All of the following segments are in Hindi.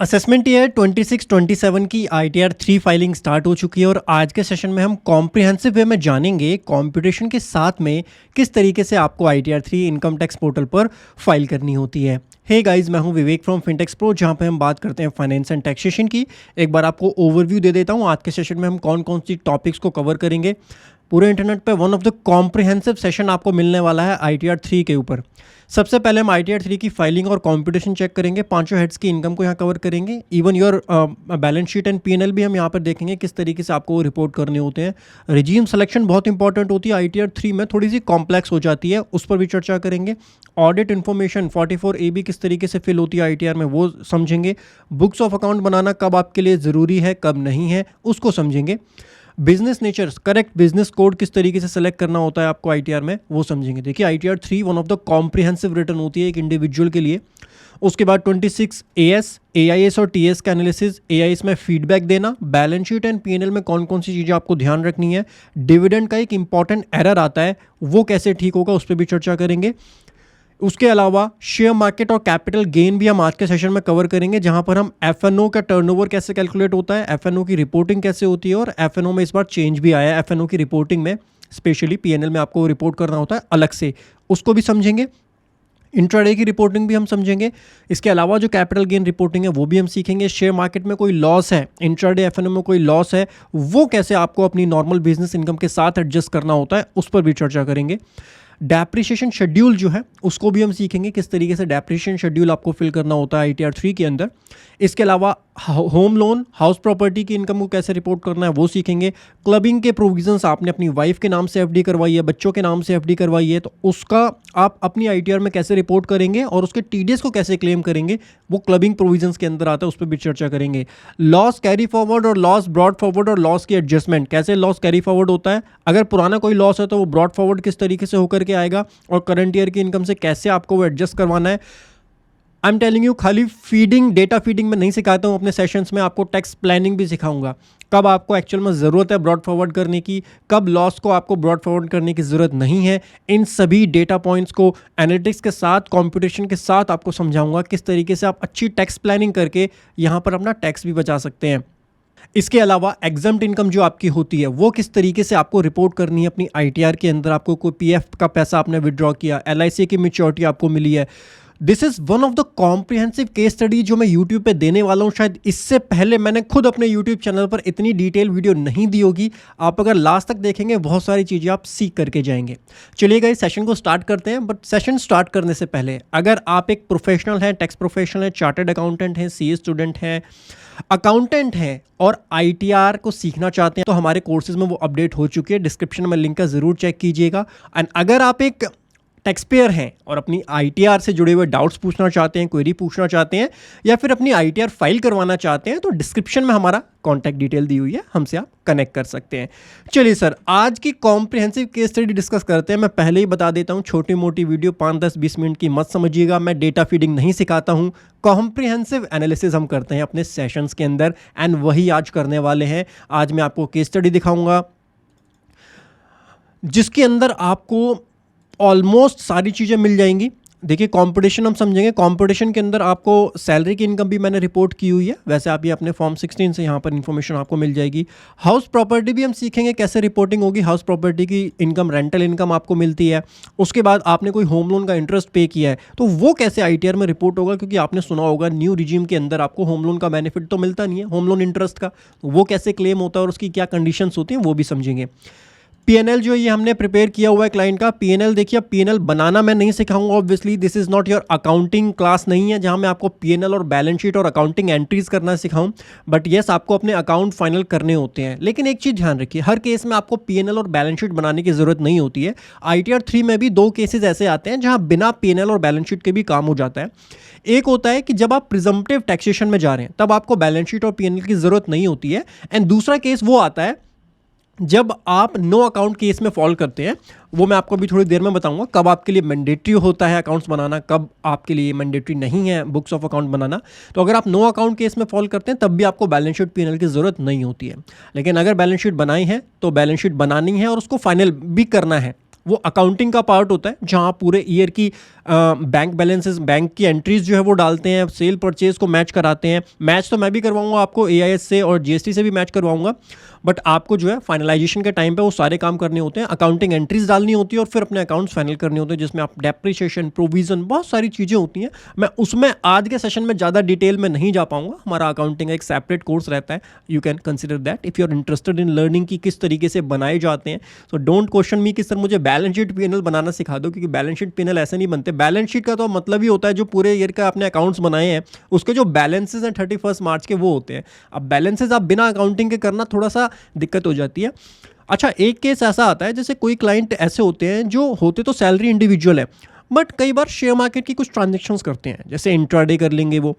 असेसमेंट ईयर 26-27 की ITR 3 फाइलिंग स्टार्ट हो चुकी है और आज के सेशन में हम कॉम्प्रिहेंसिव वे में जानेंगे कंप्यूटेशन के साथ में किस तरीके से आपको ITR 3 इनकम टैक्स पोर्टल पर फाइल करनी होती है। हे गाइस, मैं हूं विवेक फ्रॉम फिनटेक्स प्रो, जहां पे हम बात करते हैं फाइनेंस एंड टैक्सेशन की। एक बार आपको ओवरव्यू दे देता हूं आज के सेशन में हम कौन कौन सी टॉपिक्स को कवर करेंगे। पूरे इंटरनेट पे one of the comprehensive session आपको मिलने वाला है ITR 3 के ऊपर। सबसे पहले हम ITR 3 की फाइलिंग और कंप्यूटेशन चेक करेंगे, पांचों हेड्स की इनकम को यहाँ कवर करेंगे। Even your balance sheet and P&L भी हम यहाँ पर देखेंगे किस तरीके से आपको रिपोर्ट करने होते हैं। रिजीम सिलेक्शन बहुत इंपॉर्टेंट होती है, ITR 3 में थोड़ी सी कॉम्प्लेक्स हो जाती है, उस पर भी चर्चा करेंगे। ऑडिट इन्फॉर्मेशन 44AB किस तरीके से फिल होती है ITR में वो समझेंगे। बुक्स ऑफ अकाउंट बनाना कब आपके लिए ज़रूरी है कब नहीं है उसको समझेंगे। Business nature correct business code किस तरीके से सेलेक्ट करना होता है आपको ITR में वो समझेंगे। देखिए ITR 3 one of the comprehensive return होती है एक इंडिविजुअल के लिए। उसके बाद 26 AS, AIS और TS का एनालिसिस, AIS में फीडबैक देना, बैलेंस शीट एंड P&L में कौन कौन सी चीज़ें आपको ध्यान रखनी है। डिविडेंड का एक इंपॉर्टेंट एरर आता है वो कैसे ठीक होगा उस पर भी चर्चा करेंगे। उसके अलावा शेयर मार्केट और कैपिटल गेन भी हम आज के सेशन में कवर करेंगे, जहां पर हम FNO का टर्नओवर कैसे कैलकुलेट होता है, FNO की रिपोर्टिंग कैसे होती है और FNO में इस बार चेंज भी आया है। FNO की रिपोर्टिंग में स्पेशली P&L में आपको रिपोर्ट करना होता है अलग से, उसको भी समझेंगे। इंट्राडे की रिपोर्टिंग भी हम समझेंगे। इसके अलावा जो कैपिटल गेन रिपोर्टिंग है वो भी हम सीखेंगे। शेयर मार्केट में कोई लॉस है, इंट्राडे FNO में कोई लॉस है, वो कैसे आपको अपनी नॉर्मल बिजनेस इनकम के साथ एडजस्ट करना होता है उस पर भी चर्चा करेंगे। डेप्रिसिएशन शेड्यूल जो है उसको भी हम सीखेंगे, किस तरीके से डेप्रिसिएशन शेड्यूल आपको फिल करना होता है ITR 3 के अंदर। इसके अलावा होम लोन, हाउस प्रॉपर्टी की इनकम को कैसे रिपोर्ट करना है वो सीखेंगे। क्लबिंग के प्रोविजंस, आपने अपनी वाइफ के नाम से FD करवाई है, बच्चों के नाम से FD करवाई है, तो उसका आप अपनी ITR में कैसे रिपोर्ट करेंगे और उसके TDS को कैसे क्लेम करेंगे वो क्लबिंग प्रोविजंस के अंदर आता है, उस पर भी चर्चा करेंगे। लॉस कैरी फॉरवर्ड और लॉस ब्रॉड फॉरवर्ड और लॉस की एडजस्टमेंट, कैसे लॉस कैरी फॉरवर्ड होता है, अगर पुराना कोई लॉस है तो वो ब्रॉड फॉरवर्ड किस तरीके से होकर के आएगा और करंट ईयर की इनकम से कैसे आपको वो एडजस्ट करवाना है। आई एम टेलिंग यू, खाली फीडिंग डेटा फीडिंग में नहीं सिखाता हूँ, अपने सेशंस में आपको टैक्स प्लानिंग भी सिखाऊंगा। कब आपको एक्चुअल में ज़रूरत है ब्रॉड फॉरवर्ड करने की, कब लॉस को आपको ब्रॉड फॉरवर्ड करने की ज़रूरत नहीं है, इन सभी डेटा पॉइंट्स को एनालिटिक्स के साथ, कंप्यूटेशन के साथ आपको समझाऊंगा किस तरीके से आप अच्छी टैक्स प्लानिंग करके यहाँ पर अपना टैक्स भी बचा सकते हैं। इसके अलावा एग्जम्प्ट इनकम जो आपकी होती है वो किस तरीके से आपको रिपोर्ट करनी है अपनी ITR के अंदर। आपको कोई PF का पैसा आपने विड्रॉ किया, LIC की मैच्योरिटी आपको मिली है। This is one of the comprehensive case study जो मैं YouTube पे देने वाला हूँ। शायद इससे पहले मैंने खुद अपने YouTube चैनल पर इतनी डिटेल वीडियो नहीं दी होगी। आप अगर लास्ट तक देखेंगे बहुत सारी चीज़ें आप सीख करके जाएंगे। चलिए गाइस, सेशन को स्टार्ट करते हैं। बट सेशन स्टार्ट करने से पहले अगर आप एक प्रोफेशनल हैं, टैक्स प्रोफेशनल हैं, चार्टर्ड अकाउंटेंट हैं, CA स्टूडेंट हैं, अकाउंटेंट हैं और ITR को सीखना चाहते हैं तो हमारे कोर्सेज में वो अपडेट हो चुकी है। डिस्क्रिप्शन में लिंक का ज़रूर चेक कीजिएगा। एंड अगर आप एक टैक्स पेयर हैं और अपनी ITR से जुड़े हुए डाउट्स पूछना चाहते हैं, क्वेरी पूछना चाहते हैं या फिर अपनी ITR फाइल करवाना चाहते हैं तो डिस्क्रिप्शन में हमारा कॉन्टैक्ट डिटेल दी हुई है, हमसे आप कनेक्ट कर सकते हैं। चलिए सर, आज की कॉम्प्रिहेंसिव केस स्टडी डिस्कस करते हैं। मैं पहले ही बता देता हूँ, छोटी मोटी वीडियो 5-10-20 मिनट की मत समझिएगा। मैं डेटा फीडिंग नहीं सिखाता हूँ, कॉम्प्रिहेंसिव एनालिसिस हम करते हैं अपने सेशंस के अंदर एंड वही आज करने वाले हैं। आज मैं आपको केस स्टडी दिखाऊंगा जिसके अंदर आपको ऑलमोस्ट सारी चीज़ें मिल जाएंगी। देखिए, कंपटीशन हम समझेंगे। कंपटीशन के अंदर आपको सैलरी की इनकम भी मैंने रिपोर्ट की हुई है, वैसे आप ये अपने फॉर्म 16 से यहाँ पर इन्फॉर्मेशन आपको मिल जाएगी। हाउस प्रॉपर्टी भी हम सीखेंगे कैसे रिपोर्टिंग होगी। हाउस प्रॉपर्टी की इनकम, रेंटल इनकम आपको मिलती है। उसके बाद आपने कोई होम लोन का इंटरेस्ट पे किया है तो वो कैसे ITR में रिपोर्ट होगा, क्योंकि आपने सुना होगा न्यू रिजीम के अंदर आपको होम लोन का बेनिफिट तो मिलता नहीं है, होम लोन इंटरेस्ट का, वो कैसे क्लेम होता है और उसकी क्या कंडीशंस होती हैं वो भी समझेंगे। P&L जो ये हमने प्रिपेयर किया हुआ है क्लाइंट का P&L, देखिए P&L बनाना मैं नहीं सिखाऊंगा। Obviously this is not your accounting class नहीं है जहां मैं आपको P&L और बैलेंस शीट और अकाउंटिंग एंट्रीज करना सिखाऊं। बट येस, आपको अपने अकाउंट फाइनल करने होते हैं। लेकिन एक चीज़ ध्यान रखिए, हर केस में आपको P&L और बैलेंस शीट बनाने की जरूरत नहीं होती है। ITR 3 में भी 2 केसेस ऐसे आते हैं जहां बिना P&L और बैलेंस शीट के भी काम हो जाता है। एक होता है कि जब आप प्रिजम्पटिव टैक्सेशन में जा रहे हैं तब आपको बैलेंस शीट और P&L की जरूरत नहीं होती है। एंड दूसरा केस वो आता है जब आप नो अकाउंट केस में फॉल करते हैं, वो मैं आपको अभी थोड़ी देर में बताऊंगा कब आपके लिए मैंडेटरी होता है अकाउंट्स बनाना, कब आपके लिए मैंडेटरी नहीं है बुक्स ऑफ अकाउंट बनाना। तो अगर आप नो अकाउंट केस में फॉल करते हैं तब भी आपको बैलेंस शीट P&L की ज़रूरत नहीं होती है। लेकिन अगर बैलेंस शीट बनाई है तो बैलेंस शीट बनानी है और उसको फाइनल भी करना है। वो अकाउंटिंग का पार्ट होता है जहां आप पूरे ईयर की बैंक बैलेंसेस, बैंक की एंट्रीज जो है वो डालते हैं, सेल परचेज को मैच कराते हैं। मैच तो मैं भी करवाऊंगा आपको AIS से और GST से भी मैच करवाऊंगा, बट आपको जो है फाइनलाइजेशन के टाइम पे वो सारे काम करने होते हैं, अकाउंटिंग एंट्रीज डालनी होती है और फिर अपने अकाउंट्स फाइनल करने होते हैं, जिसमें आप डेप्रिसिएशन, प्रोविजन, बहुत सारी चीज़ें होती हैं। मैं उसमें आज के सेशन में ज़्यादा डिटेल में नहीं जा पाऊंगा, हमारा अकाउंटिंग का एक सेपरेट कोर्स रहता है, you can consider that if you are interested in learning की किस तरीके से बनाए जाते हैं। सो डोंट क्वेश्चन मी कि सर मुझे बैलेंस शीट P&L बनाना सिखा दो, क्योंकि बैलेंस शीट P&L ऐसे नहीं बनते। बैलेंस शीट का तो मतलब ही होता है जो पूरे ईयर का आपने अकाउंट्स बनाए हैं उसके जो बैलेंसेज हैं 31 मार्च के वो होते हैं। अब बैलेंसेज आप बिना अकाउंटिंग के करना थोड़ा सा दिक्कत हो जाती है। अच्छा, एक केस ऐसा आता है जैसे कोई क्लाइंट ऐसे होते हैं जो होते तो सैलरी इंडिविजुअल है, बट कई बार शेयर मार्केट की कुछ ट्रांजेक्शंस करते हैं, जैसे इंट्राडे कर लेंगे, वो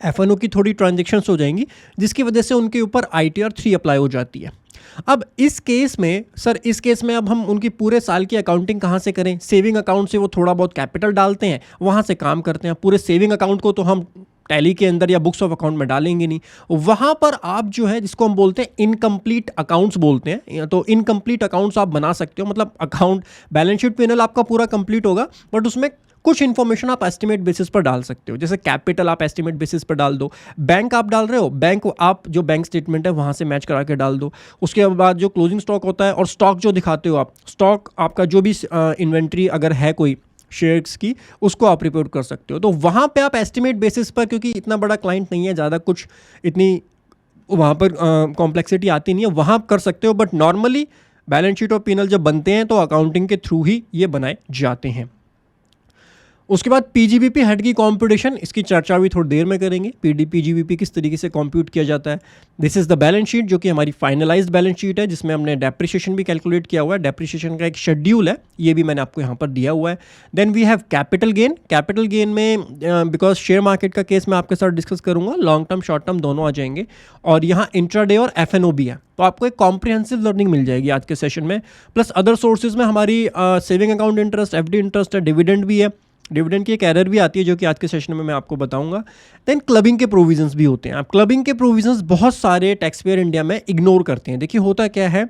F&O की थोड़ी ट्रांजेक्शन्स हो जाएंगी, जिसकी वजह से उनके ऊपर ITR 3 अप्लाई हो जाती है। अब इस केस में सर, इस केस में अब हम उनकी पूरे साल की अकाउंटिंग कहाँ से करें? सेविंग अकाउंट से वो थोड़ा बहुत कैपिटल डालते हैं, वहाँ से काम करते हैं। पूरे सेविंग अकाउंट को तो हम टैली के अंदर या बुक्स ऑफ अकाउंट में डालेंगे नहीं। वहाँ पर आप जो है, जिसको हम बोलते हैं इनकम्प्लीट अकाउंट्स बोलते हैं, तो इनकम्प्लीट अकाउंट्स आप बना सकते हो। मतलब अकाउंट, बैलेंस शीट P&L आपका पूरा कंप्लीट होगा, बट उसमें कुछ इन्फॉर्मेशन आप एस्टिमेट बेसिस पर डाल सकते हो। जैसे कैपिटल आप एस्टिमेट बेसिस पर डाल दो, बैंक आप डाल रहे हो, बैंक आप जो बैंक स्टेटमेंट है वहाँ से मैच करा के डाल दो। उसके बाद जो क्लोजिंग स्टॉक होता है और स्टॉक जो दिखाते हो आप, स्टॉक आपका जो भी इन्वेंट्री अगर है कोई शेयर्स की, उसको आप रिपोर्ट कर सकते हो। तो वहाँ पे आप एस्टिमेट बेसिस पर, क्योंकि इतना बड़ा क्लाइंट नहीं है, ज़्यादा कुछ इतनी वहाँ पर कॉम्प्लेक्सिटी आती नहीं है, वहाँ आप कर सकते हो। बट नॉर्मली बैलेंस शीट और P&L जब बनते हैं तो अकाउंटिंग के थ्रू ही ये बनाए जाते हैं। उसके बाद PGBP हेड की कंप्यूटेशन, इसकी चर्चा भी थोड़ी देर में करेंगे। PGBP किस तरीके से कंप्यूट किया जाता है। This is the balance sheet, जो कि हमारी फाइनलाइज्ड बैलेंस शीट है, जिसमें हमने डेप्रिसिएशन भी कैलकुलेट किया हुआ है। डेप्रिसिएशन का एक शेड्यूल है, ये भी मैंने आपको यहाँ पर दिया हुआ है। Then we have capital gain. Capital gain में बिकॉज शेयर मार्केट का केस मैं आपके साथ डिस्कस करूँगा, लॉन्ग टर्म शॉर्ट टर्म दोनों आ जाएंगे, और यहाँ इंट्राडे और F&O भी है, तो आपको एक कॉम्प्रिहेंसिव लर्निंग मिल जाएगी आज के सेशन में। प्लस अदर सोर्सेज में हमारी saving account interest, FD interest है, डिविडेंड भी है। डिविडेंड की एक एरर भी आती है जो कि आज के सेशन में मैं आपको बताऊंगा। देन क्लबिंग के प्रोविजंस भी होते हैं। अब क्लबिंग के प्रोविजंस बहुत सारे टैक्स पेयर इंडिया में इग्नोर करते हैं। देखिए होता क्या है,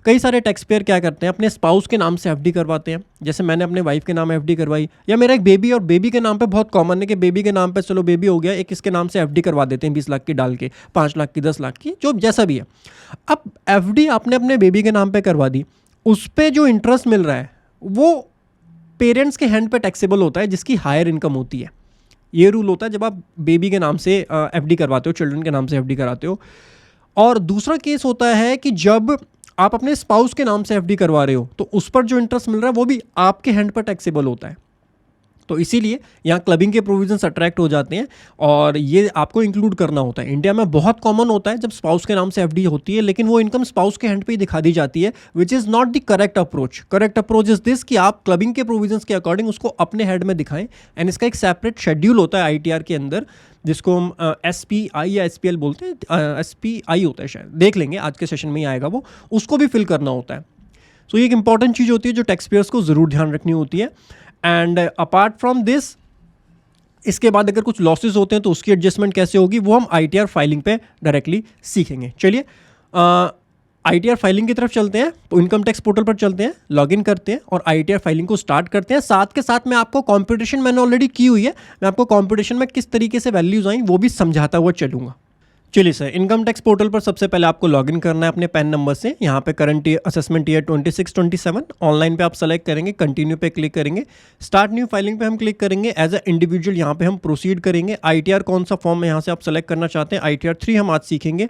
कई सारे टैक्स पेयर क्या करते हैं, अपने स्पाउस के नाम से FD करवाते हैं। जैसे मैंने अपने वाइफ के नाम FD करवाई, या मेरा एक बेबी, और बेबी के नाम पे बहुत कॉमन है कि बेबी के नाम पे चलो बेबी हो गया, एक इसके नाम से FD करवा देते हैं 20 लाख की डाल के, 5 लाख की, 10 लाख की, जो जैसा भी है। अब FD आपने अपने बेबी के नाम पे करवा दी, उस पर जो इंटरेस्ट मिल रहा है वो पेरेंट्स के हैंड पे टैक्सेबल होता है, जिसकी हायर इनकम होती है। ये रूल होता है जब आप बेबी के नाम से FD करवाते हो, चिल्ड्रन के नाम से FD कराते हो। और दूसरा केस होता है कि जब आप अपने स्पाउस के नाम से FD करवा रहे हो, तो उस पर जो इंटरेस्ट मिल रहा है वो भी आपके हैंड पर टैक्सेबल होता है। तो इसीलिए यहाँ क्लबिंग के प्रोविजंस अट्रैक्ट हो जाते हैं, और ये आपको इंक्लूड करना होता है। इंडिया में बहुत कॉमन होता है जब स्पाउस के नाम से FD होती है, लेकिन वो इनकम स्पाउस के हैंड पे ही दिखा दी जाती है, which is not the correct approach. Correct approach is this कि आप क्लबिंग के प्रोविजंस के अकॉर्डिंग उसको अपने हेड में दिखाएं, एंड इसका एक सेपरेट शेड्यूल होता है ITR के अंदर, जिसको हम SPI या SPL बोलते हैं। SPI होता है शायद, देख लेंगे, आज के सेशन में ही आएगा वो, उसको भी फिल करना होता है। सो ये एक इंपॉर्टेंट चीज़ होती है जो टैक्स पेयर्स को ज़रूर ध्यान रखनी होती है। एंड अपार्ट फ्रॉम दिस, इसके बाद अगर कुछ लॉसेस होते हैं तो उसकी एडजस्टमेंट कैसे होगी वो हम ITR फाइलिंग पे डायरेक्टली सीखेंगे। चलिए ITR फाइलिंग की तरफ चलते हैं, तो इनकम टैक्स पोर्टल पर चलते हैं, लॉगिन करते हैं और ITR फाइलिंग को स्टार्ट करते हैं। साथ के साथ में आपको कंप्यूटेशन मैंने ऑलरेडी की हुई है, मैं आपको कंप्यूटेशन में किस तरीके से वैल्यूज आई वो भी समझाता हुआ चलूंगा। चलिए सर, इनकम टैक्स पोर्टल पर सबसे पहले आपको लॉगिन करना है अपने पैन नंबर से। यहाँ पे करंट असेसमेंट ईयर 26-27 ऑनलाइन पे आप सेलेक्ट करेंगे, कंटिन्यू पे क्लिक करेंगे, स्टार्ट न्यू फाइलिंग पे हम क्लिक करेंगे। एज अ इंडिविजुअल यहाँ पे हम प्रोसीड करेंगे। ITR कौन सा फॉर्म है यहाँ से आप सेलेक्ट करना चाहते हैं, ITR 3 हम आज सीखेंगे।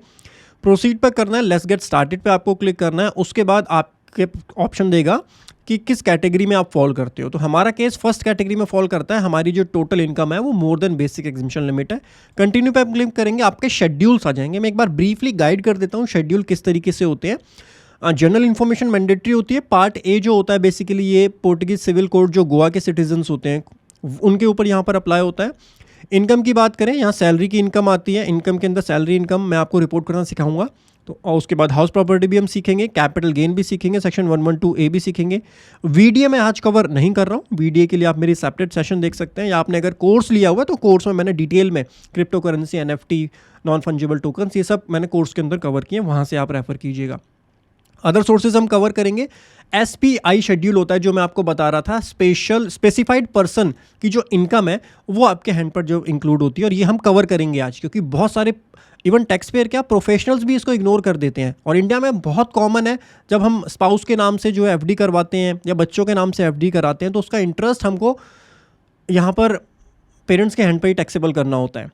प्रोसीड पर करना है, लेट्स गेट स्टार्टेड पे आपको क्लिक करना है। उसके बाद आपके ऑप्शन देगा कि किस कैटेगरी में आप फॉल करते हो। तो हमारा केस फर्स्ट कैटेगरी में फॉल करता है। हमारी जो टोटल इनकम है वो मोर देन बेसिक एग्जिम्पशन लिमिट है। कंटिन्यू पे आप क्लिक करेंगे, आपके शेड्यूल्स आ जाएंगे। मैं एक बार ब्रीफली गाइड कर देता हूँ शेड्यूल किस तरीके से होते हैं। जनरल इन्फॉर्मेशन मैंडेटरी होती है। पार्ट ए जो होता है बेसिकली ये पोर्टुगीज सिविल कोड जो गोवा के सिटीजन्स होते हैं उनके ऊपर यहाँ पर अप्लाई होता है। इनकम की बात करें, यहाँ सैलरी की इनकम आती है। इनकम के अंदर सैलरी इनकम मैं आपको रिपोर्ट करना सिखाऊंगा। तो और उसके बाद हाउस प्रॉपर्टी भी हम सीखेंगे, कैपिटल गेन भी सीखेंगे, सेक्शन 112A भी सीखेंगे। VDA मैं आज कवर नहीं कर रहा हूँ, VDA के लिए आप मेरी सेपरेट सेशन देख सकते हैं, या आपने अगर कोर्स लिया हुआ है तो कोर्स में मैंने डिटेल में crypto currency, NFT, non fungible tokens, ये सब मैंने कोर्स के अंदर कवर किए, वहाँ से आप रेफर कीजिएगा। अदर सोर्सेज हम कवर करेंगे। SPI शेड्यूल होता है जो मैं आपको बता रहा था, स्पेसिफाइड पर्सन की जो इनकम है वो आपके हैंड पर जो इंक्लूड होती है, और ये हम कवर करेंगे आज, क्योंकि बहुत सारे इवन टैक्स पेयर क्या प्रोफेशनल्स भी इसको इग्नोर कर देते हैं। और इंडिया में बहुत कॉमन है, जब हम स्पाउस के नाम से जो है FD करवाते हैं या बच्चों के नाम से FD कराते हैं तो उसका इंटरेस्ट हमको यहाँ पर पेरेंट्स के हैंड पर ही टैक्सेबल करना होता है।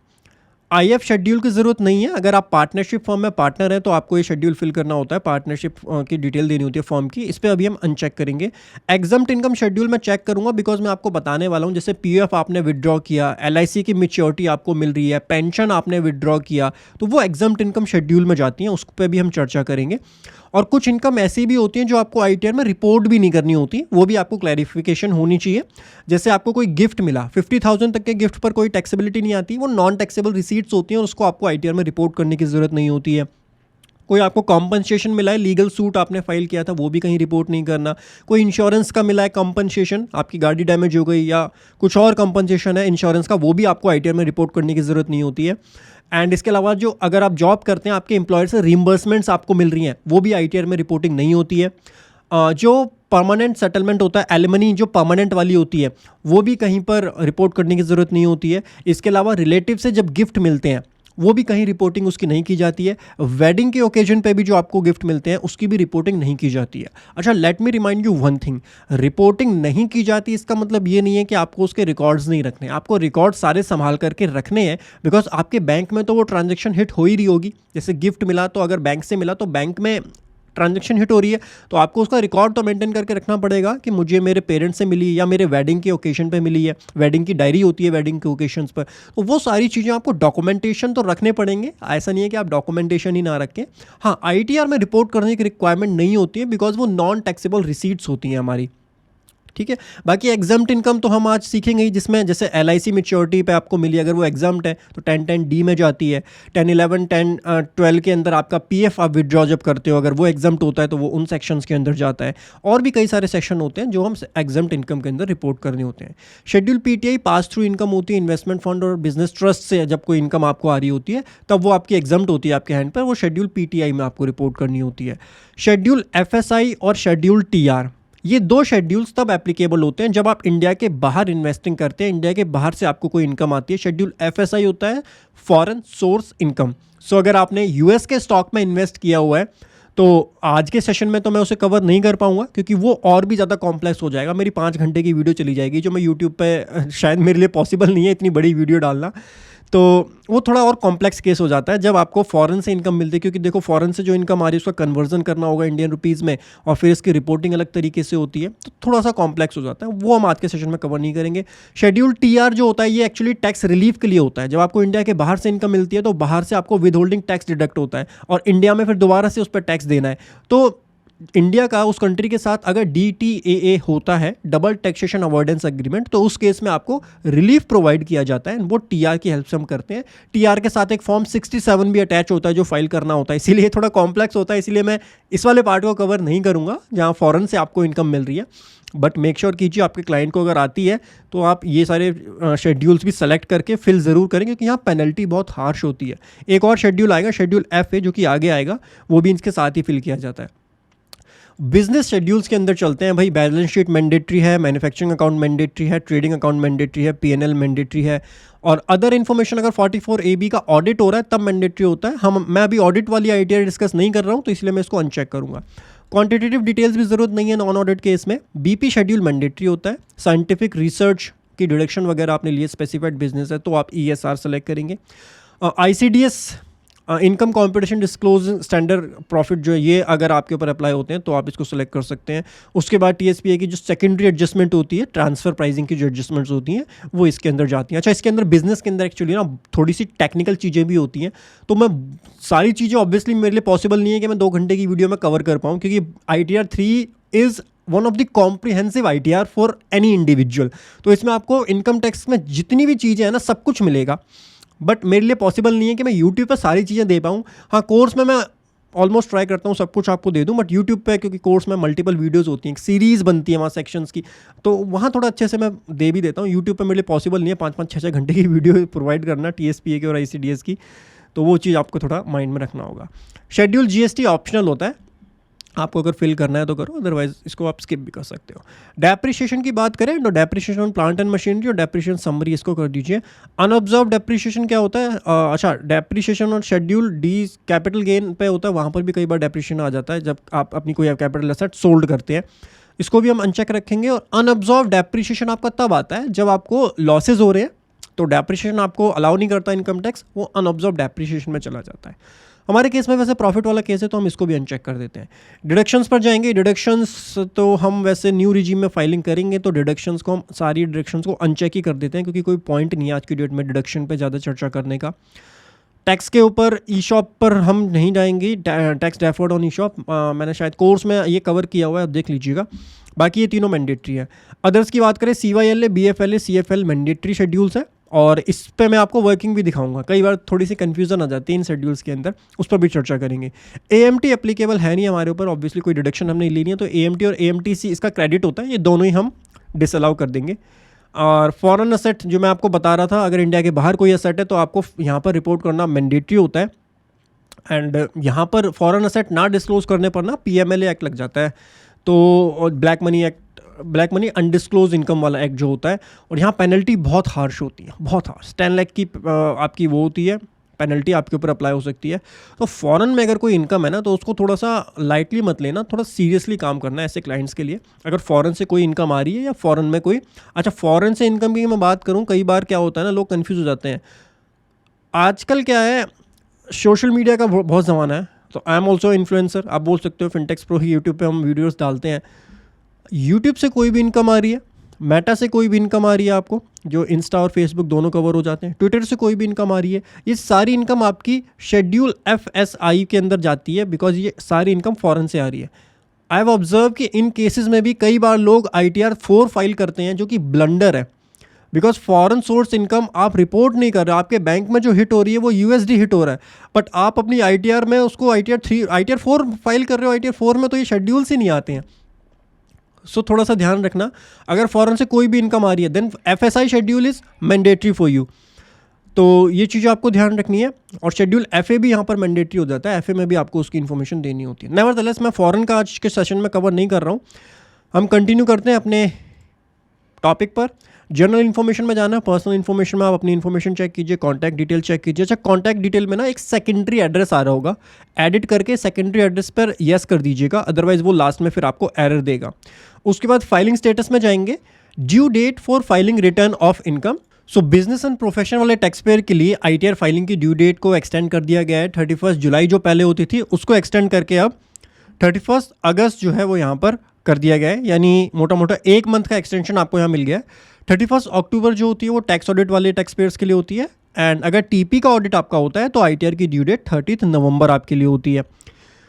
IF शेड्यूल की ज़रूरत नहीं है। अगर आप पार्टनरशिप फॉर्म में पार्टनर हैं तो आपको ये शेड्यूल फिल करना होता है, पार्टनरशिप की डिटेल देनी होती है फॉर्म की। इस पर अभी हम अनचेक करेंगे। एग्जम्प्ट इनकम शेड्यूल मैं चेक करूंगा, बिकॉज मैं आपको बताने वाला हूँ, जैसे PF आपने विदड्रॉ किया, LIC की मैच्योरिटी आपको मिल रही है, पेंशन आपने विदड्रॉ किया, तो वो एग्जम्प्ट इनकम शेड्यूल में जाती हैं, उस पर भी हम चर्चा करेंगे। और कुछ इनकम ऐसी भी होती हैं जो आपको ITR में रिपोर्ट भी नहीं करनी होती, वो भी आपको क्लैरिफिकेशन होनी चाहिए। जैसे आपको कोई गिफ्ट मिला, 50,000 तक के गिफ्ट पर कोई टैक्सेबिलिटी नहीं आती, वो नॉन टैक्सेबल रिसीट्स होती हैं और उसको आपको ITR में रिपोर्ट करने की ज़रूरत नहीं होती है। कोई आपको कॉम्पनसेशन मिला है, लीगल सूट आपने फाइल किया था, वो भी कहीं रिपोर्ट नहीं करना। कोई इंश्योरेंस का मिला है कॉम्पनसेशन, आपकी गाड़ी डैमेज हो गई या कुछ और कॉम्पनसेशन है इंश्योरेंस का, वो भी आपको ITR में रिपोर्ट करने की ज़रूरत नहीं होती है। एंड इसके अलावा जो अगर आप जॉब करते हैं, आपके एम्प्लॉयर से रिम्बर्समेंट्स आपको मिल रही हैं, वो भी ITR में रिपोर्टिंग नहीं होती है। जो परमानेंट सेटलमेंट होता है, एलिमनी जो परमानेंट वाली होती है, वो भी कहीं पर रिपोर्ट करने की ज़रूरत नहीं होती है। इसके अलावा रिलेटिव से जब गिफ्ट मिलते हैं वो भी कहीं रिपोर्टिंग उसकी नहीं की जाती है। वेडिंग के ओकेजन पे भी जो आपको गिफ्ट मिलते हैं उसकी भी रिपोर्टिंग नहीं की जाती है। अच्छा, let me remind you one thing, reporting नहीं की जाती इसका मतलब ये नहीं है कि आपको उसके रिकॉर्ड्स नहीं रखने, आपको रिकॉर्ड सारे संभाल करके रखने हैं, बिकॉज आपके बैंक में तो वो ट्रांजेक्शन हिट हो ही रही होगी। जैसे गिफ्ट मिला तो अगर बैंक से मिला तो बैंक में ट्रांजैक्शन हिट हो रही है, तो आपको उसका रिकॉर्ड तो मेंटेन करके रखना पड़ेगा कि मुझे मेरे पेरेंट्स से मिली या मेरे वेडिंग के ओकेशन पे मिली है। वेडिंग की डायरी होती है वेडिंग के ओकेशंस पर, तो वो सारी चीज़ें आपको डॉक्यूमेंटेशन तो रखने पड़ेंगे। ऐसा नहीं है कि आप डॉक्यूमेंटेशन ही ना रखें। हाँ, ITR में रिपोर्ट करने की रिक्वायरमेंट नहीं होती है, बिकॉज वो नॉन टैक्सेबल रिसीट्स होती हैं हमारी, ठीक है। बाकी एग्जाम्प्ट इनकम तो हम आज सीखेंगे ही, जिसमें जैसे LIC मैच्योरिटी पे आपको मिली, अगर वो एग्जाम्प्ट है तो 10(10)D में जाती है। 10(11), 10(12) के अंदर आपका PF आप विदड्रॉ जब करते हो, अगर वो एग्जाम्प्ट होता है तो वो उन सेक्शंस के अंदर जाता है। और भी कई सारे सेक्शन होते हैं जो हम एग्जाम्प्ट इनकम के अंदर रिपोर्ट करने होते हैं। Schedule PTI pass through income होती है, इन्वेस्टमेंट फंड और बिजनेस ट्रस्ट से जब कोई इनकम आपको आ रही होती है तब वो आपकी एग्जाम्प्ट होती है आपके हैंड पर, वो शेड्यूल PTI में आपको रिपोर्ट करनी होती है। शेड्यूल FSI और शेड्यूल TR, ये दो शेड्यूल्स तब एप्लीकेबल होते हैं जब आप इंडिया के बाहर इन्वेस्टिंग करते हैं, इंडिया के बाहर से आपको कोई इनकम आती है। शेड्यूल FSI होता है फॉरेन सोर्स इनकम। सो अगर आपने US के स्टॉक में इन्वेस्ट किया हुआ है तो आज के सेशन में तो मैं उसे कवर नहीं कर पाऊंगा, क्योंकि वो और भी ज़्यादा कॉम्प्लेक्स हो जाएगा। मेरी 5 घंटे की वीडियो चली जाएगी, जो मैं यूट्यूब पे शायद मेरे लिए पॉसिबल नहीं है इतनी बड़ी वीडियो डालना, तो वो थोड़ा और कॉम्प्लेक्स केस हो जाता है जब आपको फॉरेन से इनकम मिलती है। क्योंकि देखो, फॉरेन से जो इनकम आ रही है उसका कन्वर्जन करना होगा इंडियन रुपीज़ में, और फिर इसकी रिपोर्टिंग अलग तरीके से होती है, तो थोड़ा सा कॉम्प्लेक्स हो जाता है। वो हम आज के सेशन में कवर नहीं करेंगे। शेड्यूल TR जो होता है ये एक्चुअली टैक्स रिलीफ के लिए होता है। जब आपको इंडिया के बाहर से इनकम मिलती है तो बाहर से आपको विद होल्डिंग टैक्स डिडक्ट होता है और इंडिया में फिर दोबारा से उस पर टैक्स देना है। तो इंडिया का उस कंट्री के साथ अगर DTAA होता है, डबल टैक्सेशन अवॉइडेंस एग्रीमेंट, तो उस केस में आपको रिलीफ प्रोवाइड किया जाता है। वो TR की हेल्प से हम करते हैं। TR के साथ एक फॉर्म 67 भी अटैच होता है जो फाइल करना होता है, इसीलिए थोड़ा कॉम्प्लेक्स होता है। इसीलिए मैं इस वाले पार्ट को कवर नहीं करूंगा जहां फॉरेन से आपको इनकम मिल रही है। बट मेक श्योर कीजिए आपके क्लाइंट को अगर आती है तो आप ये सारे शेड्यूल्स भी सेलेक्ट करके फिल ज़रूर करें, क्योंकि यहाँ पेनल्टी बहुत हार्श होती है। एक और शेड्यूल आएगा, शेड्यूल FA, जो कि आगे आएगा, वो भी इसके साथ ही फिल किया जाता है। बिजनेस शेड्यूल्स के अंदर चलते हैं भाई। बैलेंस शीट मैंडेटरी है, मैन्युफैक्चरिंग अकाउंट मैंडेटरी है, ट्रेडिंग अकाउंट मैंडेटरी है, P&L मैंडेटरी है, और अदर इन्फॉर्मेशन अगर 44AB का ऑडिट हो रहा है तब मैंडेटरी होता है। मैं अभी ऑडिट वाली ITR डिस्कस नहीं कर रहा हूँ, तो इसलिए मैं इसको अनचेक करूँगा। क्वांटिटेटिव डिटेल्स भी ज़रूरत नहीं है नॉन ऑडिट केस में। BP शेड्यूल मैंडेटरी होता है। साइंटिफिक रिसर्च की डिडक्शन वगैरह आपने लिए, स्पेसिफाइड बिजनेस है तो आप ESR सेलेक्ट करेंगे। ICDS income competition disclose standard profit जो है, ये अगर आपके ऊपर अप्लाई होते हैं तो आप इसको सेलेक्ट कर सकते हैं। उसके बाद TSPA की जो सेकेंडरी एडजस्टमेंट होती है, ट्रांसफर प्राइसिंग की जो एडजस्टमेंट्स होती हैं, वो इसके अंदर जाती हैं। अच्छा, इसके अंदर बिजनेस के अंदर एक्चुअली ना थोड़ी सी टेक्निकल चीज़ें भी होती हैं, तो मैं सारी चीज़ें ऑब्वियसली मेरे लिए पॉसिबल नहीं है कि मैं 2 घंटे की वीडियो में कवर कर पाऊँ, क्योंकि ITR 3 is one of the comprehensive ITR for any individual. तो इसमें आपको इनकम टैक्स में जितनी भी चीज़ें हैं ना, सब कुछ मिलेगा। बट मेरे लिए पॉसिबल नहीं है कि मैं यूट्यूब पर सारी चीज़ें दे पाऊँ। हाँ, कोर्स में मैं ऑलमोस्ट ट्राई करता हूँ सब कुछ आपको दे दूँ, बट यूट्यूब पे क्योंकि कोर्स में मल्टीपल वीडियोस होती हैं, सीरीज़ बनती है वहाँ सेक्शंस की, तो वहाँ थोड़ा अच्छे से मैं दे भी देता हूँ। यूट्यूब पे मेरे लिए पॉसिबल नहीं है 5-5, 6-6 घंटे की वीडियो प्रोवाइड करना TSPA की और ICDS की, तो वो चीज़ आपको थोड़ा माइंड में रखना होगा। शेड्यूल GST ऑप्शनल होता है। आपको अगर फिल करना है तो करो, अदरवाइज इसको आप स्किप भी कर सकते हो। डेप्रिसिएशन की बात करें तो depreciation on plant and machinery और डेप्रिसिएशन समरी इसको कर दीजिए। अनऑब्जर्व डेप्रिसिएशन क्या होता है? अच्छा, डेप्रिसिएशन और शेड्यूल डी कैपिटल गेन पे होता है, वहाँ पर भी कई बार डेप्रिसिएशन आ जाता है जब आप अपनी कोई कैपिटल एसेट सोल्ड करते हैं, इसको भी हम अनचेक रखेंगे। और अनऑब्जर्व डेप्रिसिएशन आपका तब आता है जब आपको लॉसेज हो रहे हैं, तो डेप्रिसिएशन आपको अलाउ नहीं करता इनकम टैक्स, वो अनऑब्जर्व डेप्रिसिएशन में चला जाता है। हमारे केस में वैसे प्रॉफिट वाला केस है तो हम इसको भी अनचेक कर देते हैं। डिडक्शंस पर जाएंगे। डिडक्शंस तो हम वैसे न्यू रिजीम में फाइलिंग करेंगे तो डिडक्शंस को हम सारी डिडक्शंस को अनचेक ही कर देते हैं, क्योंकि कोई पॉइंट नहीं है आज की डेट में डिडक्शन पे ज़्यादा चर्चा करने का। टैक्स के ऊपर ई शॉप पर हम नहीं जाएंगे, tax deferred on E shop मैंने शायद कोर्स में ये कवर किया हुआ है, आप देख लीजिएगा। बाकी ये तीनों मैंडेटरी है। अदर्स की बात करें, CYLA, BFLA, CFL mandatory schedules है, और इस पे मैं आपको वर्किंग भी दिखाऊंगा। कई बार थोड़ी सी कन्फ्यूजन आ जाती है इन शेड्यूल्स के अंदर, उस पर भी चर्चा करेंगे। AMT एप्लीकेबल है नहीं हमारे ऊपर, ऑब्वियसली कोई डिडक्शन हमने लेनी है, तो AMT और AMTC इसका क्रेडिट होता है, ये दोनों ही हम डिसअलाउ कर देंगे। और फॉरेन असेट जो मैं आपको बता रहा था, अगर इंडिया के बाहर कोई असेट है तो आपको यहाँ पर रिपोर्ट करना मैंडेटरी होता है। एंड यहाँ पर फॉरेन असेट ना डिस्क्लोज करने पर ना PMLA एक्ट लग जाता है, तो ब्लैक मनी अनडिस्क्लोज इनकम वाला एक्ट जो होता है, और यहाँ पेनल्टी बहुत हार्श होती है, बहुत हार्श। 10 लाख की आपकी वो होती है पेनल्टी, आपके ऊपर अप्लाई हो सकती है। तो फॉरेन में अगर कोई इनकम है ना, तो उसको थोड़ा सा लाइटली मत लेना, थोड़ा सीरियसली काम करना है ऐसे क्लाइंट्स के लिए। अगर फॉरेन से कोई इनकम आ रही है या फॉरेन में कोई, अच्छा फॉरेन से इनकम की मैं बात करूँ, कई बार क्या होता है ना, लोग कन्फ्यूज हो जाते हैं। आजकल क्या है, सोशल मीडिया का बहुत ज़माना है, तो आई एम ऑल्सो इन्फ्लुएंसर, आप बोल सकते हो। फिनटेक्स प्रो ही यूट्यूब पे हम वीडियोस डालते हैं। यूट्यूब से कोई भी इनकम आ रही है, मेटा से कोई भी इनकम आ रही है आपको, जो इंस्टा और फेसबुक दोनों कवर हो जाते हैं, ट्विटर से कोई भी इनकम आ रही है, ये सारी इनकम आपकी शेड्यूल FSI के अंदर जाती है, बिकॉज ये सारी इनकम फॉरेन से आ रही है। आई हैव ऑब्जर्व कि इन केसेस में भी कई बार लोग ITR 4 फाइल करते हैं, जो कि ब्लंडर है, बिकॉज फॉरेन सोर्स इनकम आप रिपोर्ट नहीं कर रहे। आपके बैंक में जो हिट हो रही है वो USD हिट हो रहा है, बट आप अपनी ITR में उसको ITR 4 फाइल कर रहे हो। ITR 4 में तो ये शेड्यूल्स ही नहीं आते हैं। सो थोड़ा सा ध्यान रखना, अगर फॉरेन से कोई भी इनकम आ रही है, then FSI schedule is mandatory for you. तो ये चीज़ आपको ध्यान रखनी है। और शेड्यूल FA भी यहाँ पर मैंडेटरी हो जाता है, FA में भी आपको उसकी इन्फॉर्मेशन देनी होती है। नेवरदलेस मैं फॉरेन का आज के सेशन में कवर नहीं कर रहा हूँ, हम कंटिन्यू करते हैं अपने टॉपिक पर। जनरल इन्फॉर्मेशन में जाना है, पर्सनल इन्फॉर्मेशन में आप अपनी इन्फॉर्मेशन चेक कीजिए, कॉन्टैक्ट डिटेल चेक कीजिए। अच्छा, कॉन्टैक्ट डिटेल में ना एक सेकेंडरी एड्रेस आ रहा होगा, एडिट करके सेकेंडरी एड्रेस पर येस कर दीजिएगा, अदरवाइज वो लास्ट में फिर आपको एरर देगा। उसके बाद फाइलिंग स्टेटस में जाएंगे, due date for filing return of income. So business and profession वाले टैक्स पेयर के लिए ITR फाइलिंग की ड्यू डेट को एक्सटेंड कर दिया गया है। 31 जुलाई जो पहले होती थी उसको एक्सटेंड करके अब 31 अगस्त जो है वो यहाँ पर कर दिया गया है, यानी मोटा मोटा 1 मंथ का एक्सटेंशन आपको यहाँ मिल गया है। 31 अक्टूबर जो होती है वो टैक्स ऑडिट वाले टैक्स पेयर्स के लिए होती है, एंड अगर TP का ऑडिट आपका होता है तो ITR की ड्यू डेट 30 नवंबर आपके लिए होती है।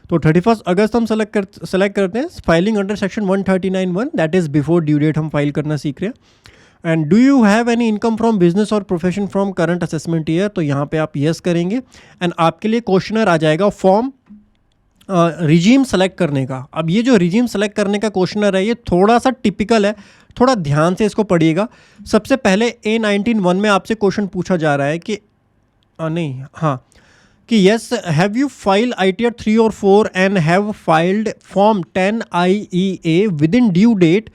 तो 31 अगस्त हम सेलेक्ट करते हैं। Filing under section 139(1), that is before due date हम फाइल करना सीख रहे हैं। And do you have any income from business और profession from current assessment year, तो यहाँ पे आप येस करेंगे, एंड आपके लिए क्वेश्चनर आ जाएगा फॉर्म रिजीम सेलेक्ट करने का। अब ये जो रिजीम सेलेक्ट करने का क्वेश्चनर है, ये थोड़ा सा टिपिकल है, थोड़ा ध्यान से इसको पढ़िएगा। सबसे पहले A19(1) में आपसे क्वेश्चन पूछा जा रहा है कि कि yes have you file ITR 3 और 4 and have filed form 10 IEA within due date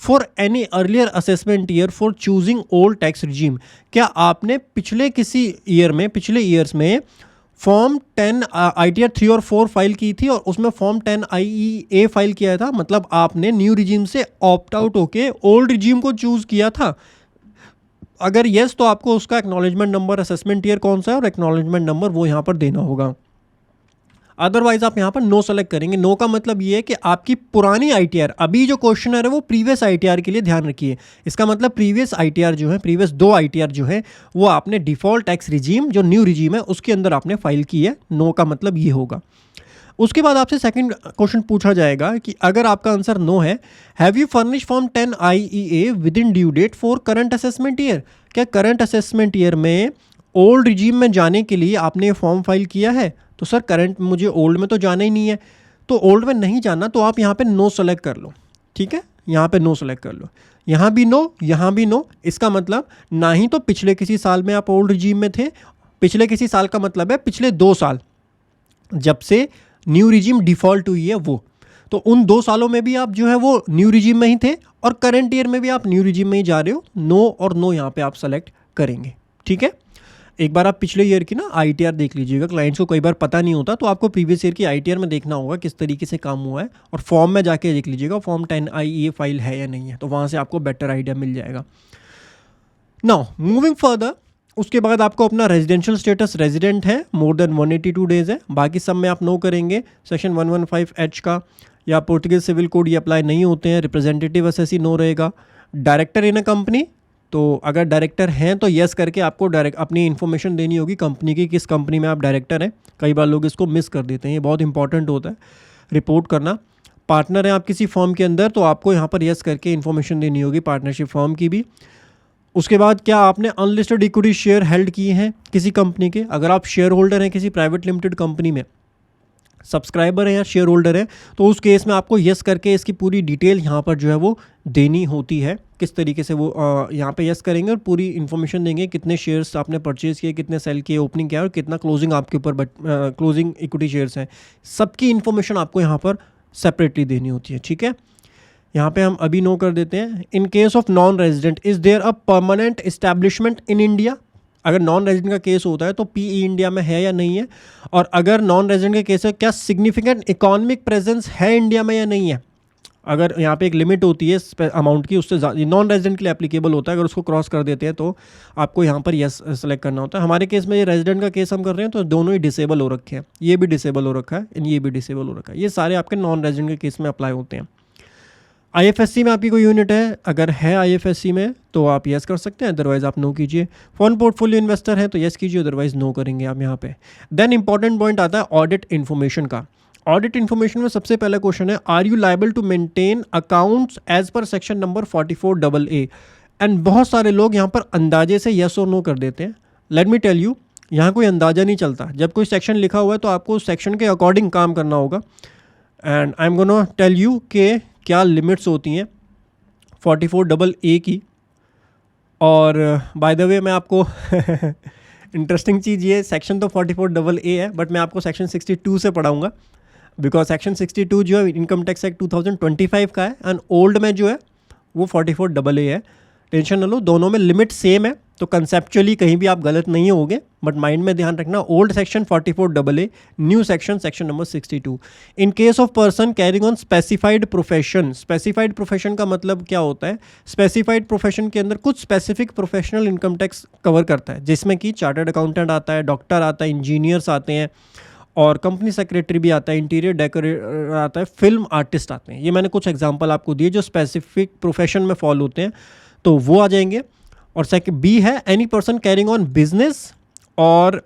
for any earlier assessment year for choosing old tax regime. क्या आपने पिछले ईयर्स में फॉर्म 10 ITR 3 और 4 फाइल की थी और उसमें फॉर्म 10 IEA फाइल किया था, मतलब आपने न्यू रिजीम से ऑप्ट आउट होके ओल्ड रिजीम को चूज किया था? अगर येस तो आपको उसका एक्नॉलेजमेंट नंबर, असेसमेंट ईयर कौन सा है और एक्नॉलेजमेंट नंबर वो यहाँ पर देना होगा। अदरवाइज आप यहाँ पर नो सेलेक्ट करेंगे। नो का मतलब ये है कि आपकी पुरानी ITR, अभी जो क्वेश्चनर है वो प्रीवियस ITR के लिए ध्यान रखिए। इसका मतलब प्रीवियस ITR जो है, प्रीवियस 2 ITR जो है वो आपने डिफ़ॉल्ट टैक्स रिजीम जो न्यू रिजीम है उसके अंदर आपने फाइल की है। नो का मतलब ये होगा। उसके बाद आपसे सेकंड क्वेश्चन पूछा जाएगा कि अगर आपका आंसर नो है, have you furnish form 10 IEA within due date for current assessment year. क्या करंट असेसमेंट ईयर में ओल्ड रिजीम में जाने के लिए आपने फॉर्म फाइल किया है? तो सर करंट, मुझे ओल्ड में तो जाना ही नहीं है। तो ओल्ड में नहीं जाना तो आप यहाँ पे नो सेलेक्ट कर लो, ठीक है, यहाँ पे नो सेलेक्ट कर लो। यहाँ भी नो, यहाँ भी नो। इसका मतलब ना ही तो पिछले किसी साल में आप ओल्ड रिजीम में थे, पिछले किसी साल का मतलब है पिछले 2 साल जब से न्यू रिजीम डिफ़ॉल्ट हुई है वो। तो उन 2 सालों में भी आप जो है वो न्यू रिजीम में ही थे और करंट ईयर में भी आप न्यू रिजीम में ही जा रहे हो। नो और नो यहाँ पे आप सेलेक्ट करेंगे। ठीक है, एक बार आप पिछले ईयर की ना आईटीआर देख लीजिएगा। क्लाइंट्स को कई बार पता नहीं होता, तो आपको प्रीवियस ईयर की आईटीआर में देखना होगा किस तरीके से काम हुआ है, और फॉर्म में जाके देख लीजिएगा फॉर्म 10I ये फाइल है या नहीं है, तो वहाँ से आपको बेटर आइडिया मिल जाएगा। नाउ मूविंग फर्दर, उसके बाद आपको अपना रेजिडेंशियल स्टेटस रेजिडेंट है, मोर देन 182 डेज है, बाकी सब में आप नो करेंगे। सेक्शन 115H का या पोर्टुगीज सिविल कोड ये अप्लाई नहीं होते हैं। रिप्रेजेंटेटिव एसएससी नो रहेगा। डायरेक्टर इन अ कंपनी, तो अगर डायरेक्टर हैं तो यस करके आपको डायरेक्ट अपनी इन्फॉर्मेशन देनी होगी कंपनी की, किस कंपनी में आप डायरेक्टर हैं। कई बार लोग इसको मिस कर देते हैं, ये बहुत इंपॉर्टेंट होता है रिपोर्ट करना। पार्टनर हैं आप किसी फर्म के अंदर, तो आपको यहाँ पर यस करके इन्फॉर्मेशन देनी होगी पार्टनरशिप फर्म की भी। उसके बाद क्या आपने अनलिस्टेड इक्विटी शेयर हेल्ड किए हैं किसी कंपनी के, अगर आप शेयर होल्डर हैं किसी प्राइवेट लिमिटेड कंपनी में, सब्सक्राइबर है या शेयर होल्डर है, तो उस केस में आपको यस करके इसकी पूरी डिटेल यहाँ पर जो है वो देनी होती है। किस तरीके से वो यहाँ पे यस करेंगे और पूरी इन्फॉर्मेशन देंगे, कितने शेयर्स आपने परचेज़ किए, कितने सेल किए, ओपनिंग क्या है और कितना क्लोजिंग आपके ऊपर क्लोजिंग इक्विटी शेयर्स हैं, सबकी इन्फॉर्मेशन आपको यहाँ पर सेपरेटली देनी होती है। ठीक है, यहाँ पे हम अभी नो कर देते हैं। In case of non resident, is there a permanent establishment in India. अगर नॉन रेजिडेंट का केस होता है तो पीई इंडिया में है या नहीं है, और अगर नॉन रेजिडेंट का केस है क्या सिग्निफिकेंट इकोनॉमिक प्रेजेंस है इंडिया में या नहीं है। अगर यहाँ पे एक लिमिट होती है अमाउंट की, उससे नॉन रेजिडेंट के लिए एप्लीकेबल होता है, अगर उसको क्रॉस कर देते हैं तो आपको यहाँ पर यस सेलेक्ट करना होता है। हमारे केस में ये रेजिडेंट का केस हम कर रहे हैं, तो दोनों ही डिसेबल हो रखे हैं, ये भी डिसेबल हो रखा है, ये भी डिसेबल हो रखा है। ये सारे आपके नॉन रेजिडेंट के केस में अप्लाई होते हैं। आईएफएससी में आपकी कोई यूनिट है, अगर है आईएफएससी में तो आप यस कर सकते हैं, अदरवाइज आप नो कीजिए। फॉरेन पोर्टफोलियो इन्वेस्टर है तो यस कीजिए, अदरवाइज नो करेंगे आप यहाँ पे। देन इंपॉर्टेंट पॉइंट आता है ऑडिट इन्फॉर्मेशन का। ऑडिट इन्फॉर्मेशन में सबसे पहला क्वेश्चन है, are you liable to maintain accounts as per section number 44AA। And बहुत सारे लोग यहाँ पर अंदाजे से यस और नो कर देते हैं। लेट मी टेल यू, यहाँ कोई अंदाजा नहीं चलता। जब कोई सेक्शन लिखा हुआ है तो आपको उस सेक्शन के अकॉर्डिंग काम करना होगा। And I am gonna tell you के क्या लिमिट्स होती हैं 44AA की। और बाय द वे मैं आपको इंटरेस्टिंग चीज़ ये, सेक्शन तो 44AA है, बट मैं आपको सेक्शन 62 से पढ़ाऊँगा, बिकॉज सेक्शन 62 जो है इनकम टैक्स एक्ट 2025 का है, एंड ओल्ड में जो है वो 44AA है। टेंशन न लो, दोनों में लिमिट सेम है, तो कंसेप्चुअली कहीं भी आप गलत नहीं होगे, बट माइंड में ध्यान रखना, old section 44AA, new section section number 62। In case of person carrying on specified profession. Specified profession का मतलब क्या होता है, स्पेसिफाइड प्रोफेशन के अंदर कुछ specific professional income tax cover करता है, जिसमें कि चार्टर्ड अकाउंटेंट आता है, डॉक्टर आता है, इंजीनियर्स आते हैं, और कंपनी सेक्रेटरी भी आता है, इंटीरियर डेकोरेटर आता है, फिल्म आर्टिस्ट आते हैं। ये मैंने कुछ एग्जांपल आपको दिए जो स्पेसिफिक प्रोफेशन में फॉल होते हैं, तो वो आ जाएंगे। और सेकंड बी है, any person carrying on business और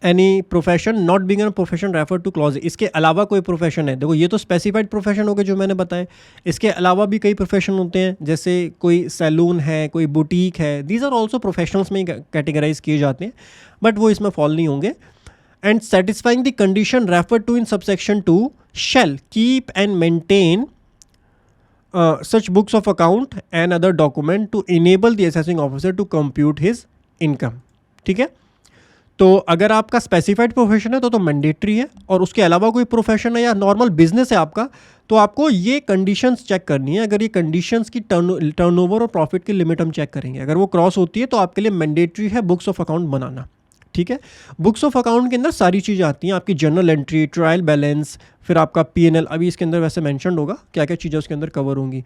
any profession not being a profession refer to clause. इसके अलावा कोई प्रोफेशन है, देखो ये तो स्पेसिफाइड प्रोफेशन हो गए जो मैंने बताए, इसके अलावा भी कई प्रोफेशन होते हैं, जैसे कोई सैलून है, कोई बुटीक है, दीज आर ऑल्सो प्रोफेशनल्स में ही कैटेगराइज किए जाते हैं, बट वो इसमें फॉल नहीं होंगे। And satisfying the condition referred to in subsection 2 shall keep and maintain such books of account and other document to enable the assessing officer to compute his income। ठीक है, तो अगर आपका स्पेसिफाइड प्रोफेशन है तो मैंडेटरी है, और उसके अलावा कोई प्रोफेशन है या नॉर्मल बिजनेस है आपका, तो आपको ये कंडीशंस चेक करनी है। अगर ये कंडीशंस की टर्नओवर और प्रॉफिट की लिमिट हम चेक करेंगे, अगर वो क्रॉस होती है तो आपके लिए मैंडेटरी है बुक्स ऑफ अकाउंट बनाना। ठीक है, बुक्स ऑफ अकाउंट के अंदर सारी चीज़ें आती हैं, आपकी जर्नल एंट्री, ट्रायल बैलेंस, फिर आपका P&L, अभी इसके अंदर वैसे मेंशन होगा क्या क्या चीज़ें उसके अंदर कवर होंगी।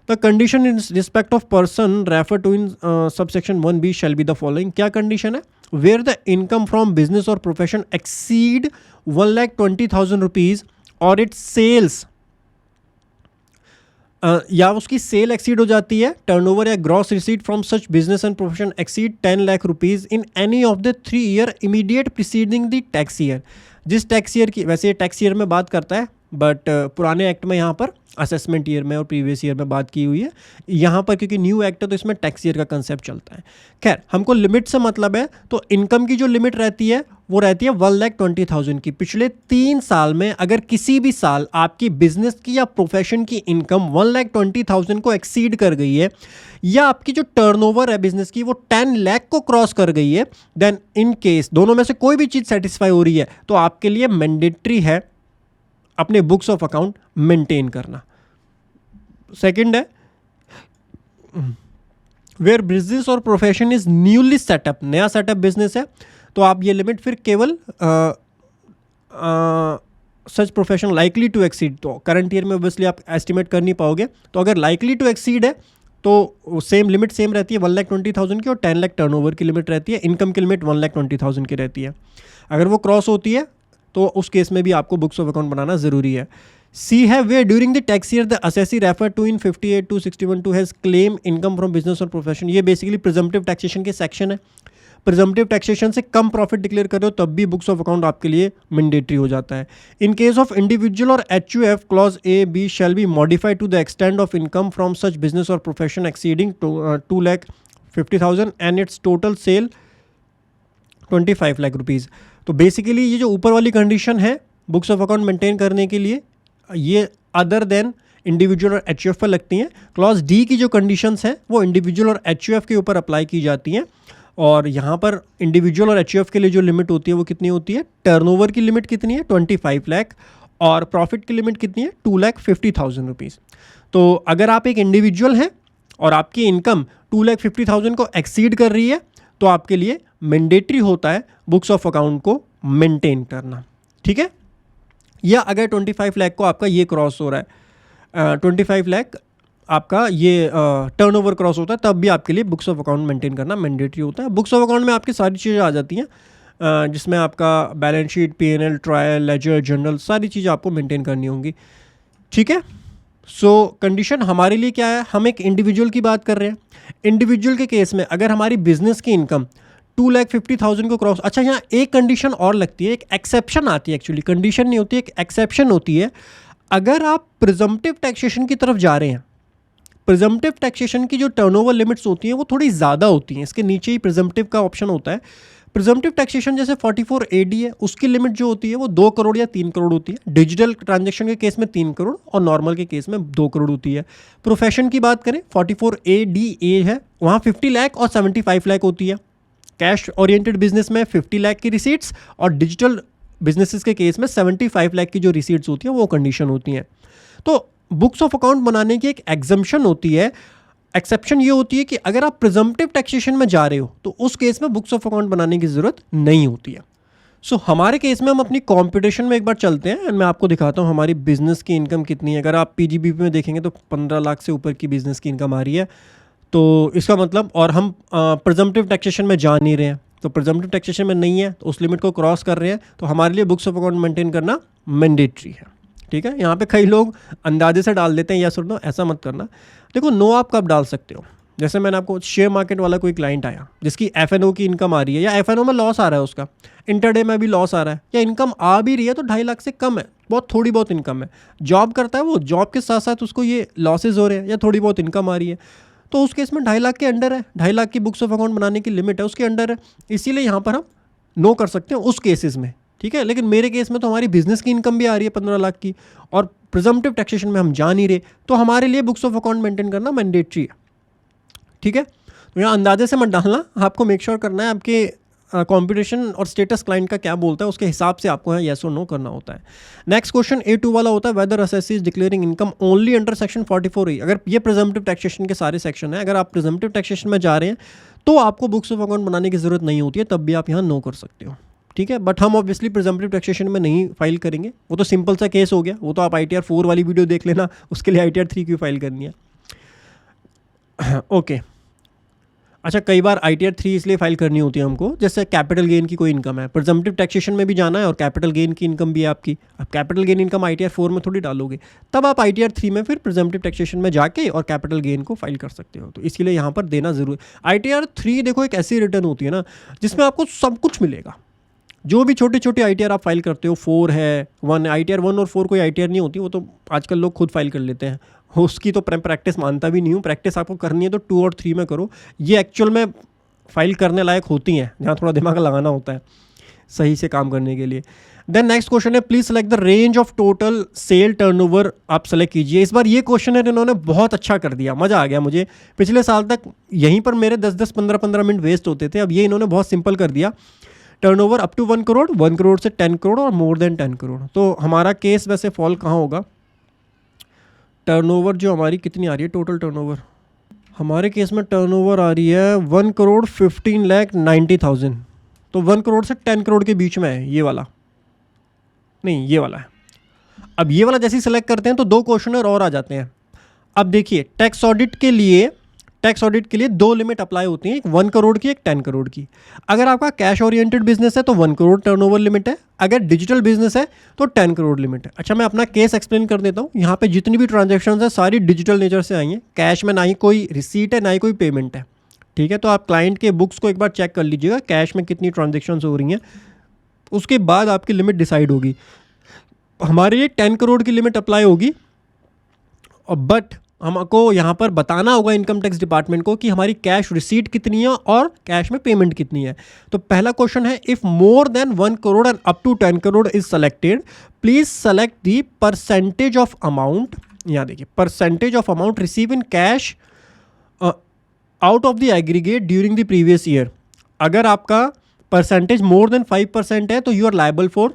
The condition in respect of person refer to in subsection 1B shall be the following. क्या कंडीशन है, where the income from business और प्रोफेशन एक्सीड 1,20,000 रुपीज़ और इट्स सेल्स, या उसकी सेल एक्सीड हो जाती है, टर्नओवर या gross receipt from such business and profession exceed 10 lakh rupees in any of the 3 year immediate preceding the tax year. जिस टैक्स ईयर की, वैसे ये टैक्स ईयर में बात करता है, बट पुराने एक्ट में यहाँ पर असेसमेंट ईयर में और प्रीवियस ईयर में बात की हुई है। यहाँ पर क्योंकि न्यू एक्ट है तो इसमें टैक्स ईयर का कंसेप्ट चलता है। खैर, हमको लिमिट से मतलब है, तो इनकम की जो लिमिट रहती है वो रहती है 1,20,000 की। पिछले 3 साल में अगर किसी भी साल आपकी बिजनेस की या प्रोफेशन की इनकम 1,20,000 को एक्सीड कर गई है, या आपकी जो टर्नओवर है बिजनेस की वो 10 लाख को क्रॉस कर गई है, देन इन केस दोनों में से कोई भी चीज़ सेटिस्फाई हो रही है तो आपके लिए मैंडेटरी है अपने बुक्स ऑफ अकाउंट मेंटेन करना। सेकंड है वेयर बिजनेस और प्रोफेशन इज न्यूली सेटअप, नया सेटअप बिजनेस है तो आप ये लिमिट फिर केवल सच प्रोफेशन लाइकली टू एक्सीड, तो करंट ईयर में ऑब्वियसली आप एस्टिमेट कर नहीं पाओगे, तो अगर लाइकली टू एक्सीड है तो सेम लिमिट सेम रहती है 1,20,000 की, और 10 लाख टर्नओवर की लिमिट रहती है, इनकम की लिमिट 1,20,000 की रहती है। अगर वो क्रॉस होती है तो उस केस में भी आपको बुक्स ऑफ अकाउंट बनाना जरूरी है। सी है where during the tax year the assessee refer to in 58-61 has claim income from business और प्रोफेशन। ये बेसिकली प्रिजम्पटिव टैक्सेशन के सेक्शन है। प्रिजम्पटिव टैक्सेशन से कम प्रॉफिट डिक्लेयर कर रहे हो तब भी बुक्स ऑफ अकाउंट आपके लिए मैंडेटरी हो जाता है। इन केस ऑफ इंडिविजुअल और HUF clause A B shall be modified to the extent of income from such business और profession exceeding 2,50,000 and its total sale 25 lakh rupees. तो बेसिकली ये जो ऊपर वाली कंडीशन है बुक्स ऑफ अकाउंट मेंटेन करने के लिए, ये अदर देन इंडिविजुअल और HUF पर लगती हैं। क्लॉज डी की जो कंडीशंस हैं वो इंडिविजुअल और HUF के ऊपर अप्लाई की जाती हैं, और यहाँ पर इंडिविजुअल और HUF के लिए जो लिमिट होती है वो कितनी होती है, टर्नओवर की लिमिट कितनी है 25 लाख, और प्रॉफिट की लिमिट कितनी है 2,50,000 रुपीज़। तो अगर आप एक इंडिविजुअल हैं और आपकी इनकम 2,50,000 को एक्सीड कर रही है तो आपके लिए मैंडेटरी होता है बुक्स ऑफ अकाउंट को मेंटेन करना, ठीक है। या अगर 25 लाख को आपका ये क्रॉस हो रहा है, 25 लाख आपका ये टर्नओवर क्रॉस होता है, तब भी आपके लिए बुक्स ऑफ अकाउंट मेंटेन करना मैंडेटरी होता है। बुक्स ऑफ अकाउंट में आपकी सारी चीज़ें आ जाती हैं, जिसमें आपका balance sheet, P&L, trial, ledger, journal, सारी चीज़ें आपको मेंटेन करनी होंगी, ठीक है। सो कंडीशन हमारे लिए क्या है, हम एक इंडिविजुअल की बात कर रहे हैं। इंडिविजुअल के केस में अगर हमारी बिजनेस की इनकम 2,50,000 को क्रॉस, अच्छा यहाँ एक कंडीशन और लगती है, एक एक्सेप्शन आती है, एक्चुअली कंडीशन नहीं होती, एक एक्सेप्शन होती है। अगर आप प्रिजम्पटिव टैक्सेशन की तरफ जा रहे हैं, प्रिजम्पटिव टैक्सेशन की जो टर्नओवर लिमिट्स होती हैं वो थोड़ी ज़्यादा होती हैं, इसके नीचे ही प्रिजम्पटिव का ऑप्शन होता है। प्रिजम्पटिव टैक्सेशन जैसे 44 AD है, उसकी लिमिट जो होती है वो 2 करोड़ या 3 करोड़ होती है। डिजिटल ट्रांजैक्शन के केस में 3 करोड़ और नॉर्मल के केस में 2 करोड़ होती है। प्रोफेशन की बात करें 44 ADA है, वहाँ 50 लाख और 75 लाख होती है। कैश ओरिएंटेड बिजनेस में 50 लाख की रिसीट्स, और डिजिटल बिजनेसेस के केस में 75 लाख की जो रिसीट्स होती हैं वो कंडीशन होती हैं। तो बुक्स ऑफ अकाउंट बनाने की एक एग्जम्पशन होती है। एक्सेप्शन ये होती है कि अगर आप प्रिजम्पटिव टैक्सेशन में जा रहे हो तो उस केस में बुक्स ऑफ अकाउंट बनाने की ज़रूरत नहीं होती है। सो हमारे केस में हम अपनी कॉम्पिटिशन में एक बार चलते हैं, एंड मैं आपको दिखाता हूँ हमारी बिजनेस की इनकम कितनी है। अगर आप PGBP में देखेंगे तो 15 लाख से ऊपर की बिजनेस की इनकम आ रही है, तो इसका मतलब, और हम प्रिजम्पटिव टैक्सेशन में जा नहीं रहे हैं, तो प्रिजम्पटिव टैक्सेशन में नहीं है तो उस लिमिट को क्रॉस कर रहे हैं, तो हमारे लिए बुक्स ऑफ अकाउंट मेंटेन करना मैंडेटरी है, ठीक है। यहाँ पे कई लोग अंदाजे से डाल देते हैं या सुन लो, ऐसा मत करना। देखो नो आप कब डाल सकते हो, जैसे मैंने आपको शेयर मार्केट वाला कोई क्लाइंट आया जिसकी FNO की इनकम आ रही है, या FNO में लॉस आ रहा है, उसका इंटरडे में भी लॉस आ रहा है, या इनकम आ भी रही है तो 2.5 लाख से कम है, बहुत थोड़ी बहुत इनकम है। जॉब करता है वो, जॉब के साथ साथ उसको ये लॉसेज हो रहे हैं या थोड़ी बहुत इनकम आ रही है, तो उस केस में 2.5 लाख के अंडर है, 2.5 लाख की बुक्स ऑफ अकाउंट बनाने की लिमिट है, उसके अंडर है, इसीलिए यहाँ पर हम नो कर सकते हैं उस केसेस में, ठीक है। लेकिन मेरे केस में तो हमारी बिजनेस की इनकम भी आ रही है 15 लाख की, और प्रिजम्पटिव टैक्सेशन में हम जा नहीं रहे, तो हमारे लिए बुक्स ऑफ अकाउंट मेंटेन करना मैंडेटरी है, ठीक है। तो यहाँ अंदाजे से मत डालना, आपको मेक श्योर करना है आपके कॉम्पिटिशन और स्टेटस क्लाइंट का क्या बोलता है, उसके हिसाब से आपको यहाँ येस और नो करना होता है। नेक्स्ट क्वेश्चन A2 वाला होता है, whether assessee is declaring income only under section 44A। अगर ये प्रिजम्पटिव टैक्सेशन के सारे सेक्शन है, अगर आप प्रिजम्पटिव टैक्सेशन में जा रहे हैं तो आपको बुक्स ऑफ अकाउंट बनाने की जरूरत नहीं होती है, तब भी आप यहाँ नो कर सकते हो, ठीक है। बट हम ऑब्वियसली प्रिजम्पटिव टैक्सेशन में नहीं फाइल करेंगे, वो तो सिंपल सा केस हो गया, वो तो आप ITR 4 वाली वीडियो देख लेना, उसके लिए ITR 3 क्यों फाइल करनी है, ओके। अच्छा, कई बार ITR 3 इसलिए फाइल करनी होती है हमको, जैसे कैपिटल गेन की कोई इनकम है, प्रिजम्पटिव टैक्सेशन में भी जाना है और कैपिटल गेन की इनकम भी है आपकी। अब कैपिटल गेन इनकम ITR 4 में थोड़ी डालोगे, तब आप ITR 3 में फिर प्रिजम्पटिव टैक्सेशन में जाके और कैपिटल गेन को फाइल कर सकते हो, तो इसलिए यहाँ पर देना जरूर। ITR 3 देखो एक ऐसी रिटर्न होती है ना जिसमें आपको सब कुछ मिलेगा, जो भी छोटे छोटे ITR आप फाइल करते हो, 4 है, 1 है, ITR 1 और 4 कोई ITR नहीं होती, वो तो आजकल लोग खुद फाइल कर लेते हैं, उसकी तो प्रैक्टिस मानता भी नहीं हूँ। प्रैक्टिस आपको करनी है तो 2 और 3 में करो, ये एक्चुअल में फाइल करने लायक होती हैं, जहाँ थोड़ा दिमाग लगाना होता है सही से काम करने के लिए। देन नेक्स्ट क्वेश्चन है, please select the range of total sale turnover, आप सेलेक्ट कीजिए। इस बार ये क्वेश्चन है इन्होंने बहुत अच्छा कर दिया, मज़ा आ गया मुझे। पिछले साल तक यहीं पर मेरे 10-10, 15-15 मिनट वेस्ट होते थे, अब ये इन्होंने बहुत सिंपल कर दिया। Turnover up to 1 crore, 1 crore से 10 करोड़ और मोर देन 10 करोड़। तो हमारा केस वैसे फॉल कहाँ होगा? टर्नओवर जो हमारी कितनी आ रही है टोटल टर्नओवर? हमारे केस में टर्नओवर आ रही है 1,15,90,000। तो 1 करोड़ से 10 करोड़ के बीच में है ये वाला, नहीं ये वाला है। अब ये वाला जैसे ही सेलेक्ट करते हैं तो 2 क्वेश्चनर और आ जाते हैं। अब देखिए टैक्स ऑडिट के लिए 2 लिमिट अप्लाई होती हैं, एक 1 करोड़ की, एक 10 करोड़ की। अगर आपका कैश ओरिएंटेड बिजनेस है तो 1 करोड़ टर्नओवर लिमिट है, अगर डिजिटल बिजनेस है तो 10 करोड़ लिमिट है। अच्छा, मैं अपना केस एक्सप्लेन कर देता हूँ। यहाँ पे जितनी भी ट्रांजैक्शंस है सारी डिजिटल नेचर से आई हैं, कैश में ना ही कोई रिसीट है ना ही कोई पेमेंट है, ठीक है। तो आप क्लाइंट के बुक्स को एक बार चेक कर लीजिएगा, कैश में कितनी ट्रांजेक्शन्स हो रही हैं, उसके बाद आपकी लिमिट डिसाइड होगी। हमारे लिए 10 करोड़ की लिमिट अप्लाई होगी, बट हमको यहाँ पर बताना होगा इनकम टैक्स डिपार्टमेंट को कि हमारी कैश रिसीट कितनी है और कैश में पेमेंट कितनी है। तो पहला क्वेश्चन है, if more than 1 crore and up to 10 crore is selected, please select the percentage of amount. यहाँ देखिए, percentage of amount receive in cash out of the aggregate during the previous year. अगर आपका परसेंटेज मोर देन 5% है तो you are liable for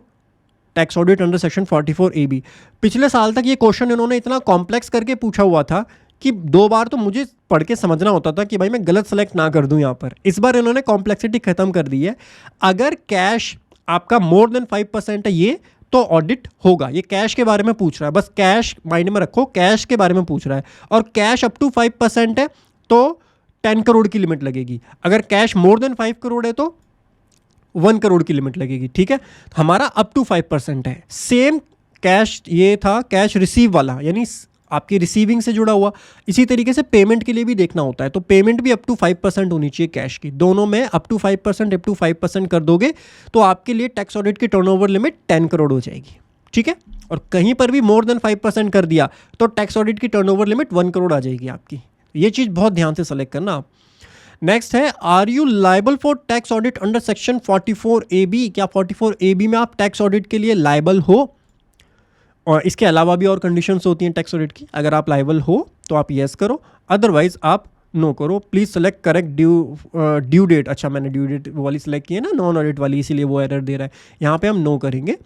tax audit under section 44AB। पिछले साल तक ये क्वेश्चन इन्होंने इतना कॉम्प्लेक्स करके पूछा हुआ था कि 2 बार तो मुझे पढ़ के समझना होता था कि भाई मैं गलत सेलेक्ट ना कर दूं। यहाँ पर इस बार इन्होंने कॉम्प्लेक्सिटी खत्म कर दी है। अगर कैश आपका मोर देन 5% है ये तो ऑडिट होगा। ये कैश के बारे में पूछ रहा है, बस कैश माइंड में रखो, कैश के बारे में पूछ रहा है। और कैश अप टू 5% है तो 10 करोड़ की लिमिट लगेगी। अगर कैश मोर देन 5 करोड़ है तो 1 करोड़ की लिमिट लगेगी, ठीक है। हमारा अप टू 5% है। सेम कैश ये था कैश रिसीव वाला, यानी आपकी रिसीविंग से जुड़ा हुआ। इसी तरीके से पेमेंट के लिए भी देखना होता है, तो पेमेंट भी अप टू 5% होनी चाहिए कैश की। दोनों में अप टू 5% कर दोगे तो आपके लिए टैक्स ऑडिट की टर्नओवर लिमिट 10 करोड़ हो जाएगी, ठीक है। और कहीं पर भी मोर देन 5% कर दिया तो टैक्स ऑडिट की टर्नओवर लिमिट 1 करोड़ आ जाएगी आपकी। ये चीज़ बहुत ध्यान से सेलेक्ट करना आप। नेक्स्ट है, are you liable for tax audit under section 44AB? क्या 44AB में आप टैक्स ऑडिट के लिए लाइबल हो? और इसके अलावा भी और कंडीशंस होती हैं टैक्स ऑडिट की। अगर आप लाइबल हो तो आप येस करो, अदरवाइज आप नो करो। Please select correct due date. अच्छा, मैंने ड्यू डेट वाली सेलेक्ट की है ना, नॉन ऑडिट वाली, इसीलिए वो एरर दे रहा है। यहाँ पे हम नो करेंगे,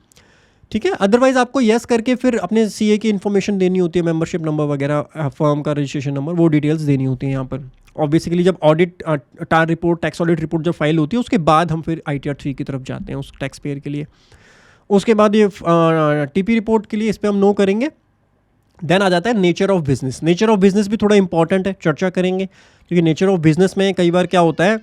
ठीक है। अदरवाइज आपको येस करके फिर अपने सीए की इन्फॉर्मेशन देनी होती है, मेंबरशिप नंबर वगैरह, फर्म का रजिस्ट्रेशन नंबर, वो डिटेल्स देनी होती हैं यहाँ पर। और बेसिकली जब ऑडिट टार रिपोर्ट, टैक्स ऑडिट रिपोर्ट जब फाइल होती है उसके बाद हम फिर ITR 3 की तरफ जाते हैं उस टैक्स पेयर के लिए। उसके बाद ये TP रिपोर्ट के लिए इस पर हम नो करेंगे। देन आ जाता है nature of business. Nature of business भी थोड़ा इंपॉर्टेंट है, चर्चा करेंगे, क्योंकि नेचर ऑफ बिजनेस में कई बार क्या होता है,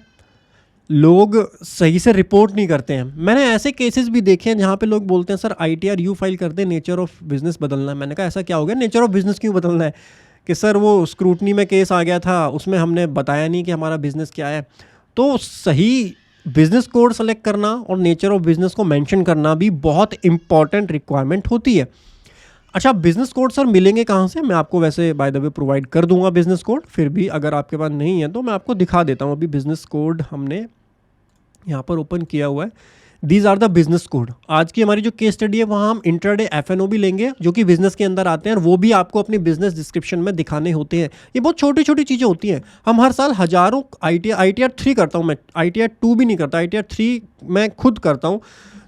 लोग सही से रिपोर्ट नहीं करते हैं। मैंने ऐसे केसेस भी देखे हैं जहाँ पे लोग बोलते हैं सर ITR यू फाइल कर दें, नेचर ऑफ बिजनेस बदलना है। मैंने कहा ऐसा क्या हो गया, नेचर ऑफ बिजनेस क्यों बदलना है? कि सर वो स्क्रूटनी में केस आ गया था, उसमें हमने बताया नहीं कि हमारा बिजनेस क्या है। तो सही बिजनेस कोड सेलेक्ट करना और नेचर ऑफ बिजनेस को मेंशन करना भी बहुत इंपॉर्टेंट रिक्वायरमेंट होती है। अच्छा, बिजनेस कोड सर मिलेंगे कहाँ से? मैं आपको वैसे बाय द वे प्रोवाइड कर दूंगा बिजनेस कोड, फिर भी अगर आपके पास नहीं है तो मैं आपको दिखा देता हूँ। अभी बिजनेस कोड हमने यहाँ पर ओपन किया हुआ है। These are the business code. आज की हमारी जो केस स्टडी है वहाँ हम इंट्राडे FNO भी लेंगे, जो कि बिजनेस के अंदर आते हैं, और वो भी आपको अपनी बिजनेस डिस्क्रिप्शन में दिखाने होते हैं। ये बहुत छोटी छोटी चीज़ें होती हैं। हम हर साल हज़ारों ITR 3 करता हूँ मैं, ITR 2 भी नहीं करता, ITR 3 मैं खुद करता हूँ।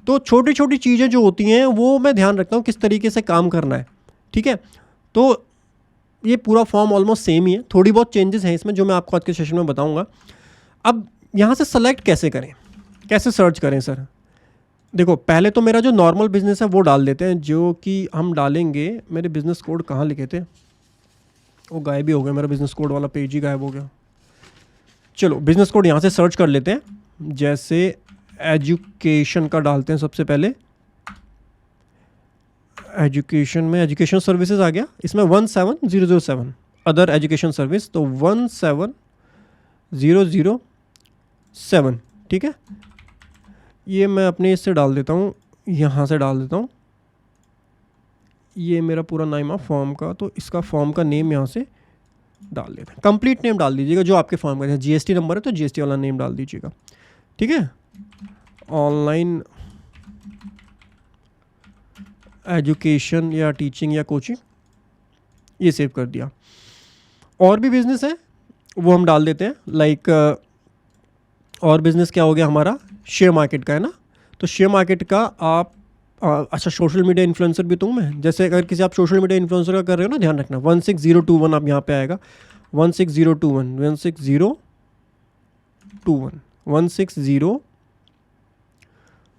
तो छोटी छोटी चीज़ें जो होती हैं वो मैं ध्यान रखता हूँ किस तरीके से काम करना है, ठीक है। तो ये पूरा फॉर्म ऑलमोस्ट सेम ही है, थोड़ी बहुत चेंजेस हैं इसमें जो मैं आपको आज के सेशन में बताऊँगा। अब यहाँ से सेलेक्ट कैसे करें, कैसे सर्च करें सर? देखो, पहले तो मेरा जो नॉर्मल बिजनेस है वो डाल देते हैं, जो कि हम डालेंगे। मेरे बिजनेस कोड कहाँ लिखे थे, वो गायब ही हो गया, मेरा बिजनेस कोड वाला पेज ही गायब हो गया। चलो बिजनेस कोड यहाँ से सर्च कर लेते हैं। जैसे एजुकेशन का डालते हैं सबसे पहले। एजुकेशन में एजुकेशन सर्विसेज आ गया, इसमें 17007 अदर एजुकेशन सर्विस, तो 17007, ठीक है। ये मैं अपने इससे डाल देता हूँ, यहाँ से डाल देता हूँ। ये मेरा पूरा नाम है फॉर्म का, तो इसका फॉर्म का नेम यहाँ से डाल देते हैं। कंप्लीट नेम डाल दीजिएगा जो आपके फॉर्म का है। GST नंबर है तो GST वाला नेम डाल दीजिएगा, ठीक है। ऑनलाइन एजुकेशन या टीचिंग या कोचिंग, ये सेव कर दिया। और भी बिजनेस है वो हम डाल देते हैं, लाइक और बिजनेस क्या हो गया हमारा, शेयर मार्केट का है ना, तो शेयर मार्केट का आप अच्छा सोशल मीडिया इन्फ्लुएंसर भी तो हूँ मैं। जैसे अगर किसी आप सोशल मीडिया इन्फ्लुएंसर का कर रहे हो ना, ध्यान रखना 16021 आप यहाँ पे आएगा 16021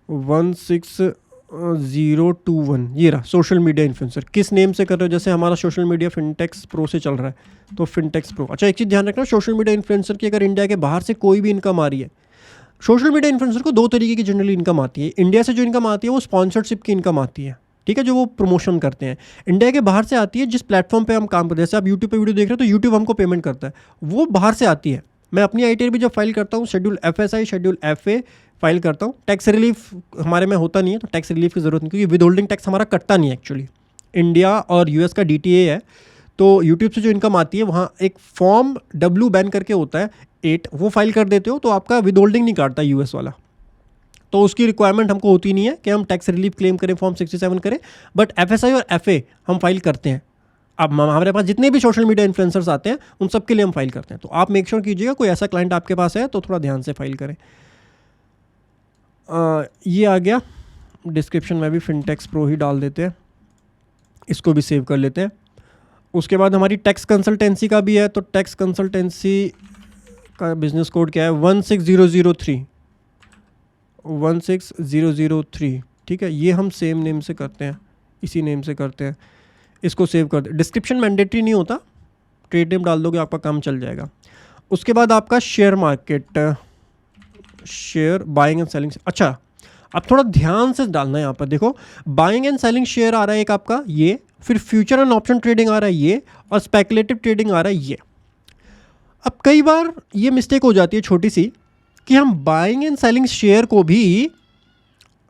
16021 ये रहा सोशल मीडिया इन्फ्लुएंसर। किस नेम से कर रहे हो? जैसे हमारा सोशल मीडिया फिनटेक्स प्रो से चल रहा है तो फिनटेक्स प्रो। अच्छा एक चीज़ ध्यान रखना, सोशल मीडिया इन्फ्लुएंसर की अगर इंडिया के बाहर से कोई भी इनकम आ रही है, सोशल मीडिया इन्फ्लुएंसर को दो तरीके की जनरली इनकम आती है। इंडिया से जो इनकम आती है वो स्पॉन्सरशिप की इनकम आती है, ठीक है, जो वो प्रमोशन करते हैं। इंडिया के बाहर से आती है जिस प्लेटफॉर्म पे हम काम करते हैं, जैसे आप यूट्यूब पे वीडियो देख रहे हो तो यूट्यूब हमको पेमेंट करता है, वो बाहर से आती है। मैं अपनी ITR भी जब फाइल करता हूँ, schedule FSI schedule FA file करता हूँ, टैक्स रिलीफ हमारे में होता नहीं है तो टैक्स रिलीफ की ज़रूरत नहीं, क्योंकि विद होल्डिंग टैक्स हमारा कटता नहीं है एक्चुअली। इंडिया और US का DTA है, तो यूट्यूब से जो इनकम आती है वहाँ एक फॉर्म W बैन करके होता है 8, वो फाइल कर देते हो तो आपका विद होल्डिंग नहीं काटता US वाला। तो उसकी रिक्वायरमेंट हमको होती नहीं है कि हम टैक्स रिलीफ क्लेम करें, फॉर्म 67 करें, बट FSI और FA हम फाइल करते हैं। अब हमारे पास जितने भी सोशल मीडिया इन्फ्लुएंसर्स आते हैं उन सब के लिए हम फाइल करते हैं। तो आप मेक श्योर कीजिएगा कोई ऐसा क्लाइंट आपके पास है तो थोड़ा ध्यान से फाइल करें। ये आ गया, डिस्क्रिप्शन में भी फिनटेक्स प्रो ही डाल देते हैं, इसको भी सेव कर लेते हैं। उसके बाद हमारी टैक्स कंसल्टेंसी का भी है, तो टैक्स कंसल्टेंसी का बिजनेस कोड क्या है? 16003, ठीक है। ये हम सेम नेम से करते हैं, इसी नेम से करते हैं, इसको सेव कर दे। डिस्क्रिप्शन मैंडेटरी नहीं होता, ट्रेड नेम डाल दोगे आपका काम चल जाएगा। उसके बाद आपका share market, share buying and selling. अच्छा अब थोड़ा ध्यान से डालना है यहाँ पर, देखो बाइंग एंड सेलिंग शेयर आ रहा है एक आपका ये, फिर फ्यूचर एंड ऑप्शन ट्रेडिंग आ रहा है ये, और स्पेकुलेटिव ट्रेडिंग आ रहा है ये। अब कई बार ये मिस्टेक हो जाती है छोटी सी कि हम बाइंग एंड सेलिंग शेयर को भी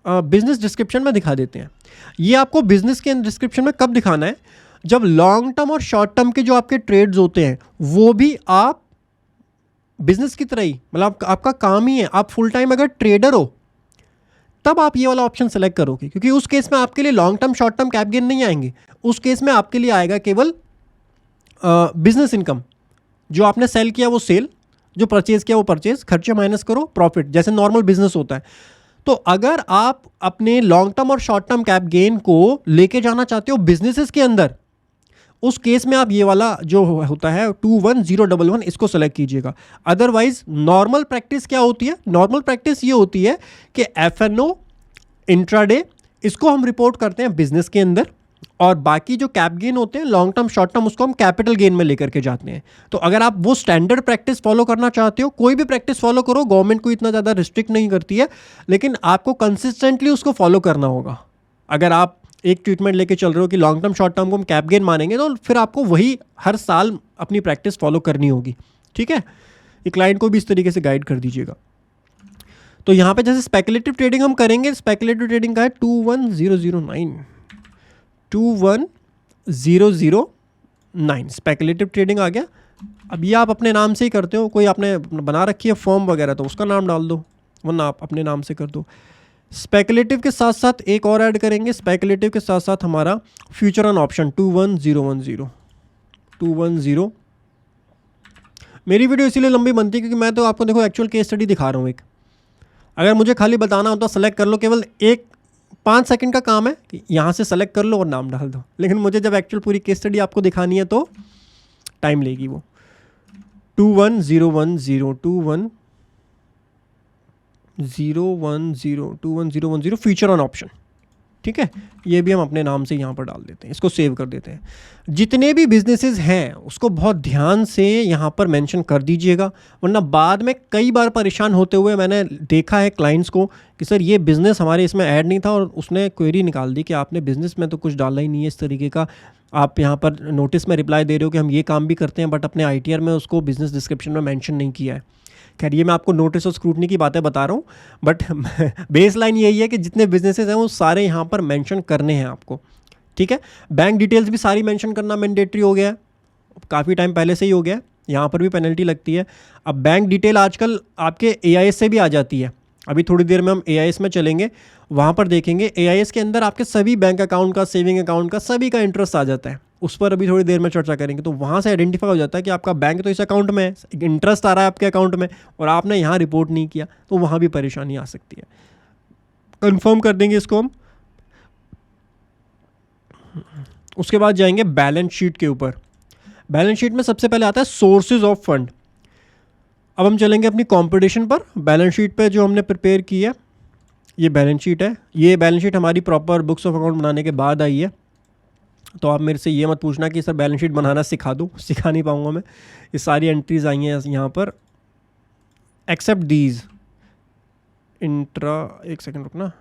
बिजनेस डिस्क्रिप्शन में दिखा देते हैं। ये आपको बिजनेस के डिस्क्रिप्शन में कब दिखाना है? जब लॉन्ग टर्म और शॉर्ट टर्म के जो आपके ट्रेड्स होते हैं वो भी आप बिजनेस की तरह ही, मतलब आपका काम ही है, आप फुल टाइम अगर ट्रेडर हो तब आप ये वाला ऑप्शन सेलेक्ट करोगे, क्योंकि उस केस में आपके लिए long term short term cap gain नहीं आएंगे। उस केस में आपके लिए आएगा केवल बिजनेस इनकम। जो आपने सेल किया वो सेल, जो परचेज किया वो परचेज, खर्चे माइनस करो प्रॉफिट, जैसे नॉर्मल बिजनेस होता है। तो अगर आप अपने लॉन्ग टर्म और शॉर्ट टर्म कैप गेन को लेके जाना चाहते हो बिजनेसेस के अंदर, उस केस में आप ये वाला जो होता है 21011 इसको सेलेक्ट कीजिएगा। अदरवाइज नॉर्मल प्रैक्टिस क्या होती है? नॉर्मल प्रैक्टिस ये होती है कि FNO इंट्राडे इसको हम रिपोर्ट करते हैं बिजनेस के अंदर, और बाकी जो कैप गेन होते हैं लॉन्ग टर्म शॉर्ट टर्म उसको हम कैपिटल गेन में लेकर के जाते हैं। तो अगर आप वो स्टैंडर्ड प्रैक्टिस फॉलो करना चाहते हो, कोई भी प्रैक्टिस फॉलो करो, गवर्नमेंट को इतना ज़्यादा रिस्ट्रिक्ट नहीं करती है, लेकिन आपको कंसिस्टेंटली उसको फॉलो करना होगा। अगर आप एक ट्रीटमेंट लेके चल रहे हो कि लॉन्ग टर्म शॉर्ट टर्म को हम कैप गेन मानेंगे, तो फिर आपको वही हर साल अपनी प्रैक्टिस फॉलो करनी होगी, ठीक है। ये क्लाइंट को भी इस तरीके से गाइड कर दीजिएगा। तो यहाँ पे जैसे स्पेकुलेटिव ट्रेडिंग हम करेंगे, स्पेकुलेटिव ट्रेडिंग का है 21009 स्पेकुलेटिव ट्रेडिंग आ गया। अब ये आप अपने नाम से ही करते हो, कोई आपने बना रखी है फॉर्म वगैरह तो उसका नाम डाल दो, वरना आप अपने नाम से कर दो। स्पेकुलेटिव के साथ साथ एक और ऐड करेंगे, स्पेकुलेटिव के साथ साथ हमारा फ्यूचर ऑन ऑप्शन 21010। मेरी वीडियो इसीलिए लंबी बनती है क्योंकि मैं तो आपको देखो एक्चुअल केस स्टडी दिखा रहा हूँ एक। अगर मुझे खाली बताना होता सेलेक्ट कर लो, केवल 5 सेकंड का काम है कि यहाँ से सेलेक्ट कर लो और नाम डाल दो, लेकिन मुझे जब एक्चुअल पूरी केस स्टडी आपको दिखानी है तो टाइम लेगी वो। 21010 फ्यूचर ऑन ऑप्शन, ठीक है। ये भी हम अपने नाम से यहाँ पर डाल देते हैं, इसको सेव कर देते हैं। जितने भी बिजनेसेस हैं उसको बहुत ध्यान से यहाँ पर मेंशन कर दीजिएगा, वरना बाद में कई बार परेशान होते हुए मैंने देखा है क्लाइंट्स को कि सर ये बिज़नेस हमारे इसमें ऐड नहीं था, और उसने क्वेरी निकाल दी कि आपने बिज़नेस में तो कुछ डाला ही नहीं है इस तरीके का। आप यहाँ पर नोटिस में रिप्लाई दे रहे हो कि हम ये काम भी करते हैं, बट अपने ITR में उसको बिज़नेस डिस्क्रिप्शन में मेंशन नहीं किया है। खैर ये मैं आपको नोटिस और स्क्रूटनी की बातें बता रहा हूँ, बट बेस लाइन यही है कि जितने बिजनेसेस हैं वो सारे यहाँ पर मेंशन करने हैं आपको, ठीक है। बैंक डिटेल्स भी सारी मेंशन करना मैंडेटरी हो गया है, काफ़ी टाइम पहले से ही हो गया है, यहाँ पर भी पेनल्टी लगती है। अब बैंक डिटेल आजकल आपके AIS से भी आ जाती है। अभी थोड़ी देर में हम AIS में चलेंगे, वहाँ पर देखेंगे AIS के अंदर आपके सभी बैंक अकाउंट का, सेविंग अकाउंट का, सभी का इंटरेस्ट आ जाता है। उस पर अभी थोड़ी देर में चर्चा करेंगे। तो वहाँ से आइडेंटिफाई हो जाता है कि आपका बैंक तो इस अकाउंट में है, इंटरेस्ट आ रहा है आपके अकाउंट में और आपने यहाँ रिपोर्ट नहीं किया, तो वहाँ भी परेशानी आ सकती है। कंफर्म कर देंगे इसको हम। उसके बाद जाएंगे बैलेंस शीट के ऊपर। बैलेंस शीट में सबसे पहले आता है सोर्सेज ऑफ फंड। अब हम चलेंगे अपनी कंपटीशन पर। बैलेंस शीट पे जो हमने प्रिपेयर की है, ये बैलेंस शीट है। ये बैलेंस शीट हमारी प्रॉपर बुक्स ऑफ अकाउंट बनाने के बाद आई है। तो आप मेरे से ये मत पूछना कि सर बैलेंस शीट बनाना सिखा दूँ, सिखा नहीं पाऊँगा मैं। ये सारी एंट्रीज आई हैं यहाँ पर, एक्सेप्ट दीज इंट्रा, एक सेकंड रुकना,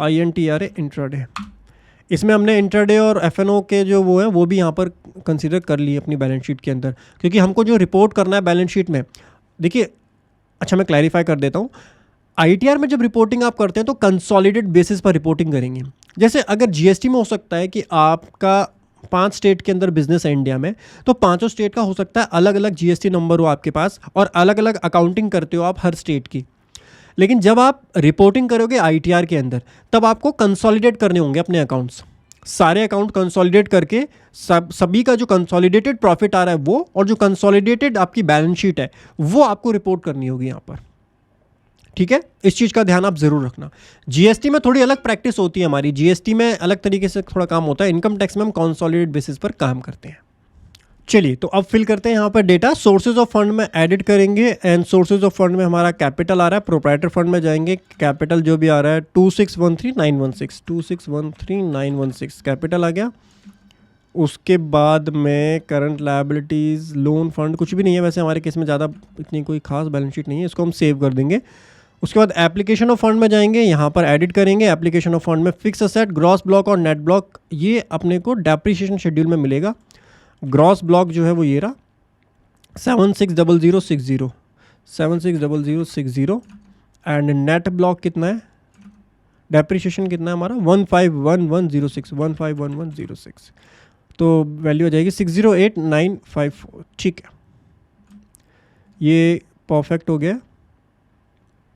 INTRA इंट्राडे। इसमें हमने इंट्राडे और FNO के जो वो है वो भी यहाँ पर कंसीडर कर लिए अपनी बैलेंस शीट के अंदर, क्योंकि हमको जो रिपोर्ट करना है बैलेंस शीट में, देखिए अच्छा मैं क्लैरिफाई कर देता हूँ। ITR में जब रिपोर्टिंग आप करते हैं तो कंसोलिडेटेड बेसिस पर रिपोर्टिंग करेंगे। जैसे अगर GST में हो सकता है कि आपका 5 स्टेट के अंदर बिजनेस है इंडिया में, तो 5 स्टेट का हो सकता है अलग अलग GST नंबर हो आपके पास और अलग अलग अकाउंटिंग करते हो आप हर स्टेट की। लेकिन जब आप रिपोर्टिंग करोगे ITR के अंदर, तब आपको कंसोलिडेट करने होंगे अपने अकाउंट्स, सारे अकाउंट कंसोलिडेट करके सभी का जो कंसोलिडेटेड प्रॉफिट आ रहा है वो, और जो कंसोलिडेटेड आपकी बैलेंस शीट है वो आपको रिपोर्ट करनी होगी यहाँ पर। ठीक है, इस चीज़ का ध्यान आप ज़रूर रखना। GST में थोड़ी अलग प्रैक्टिस होती है हमारी, GST में अलग तरीके से थोड़ा काम होता है, इनकम टैक्स में हम कंसोलिडेटेड बेसिस पर काम करते हैं। चलिए तो अब फिल करते हैं यहाँ पर डेटा। सोर्सेज ऑफ फंड में एडिट करेंगे एंड सोर्सेज ऑफ फंड में हमारा कैपिटल आ रहा है। प्रोप्राइटर फंड में जाएंगे, कैपिटल जो भी आ रहा है 2613916, 2613916 कैपिटल आ गया। उसके बाद में करंट लायबिलिटीज़, लोन फंड कुछ भी नहीं है वैसे हमारे केस में, ज़्यादा इतनी कोई खास बैलेंस शीट नहीं है, इसको हम सेव कर देंगे। उसके बाद एप्लीकेशन ऑफ फंड में जाएंगे, यहाँ पर एडिट करेंगे। एप्लीकेशन ऑफ फंड में फिक्स असेट, ग्रॉस ब्लॉक और नेट ब्लॉक ये अपने को डेप्रिसिएशन शेड्यूल में मिलेगा। ग्रॉस ब्लॉक जो है वो ये रहा 760060, 760060 एंड नेट ब्लॉक कितना है, डेप्रिसिएशन कितना है हमारा 151106, 151106, तो वैल्यू आ जाएगी 608954। ठीक है, ये परफेक्ट हो गया।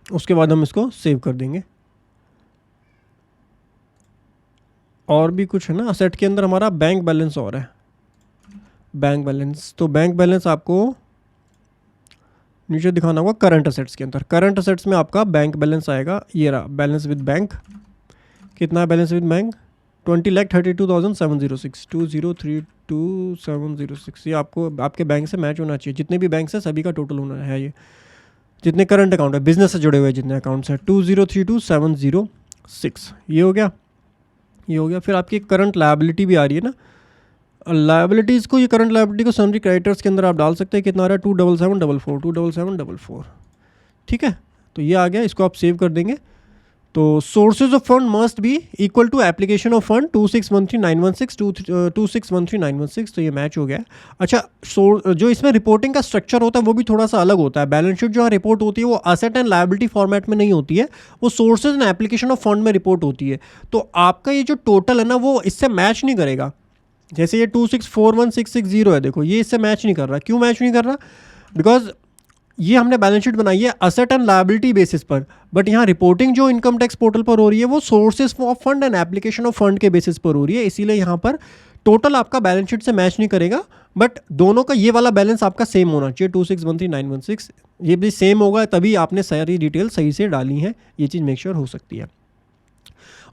उसके बाद हम इसको सेव कर देंगे। और भी कुछ है ना असेट के अंदर, हमारा बैंक बैलेंस और है, बैंक बैलेंस। तो बैंक बैलेंस आपको नीचे दिखाना होगा करंट असेट्स के अंदर। करंट असेट्स में आपका बैंक बैलेंस आएगा, ये रहा बैलेंस विद बैंक। कितना है बैलेंस विद बैंक, 20,32,706, 20,32,706। ये आपको आपके बैंक से मैच होना चाहिए, जितने भी बैंक है सभी का टोटल होना है ये, जितने करंट अकाउंट है बिजनेस से जुड़े हुए जितने अकाउंट्स हैं, 20,32,706। ये हो गया, ये हो गया। फिर आपकी करंट लायबिलिटी भी आ रही है ना, लायबिलिटीज़ को, ये करंट लायबिलिटी को सनरी क्रेडिटर्स के अंदर आप डाल सकते हैं। कितना आ रहा है 27744, 27744। ठीक है, तो ये आ गया, इसको आप सेव कर देंगे। तो sources of fund must be equal to application of fund 2613916, 2613916, तो ये मैच हो गया। अच्छा, जो इसमें रिपोर्टिंग का स्ट्रक्चर होता है वो भी थोड़ा सा अलग होता है। बैलेंस शीट जो रिपोर्ट होती है वो असेट एंड लायबिलिटी फॉर्मेट में नहीं होती है, वो sources and application of fund में रिपोर्ट होती है। तो आपका ये जो टोटल है ना वो इससे मैच नहीं करेगा। जैसे ये 2641660 है, देखो ये इससे मैच नहीं कर रहा। क्यों मैच नहीं कर रहा, बिकॉज ये हमने बैलेंस शीट बनाई है असेट एंड लायबिलिटी बेसिस पर, बट यहाँ रिपोर्टिंग जो इनकम टैक्स पोर्टल पर हो रही है वो sources of fund and application of fund के बेसिस पर हो रही है। इसीलिए यहाँ पर टोटल आपका बैलेंस शीट से मैच नहीं करेगा, बट दोनों का ये वाला बैलेंस आपका सेम होना चाहिए, 2613916 ये भी सेम होगा, तभी आपने सारी डिटेल सही से डाली हैं, ये चीज़ मेक श्योर हो सकती है।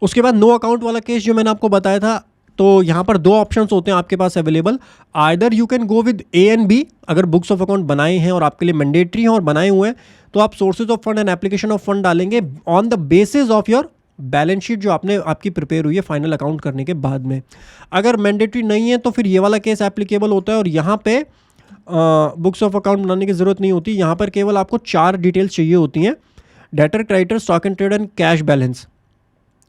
उसके बाद नो अकाउंट वाला केस जो मैंने आपको बताया था, तो यहाँ पर दो ऑप्शंस होते हैं आपके पास available. Either you can go with A and B, अगर बुक्स ऑफ अकाउंट बनाए हैं और आपके लिए मैंडेटरी हैं और बनाए हुए हैं तो आप sources of fund and application of fund डालेंगे on the basis of your balance sheet जो आपकी प्रिपेयर हुई है फाइनल अकाउंट करने के बाद में। अगर मैंडेटरी नहीं है तो फिर ये वाला केस एप्लीकेबल होता है और यहाँ पे बुक्स ऑफ अकाउंट बनाने की ज़रूरत नहीं होती। यहाँ पर केवल आपको 4 डिटेल्स चाहिए होती हैं, debtor, creditor, stock and trade and cash balance.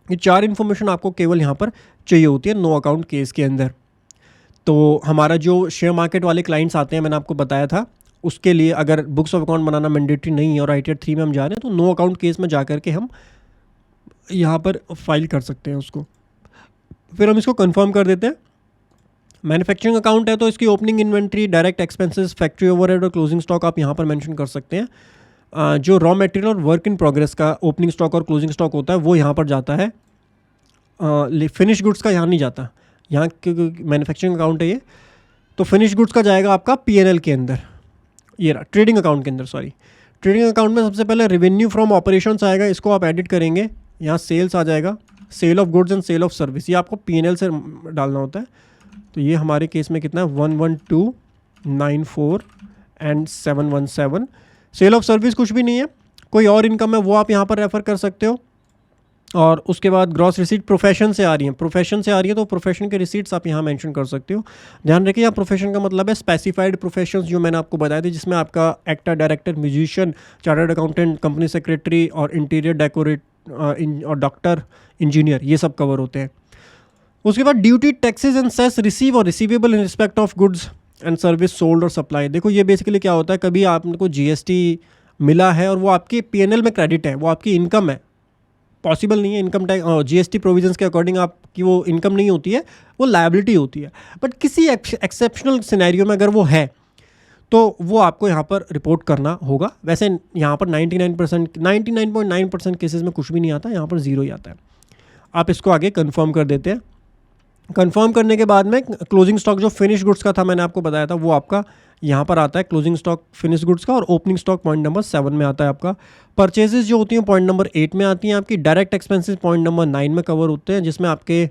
ये 4 इन्फॉर्मेशन आपको केवल यहाँ पर चाहिए होती है नो अकाउंट केस के अंदर। तो हमारा जो शेयर मार्केट वाले क्लाइंट्स आते हैं, मैंने आपको बताया था, उसके लिए अगर books of account banana mandatory नहीं है और ITR 3 में हम जा रहे हैं तो नो अकाउंट केस में जा करके हम यहाँ पर फाइल कर सकते हैं उसको। फिर हम इसको कंफर्म कर देते हैं। मैन्युफैक्चरिंग अकाउंट है तो इसकी opening inventory, direct expenses, factory overhead और क्लोजिंग स्टॉक आप यहाँ पर मेंशन कर सकते हैं। जो रॉ मटेरियल और वर्क इन प्रोग्रेस का ओपनिंग स्टॉक और क्लोजिंग स्टॉक होता है वो यहाँ पर जाता है, फिनिश गुड्स का यहाँ नहीं जाता। यहाँ मैन्युफैक्चरिंग अकाउंट है ये, तो फिनिश गुड्स का जाएगा आपका P&L के अंदर, ये रहा ट्रेडिंग अकाउंट के अंदर, सॉरी ट्रेडिंग अकाउंट में सबसे पहले रेवेन्यू फ्रॉम ऑपरेशंस आएगा, इसको आप एडिट करेंगे, यहाँ सेल्स आ जाएगा, sale of goods and sale of service, ये आपको P&L से डालना होता है। तो ये हमारे केस में कितना है 11294 एंड 717। सेल ऑफ सर्विस कुछ भी नहीं है, कोई और इनकम है वो आप यहाँ पर रेफ़र कर सकते हो। और उसके बाद ग्रॉस रिसीट प्रोफेशन से आ रही है, प्रोफेशन से आ रही है तो प्रोफेशन के रिसीट्स आप यहाँ मेंशन कर सकते हो। ध्यान रखिए यहाँ प्रोफेशन का मतलब है स्पेसिफाइड प्रोफेशंस जो मैंने आपको बताए थे, जिसमें आपका actor, director, musician, chartered accountant, company secretary और इंटीरियर डेकोरेट और डॉक्टर, इंजीनियर, ये सब कवर होते हैं। उसके बाद duty, taxes and cess receive और receivable in respect of goods and service sold और सप्लाई। देखो ये बेसिकली क्या होता है, कभी आपको GST मिला है और वो आपके P&L में क्रेडिट है, वो आपकी इनकम है, पॉसिबल नहीं है इनकम टैक्स GST प्रोविजंस के अकॉर्डिंग आपकी वो इनकम नहीं होती है, वो लायबिलिटी होती है। बट किसी एक्सेप्शनल सिनेरियो में अगर वो है तो वो आपको यहाँ पर रिपोर्ट करना होगा। वैसे यहाँ पर 99.9% केसेस में कुछ भी नहीं आता, यहाँ पर ज़ीरो ही आता है। आप इसको आगे कंफर्म कर देते हैं। कंफर्म करने के बाद में क्लोजिंग स्टॉक जो फिनिश गुड्स का था मैंने आपको बताया था, वो आपका यहाँ पर आता है क्लोजिंग स्टॉक फिनिश गुड्स का, और ओपनिंग स्टॉक पॉइंट नंबर 7 में आता है आपका। परचेजेस जो होती हैं पॉइंट नंबर 8 में आती हैं आपकी। डायरेक्ट एक्सपेंसेस पॉइंट नंबर 9 में कवर होते हैं, जिसमें आपके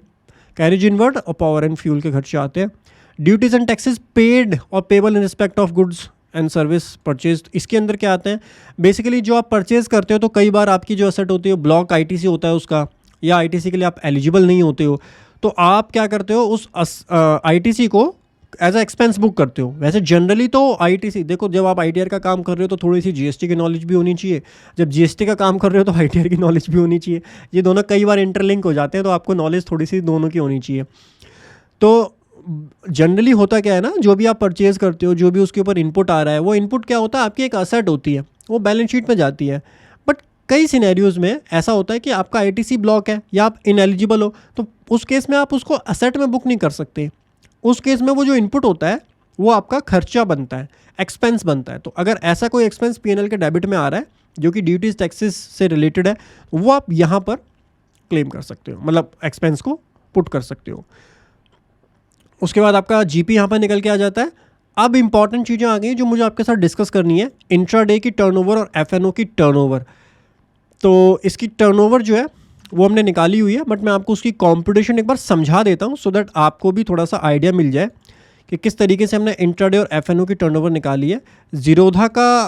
कैरेज इनवर्ड और पावर एंड फ्यूल के खर्चे आते हैं। ड्यूटीज़ एंड टैक्सेस पेड और payable in respect of goods and service purchase, इसके अंदर क्या आते हैं, बेसिकली जो आप परचेज करते हो तो कई बार आपकी जो असेट होती है ब्लॉक ITC होता है उसका, या ITC के लिए आप एलिजिबल नहीं होते हो, तो आप क्या करते हो उस ITC को एज अ एक्सपेंस बुक करते हो। वैसे जनरली तो ITC, देखो जब आप ITR का काम कर रहे हो तो थोड़ी सी GST की नॉलेज भी होनी चाहिए, जब GST का काम कर रहे हो तो ITR की नॉलेज भी होनी चाहिए। ये दोनों कई बार इंटरलिंक हो जाते हैं, तो आपको नॉलेज थोड़ी सी दोनों की होनी चाहिए। तो जनरली होता क्या है ना, जो भी आप परचेज़ करते हो, जो भी उसके ऊपर इनपुट आ रहा है, वो इनपुट क्या होता है, आपकी एक असेट होती है, वो बैलेंस शीट में जाती है। बट कई सिनेरियोज़ में ऐसा होता है कि आपका ITC ब्लॉक है या आप इनएलिजिबल हो, तो उस केस में आप उसको असेट में बुक नहीं कर सकते। उस केस में वो जो इनपुट होता है वो आपका खर्चा बनता है, एक्सपेंस बनता है। तो अगर ऐसा कोई एक्सपेंस P&L के डेबिट में आ रहा है जो कि ड्यूटीज टैक्सेस से रिलेटेड है, वो आप यहाँ पर क्लेम कर सकते हो, मतलब एक्सपेंस को पुट कर सकते हो। उसके बाद आपका GP यहाँ पर निकल के आ जाता है। अब इंपॉर्टेंट चीज़ें आ गई जो मुझे आपके साथ डिस्कस करनी है, इंट्राडे की टर्नओवर और FNO की टर्नओवर। तो इसकी टर्नओवर जो है वो हमने निकाली हुई है, बट मैं आपको उसकी कॉम्पिटिशन एक बार समझा देता हूँ सो दैट आपको भी थोड़ा सा आइडिया मिल जाए कि किस तरीके से हमने इंट्राडे और FNO की टर्नओवर निकाली है। ज़ीरोधा का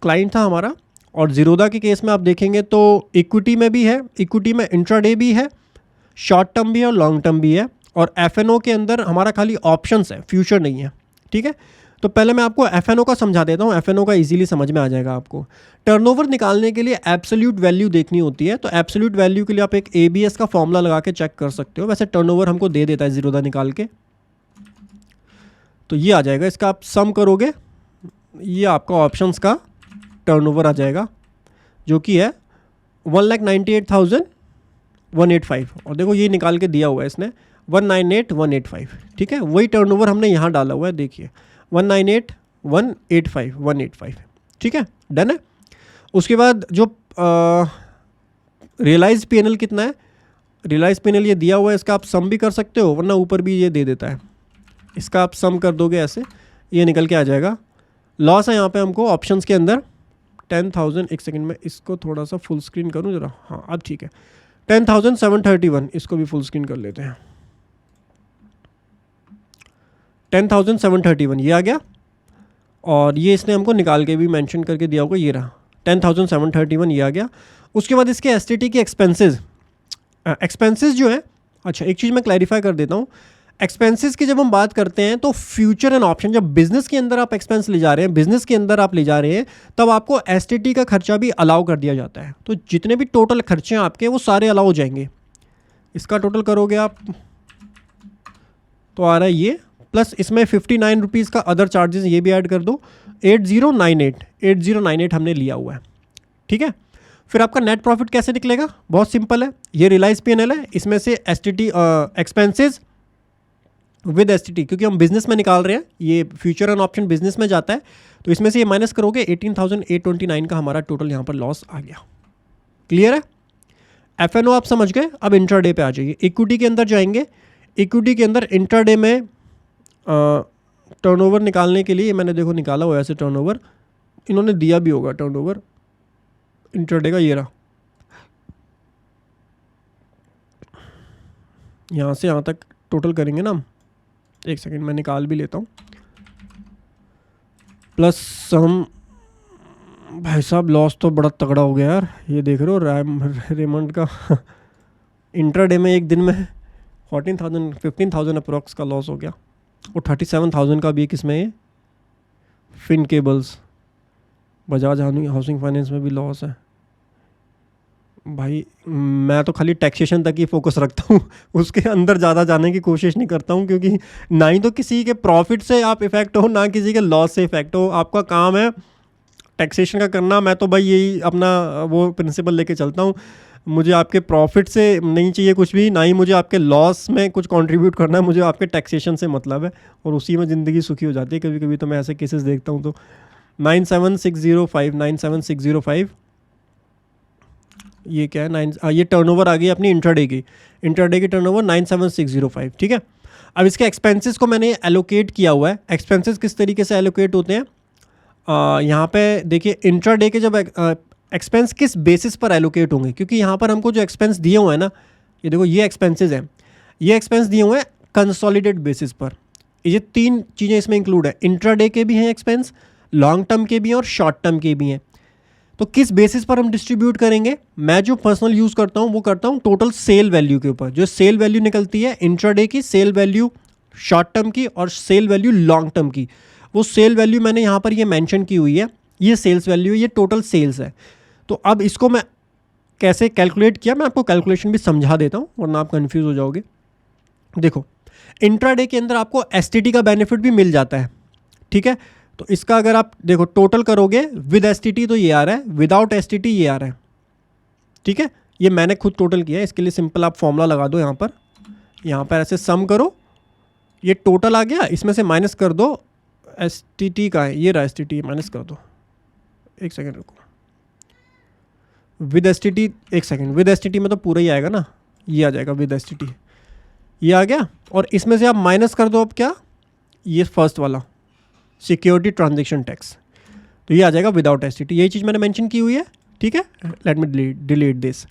क्लाइंट था हमारा, और ज़ीरोधा के केस में आप देखेंगे तो इक्विटी में भी है, इक्विटी में इंट्राडे भी है, शॉर्ट टर्म भी है और लॉन्ग टर्म भी है, और FNO के अंदर हमारा खाली ऑप्शंस है, फ्यूचर नहीं है। ठीक है, तो पहले मैं आपको FNO का समझा देता हूँ, FNO का इजीली समझ में आ जाएगा आपको। टर्नओवर निकालने के लिए एब्सोल्यूट वैल्यू देखनी होती है, तो एब्सोल्यूट वैल्यू के लिए आप एक ABS का फॉर्मूला लगा के चेक कर सकते हो। वैसे टर्नओवर हमको दे देता है ज़ीरोधा निकाल के, तो ये आ जाएगा, इसका आप सम करोगे, ये आपका ऑप्शंस का टर्नओवर आ जाएगा जो कि है 1,98,185, और देखो ये निकाल के दिया हुआ है इसने 198,185। ठीक है, वही टर्नओवर हमने यहाँ डाला हुआ है, देखिए 198,185। ठीक है, डन है। उसके बाद जो रियलाइज P&L कितना है, रियलाइज P&L ये दिया हुआ है, इसका आप सम भी कर सकते हो, वरना ऊपर भी ये दे देता है, इसका आप सम कर दोगे ऐसे, ये निकल के आ जाएगा। लॉस है यहाँ पे हमको ऑप्शंस के अंदर 10,000, एक सेकंड में इसको थोड़ा सा फुल स्क्रीन करूँ ज़रा, हाँ अब ठीक है, 10,731, इसको भी फुल स्क्रीन कर लेते हैं, 10,731 ये आ गया, और ये इसने हमको निकाल के भी मेंशन करके दिया होगा, ये रहा 10,731 ये आ गया। उसके बाद इसके STT की एक्सपेंसेस जो है, अच्छा एक चीज़ मैं क्लैरिफाई कर देता हूँ, एक्सपेंसेस की जब हम बात करते हैं तो फ्यूचर एंड ऑप्शन, जब बिजनेस के अंदर आप एक्सपेंस ले जा रहे हैं, बिजनेस के अंदर आप ले जा रहे हैं, तब आपको STT का खर्चा भी अलाउ कर दिया जाता है। तो जितने भी टोटल खर्चे हैं आपके, वो सारे अलाउ हो जाएंगे। इसका टोटल करोगे आप तो आ रहा है ये, प्लस इसमें 59 रुपीज़ का अदर चार्जेस ये भी ऐड कर दो, 8098 हमने लिया हुआ है। ठीक है, फिर आपका नेट प्रॉफिट कैसे निकलेगा, बहुत सिंपल है, ये रियलाइज P&L है, इसमें से STT एक्सपेंसेस विद STT, क्योंकि हम बिजनेस में निकाल रहे हैं, ये फ्यूचर एंड ऑप्शन बिजनेस में जाता है, तो इसमें से ये माइनस करोगे, 18,829 का हमारा टोटल यहाँ पर लॉस आ गया। क्लियर है, FNO आप समझ गए। अब इंट्राडे पे आ जाइए, इक्विटी के अंदर जाएंगे, इक्विटी के अंदर इंट्राडे में टर्नओवर निकालने के लिए मैंने देखो निकाला हुआ ऐसे टर्नओवर, इन्होंने दिया भी होगा टर्नओवर इंट्राडे का, ये रहा, यहाँ से यहाँ तक टोटल करेंगे ना हम, एक सेकंड मैं निकाल भी लेता हूँ, प्लस हम, भाई साहब लॉस तो बड़ा तगड़ा हो गया यार, ये देख रहे हो रेमंड का इंट्राडे में एक दिन में 15,000 अप्रॉक्स का लॉस हो गया, और 37,000 का भी एक इसमें है फिन केबल्स, बजाज हाउसिंग फाइनेंस में भी लॉस है। भाई मैं तो खाली टैक्सेशन तक ही फोकस रखता हूँ, उसके अंदर ज़्यादा जाने की कोशिश नहीं करता हूँ, क्योंकि ना ही तो किसी के प्रॉफिट से आप इफ़ेक्ट हो, ना किसी के लॉस से इफ़ेक्ट हो, आपका काम है टैक्सेशन का करना। मैं तो भाई यही अपना वो प्रिंसिपल लेके चलता हूँ, मुझे आपके प्रॉफिट से नहीं चाहिए कुछ भी, ना ही मुझे आपके लॉस में कुछ कंट्रीब्यूट करना है, मुझे आपके टैक्सेशन से मतलब है, और उसी में ज़िंदगी सुखी हो जाती है। कभी कभी तो मैं ऐसे केसेस देखता हूँ। तो 97605 ये क्या है, ये टर्नओवर आ गई अपनी इंट्राडे की टर्नओवर 97605, ठीक है। अब इसके एक्सपेंसेस को मैंने एलोकेट किया हुआ है। एक्सपेंसेस किस तरीके से एलोकेट होते हैं, यहाँ पे देखिए इंट्राडे के जब एक्सपेंस किस बेसिस पर एलोकेट होंगे, क्योंकि यहाँ पर हमको जो एक्सपेंस दिए हुए हैं ना, ये देखो ये एक्सपेंसेस हैं, ये एक्सपेंस दिए हुए हैं कंसोलिडेट बेसिस पर। ये 3 चीज़ें इसमें इंक्लूड है, इंट्राडे के भी हैं एक्सपेंस, लॉन्ग टर्म के भी हैं और शॉर्ट टर्म के भी हैं। तो किस बेसिस पर हम डिस्ट्रीब्यूट करेंगे, मैं जो पर्सनल यूज़ करता हूँ वो करता हूँ टोटल सेल वैल्यू के ऊपर। जो सेल वैल्यू निकलती है इंट्राडे की, सेल वैल्यू शॉर्ट टर्म की और सेल वैल्यू लॉन्ग टर्म की, वो सेल वैल्यू मैंने यहाँ पर ये मेंशन की हुई है, ये सेल्स वैल्यू है, ये टोटल सेल्स है। तो अब इसको मैं कैसे कैलकुलेट किया, मैं आपको कैलकुलेशन भी समझा देता हूँ वरना आप कंफ्यूज हो जाओगे। देखो इंट्राडे के अंदर आपको एसटीटी का बेनिफिट भी मिल जाता है, ठीक है। तो इसका अगर आप देखो टोटल करोगे विद एसटीटी तो ये आ रहा है, विदाउट एसटीटी ये आ रहा है, ठीक है। ये मैंने खुद टोटल किया है, इसके लिए सिंपल आप फॉर्मूला लगा दो, यहाँ पर ऐसे सम करो, ये टोटल आ गया, इसमें से माइनस कर दो एसटीटी का है, ये रहा एसटीटी, माइनस कर दो, एक सेकेंड रुको, विद एसटीटी, एक सेकेंड, विद एसटीटी में तो पूरा ही आएगा ना, ये आ जाएगा विद एसटीटी, ये आ गया, और इसमें से आप माइनस कर दो अब क्या, ये फर्स्ट वाला सिक्योरिटी ट्रांजैक्शन टैक्स, तो ये आ जाएगा विदाउट एसटीटी, यही चीज़ मैंने मेंशन की हुई है, ठीक है। Let me delete this.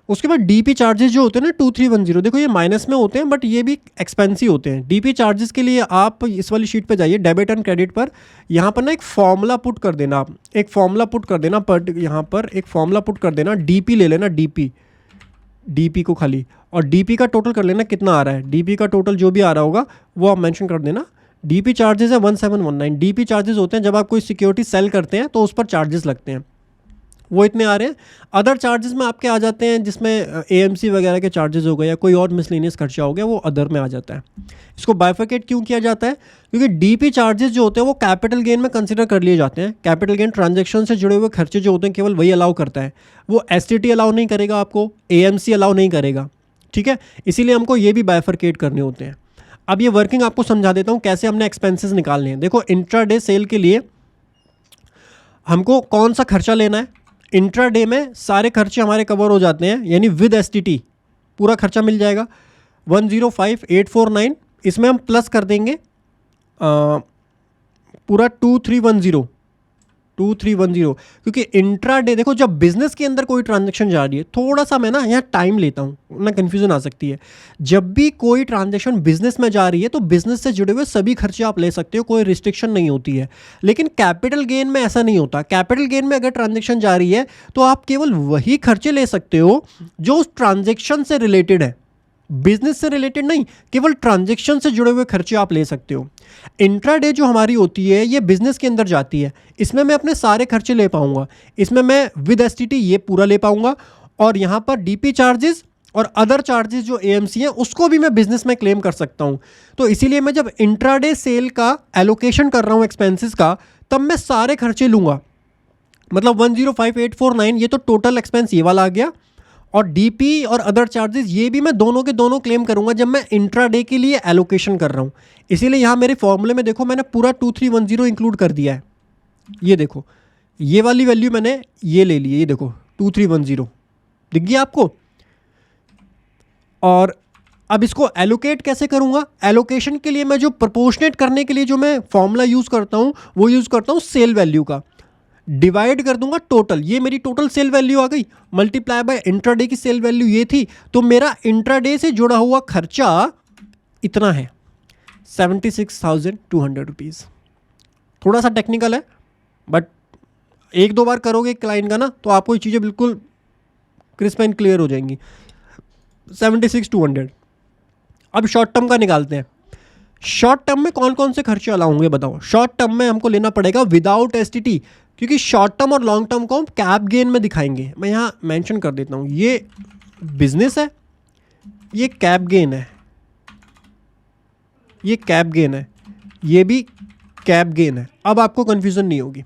उसके बाद डीपी चार्जेस जो होते हैं ना 2310, देखो ये माइनस में होते हैं बट ये भी एक्सपेंसिव होते हैं। डीपी चार्जेस के लिए आप इस वाली शीट पे जाइए, डेबिट एंड क्रेडिट पर, यहाँ पर ना एक फॉर्मूला पुट कर देना, आप एक फॉर्मूला पुट कर देना, पर यहाँ पर एक फॉर्मूला पुट कर देना, डीपी ले लेना, डीपी को खाली, और डीपी का टोटल कर लेना कितना आ रहा है, डीपी का टोटल जो भी आ रहा होगा वो आप मेंशन कर देना। डीपी चार्जेस है 1719, डीपी चार्जेस होते हैं जब आप कोई सिक्योरिटी सेल करते हैं तो उस पर चार्जेस लगते हैं, वो इतने आ रहे हैं। अदर चार्जेस में आपके आ जाते हैं, जिसमें एएमसी वगैरह के चार्जेस हो गए या कोई और मिसलेनियस खर्चा हो गया, वो अदर में आ जाता है। इसको बाइफरकेट क्यों किया जाता है, क्योंकि डीपी चार्जेस जो होते हैं वो कैपिटल गेन में कंसिडर कर लिए जाते हैं। कैपिटल गेन ट्रांजैक्शन से जुड़े हुए खर्चे जो होते हैं केवल वही अलाउ करता है, वो एसटीटी अलाउ नहीं करेगा, आपको एएमसी अलाउ नहीं करेगा, ठीक है। इसीलिए हमको ये भी बाइफरकेट करने होते हैं। अब ये वर्किंग आपको समझा देता हूँ कैसे हमने एक्सपेंसेस निकालने हैं। देखो इंट्राडे सेल के लिए हमको कौन सा खर्चा लेना है, इंट्राडे में सारे खर्चे हमारे कवर हो जाते हैं, यानी विद एसटीटी पूरा खर्चा मिल जाएगा 105,849, इसमें हम प्लस कर देंगे पूरा 2310, क्योंकि इंट्राडे देखो जब बिजनेस के अंदर कोई ट्रांजैक्शन जा रही है, थोड़ा सा मैं ना यहाँ टाइम लेता हूँ ना, कन्फ्यूजन आ सकती है। जब भी कोई ट्रांजैक्शन बिजनेस में जा रही है तो बिजनेस से जुड़े हुए सभी खर्चे आप ले सकते हो, कोई रिस्ट्रिक्शन नहीं होती है। लेकिन कैपिटल गेन में ऐसा नहीं होता। कैपिटल गेन में अगर ट्रांजैक्शन जा रही है तो आप केवल वही खर्चे ले सकते हो जो उस ट्रांजैक्शन से रिलेटेड है, बिजनेस से रिलेटेड नहीं, केवल ट्रांजैक्शन से जुड़े हुए खर्चे आप ले सकते हो। इंट्राडे जो हमारी होती है ये बिजनेस के अंदर जाती है, इसमें मैं अपने सारे खर्चे ले पाऊंगा, इसमें मैं विद एसटीटी ये पूरा ले पाऊंगा, और यहाँ पर डीपी चार्जेस और अदर चार्जेस जो एएमसी हैं उसको भी मैं बिजनेस में क्लेम कर सकता हूँ। तो इसीलिए मैं जब इंट्राडे सेल का एलोकेशन कर रहा हूँ एक्सपेंसेस का, तब मैं सारे खर्चे लूँगा, मतलब 105,849 ये तो टोटल एक्सपेंस ये वाला आ गया, और डीपी और अदर चार्जेस ये भी मैं दोनों के दोनों क्लेम करूंगा जब मैं इंट्राडे के लिए एलोकेशन कर रहा हूं। इसीलिए यहाँ मेरे फॉर्मूले में देखो मैंने पूरा 2310 इंक्लूड कर दिया है। ये देखो ये वाली वैल्यू मैंने ये ले ली है, ये देखो 2310 दिख गया आपको। और अब इसको एलोकेट कैसे करूंगा? एलोकेशन के लिए मैं जो प्रोपोर्शनेट करने के लिए जो मैं फॉर्मूला यूज़ करता हूँ वो यूज़ करता हूँ सेल वैल्यू का। डिवाइड कर दूंगा टोटल, ये मेरी टोटल सेल वैल्यू आ गई, मल्टीप्लाई बाय इंट्राडे की सेल वैल्यू ये थी, तो मेरा इंट्राडे से जुड़ा हुआ खर्चा इतना है 76,200 रुपीज़। थोड़ा सा टेक्निकल है बट एक दो बार करोगे क्लाइंट का ना तो आपको ये चीज़ें बिल्कुल क्रिस्प एंड क्लियर हो जाएंगी। 76,200। अब शॉर्ट टर्म का निकालते हैं। शॉर्ट टर्म में कौन कौन से खर्चे अलाउ होंगे बताओ? शॉर्ट टर्म में हमको लेना पड़ेगा विदाउट एसटीटी, क्योंकि शॉर्ट टर्म और लॉन्ग टर्म को हम कैप गेन में दिखाएंगे। मैं यहाँ मेंशन कर देता हूँ, ये बिजनेस है, ये कैप गेन है, ये कैप गेन है, ये भी कैप गेन है। अब आपको कंफ्यूजन नहीं होगी,